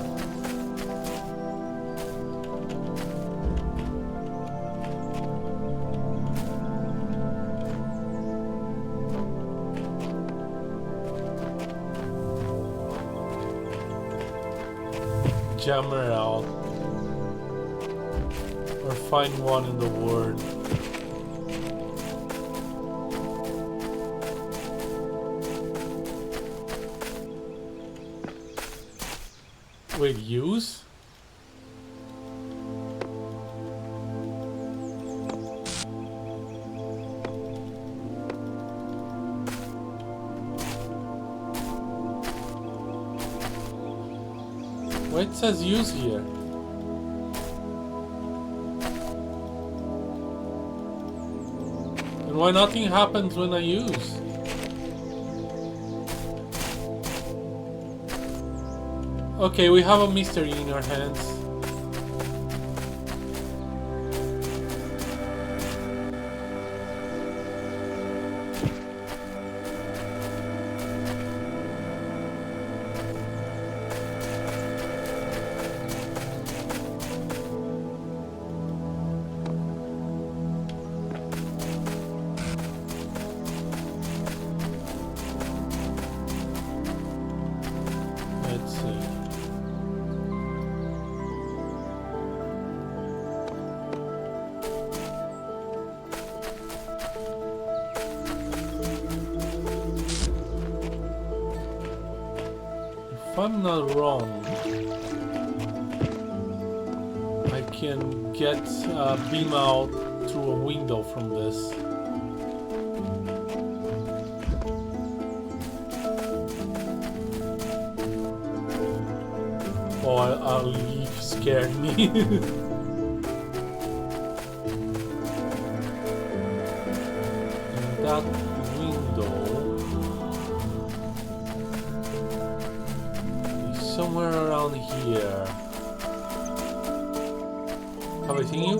jammer out or find one in the world. Wait, use? Why it says use here? And why nothing happens when I use? Okay, we have a mystery in our hands. Let's see. If I'm not wrong, I can get a beam out through a window from this. Oh, a leaf scared me. And that window somewhere around here. Have I seen you?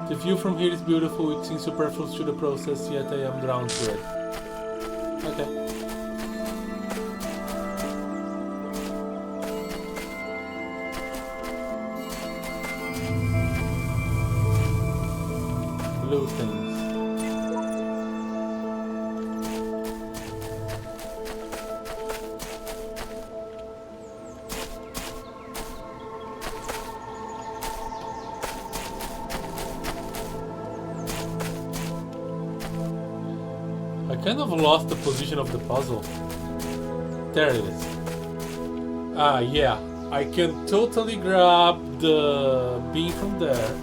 The view from here is beautiful. It seems superfluous to the process, yet I am drawn to it. Okay. Blue things. I kind of lost the position of the puzzle. There it is. Ah, yeah. I can totally grab the beam from there.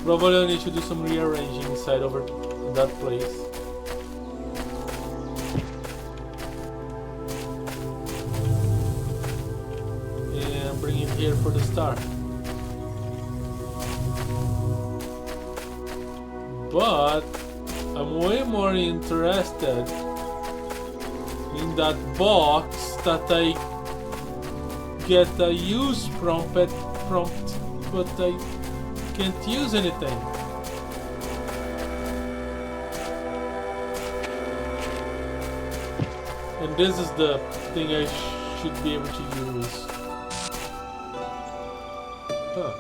Probably I need to do some rearranging inside over that place. And bring it here for the star. But I'm way more interested in that box that I get a use prompt, but I can't use anything. And this is the thing I should be able to use. Huh.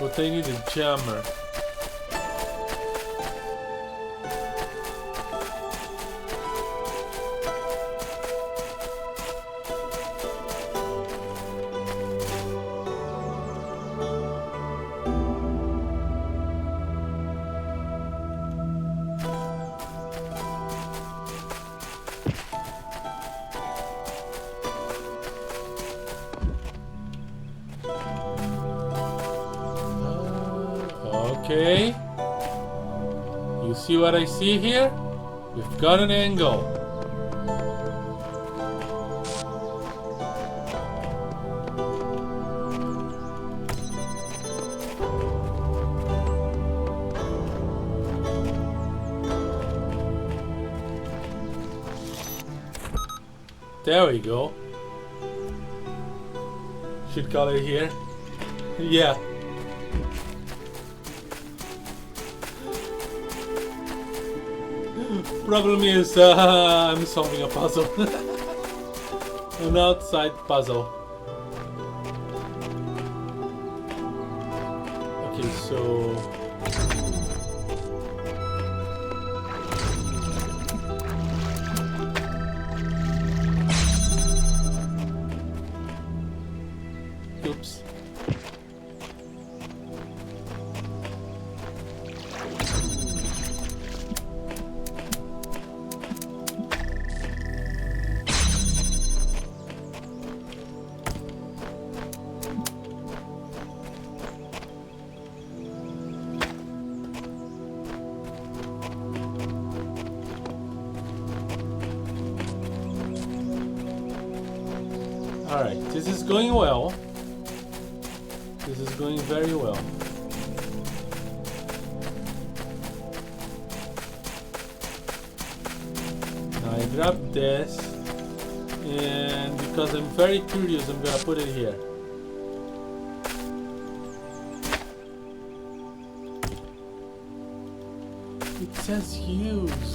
But I need a jammer. Okay. You see what I see here? We've got an angle. There we go. Should call it here. Yeah. Problem is, I'm solving a puzzle. An outside puzzle. Okay, so... Oops. Alright, this is going well. This is going very well. Now I grab this, and because I'm very curious, I'm gonna put it here. It says use.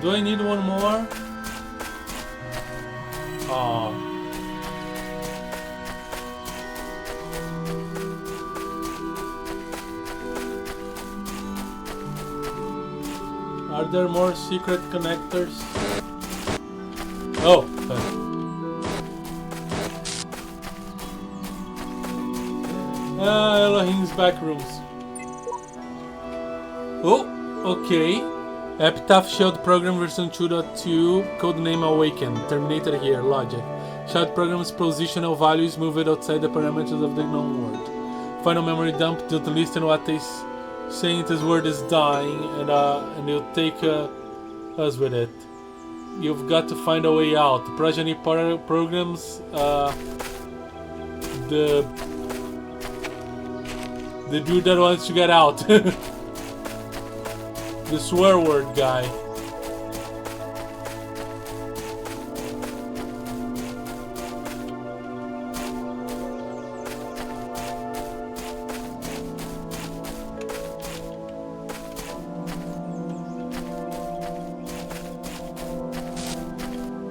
Do I need one more? Oh. Are there more secret connectors? Oh. Elohim's back rooms. Oh, okay. Epitaph Shelled Program version 2.2, codename Awaken, terminated here, logic. Shelled Program's positional values moved outside the parameters of the known world. Final memory dump, just listen what they saying this word is dying, and you'll take us with it. You've got to find a way out. Progeny programs, the dude that wants to get out. The swear word guy.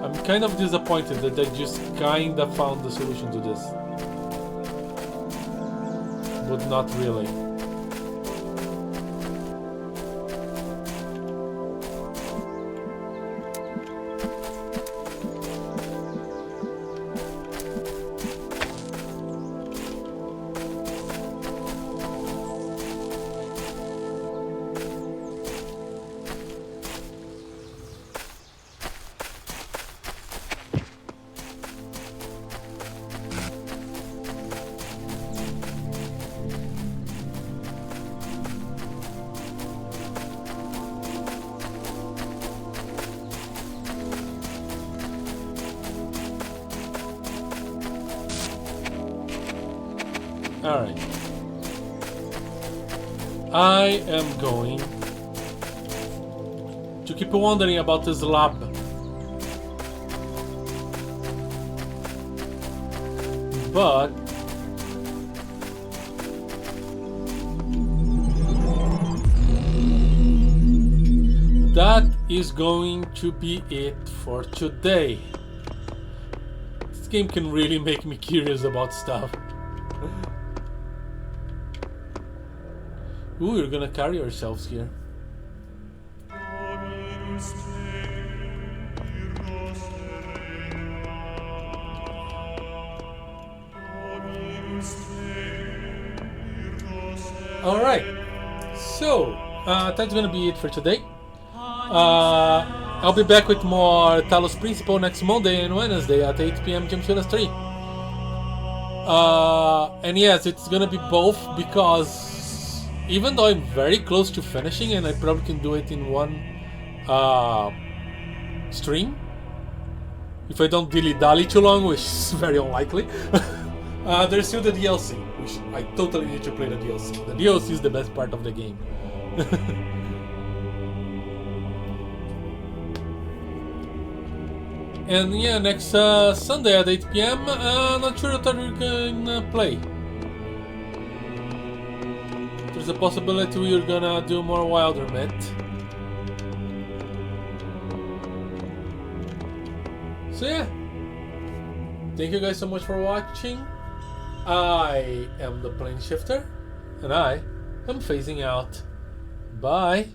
I'm kind of disappointed that I just kinda found the solution to this. But not really. Alright. I am going to keep wondering about this lab. But that is going to be it for today. This game can really make me curious about stuff. Ooh, you're gonna carry yourselves here. Alright, so that's gonna be it for today. I'll be back with more Talos Principle next Monday and Wednesday at 8 PM Jamshula 3. And yes, it's gonna be both because even though I'm very close to finishing and I probably can do it in one stream, if I don't dilly-dally too long, which is very unlikely, there's still the DLC, which I totally need to play the DLC. The DLC is the best part of the game. And yeah, next Sunday at 8 PM, not sure what we're gonna play. There's a possibility we're gonna do more Wilder Myth. So yeah, thank you guys so much for watching. I am the Plane Shifter, and I am phasing out. Bye.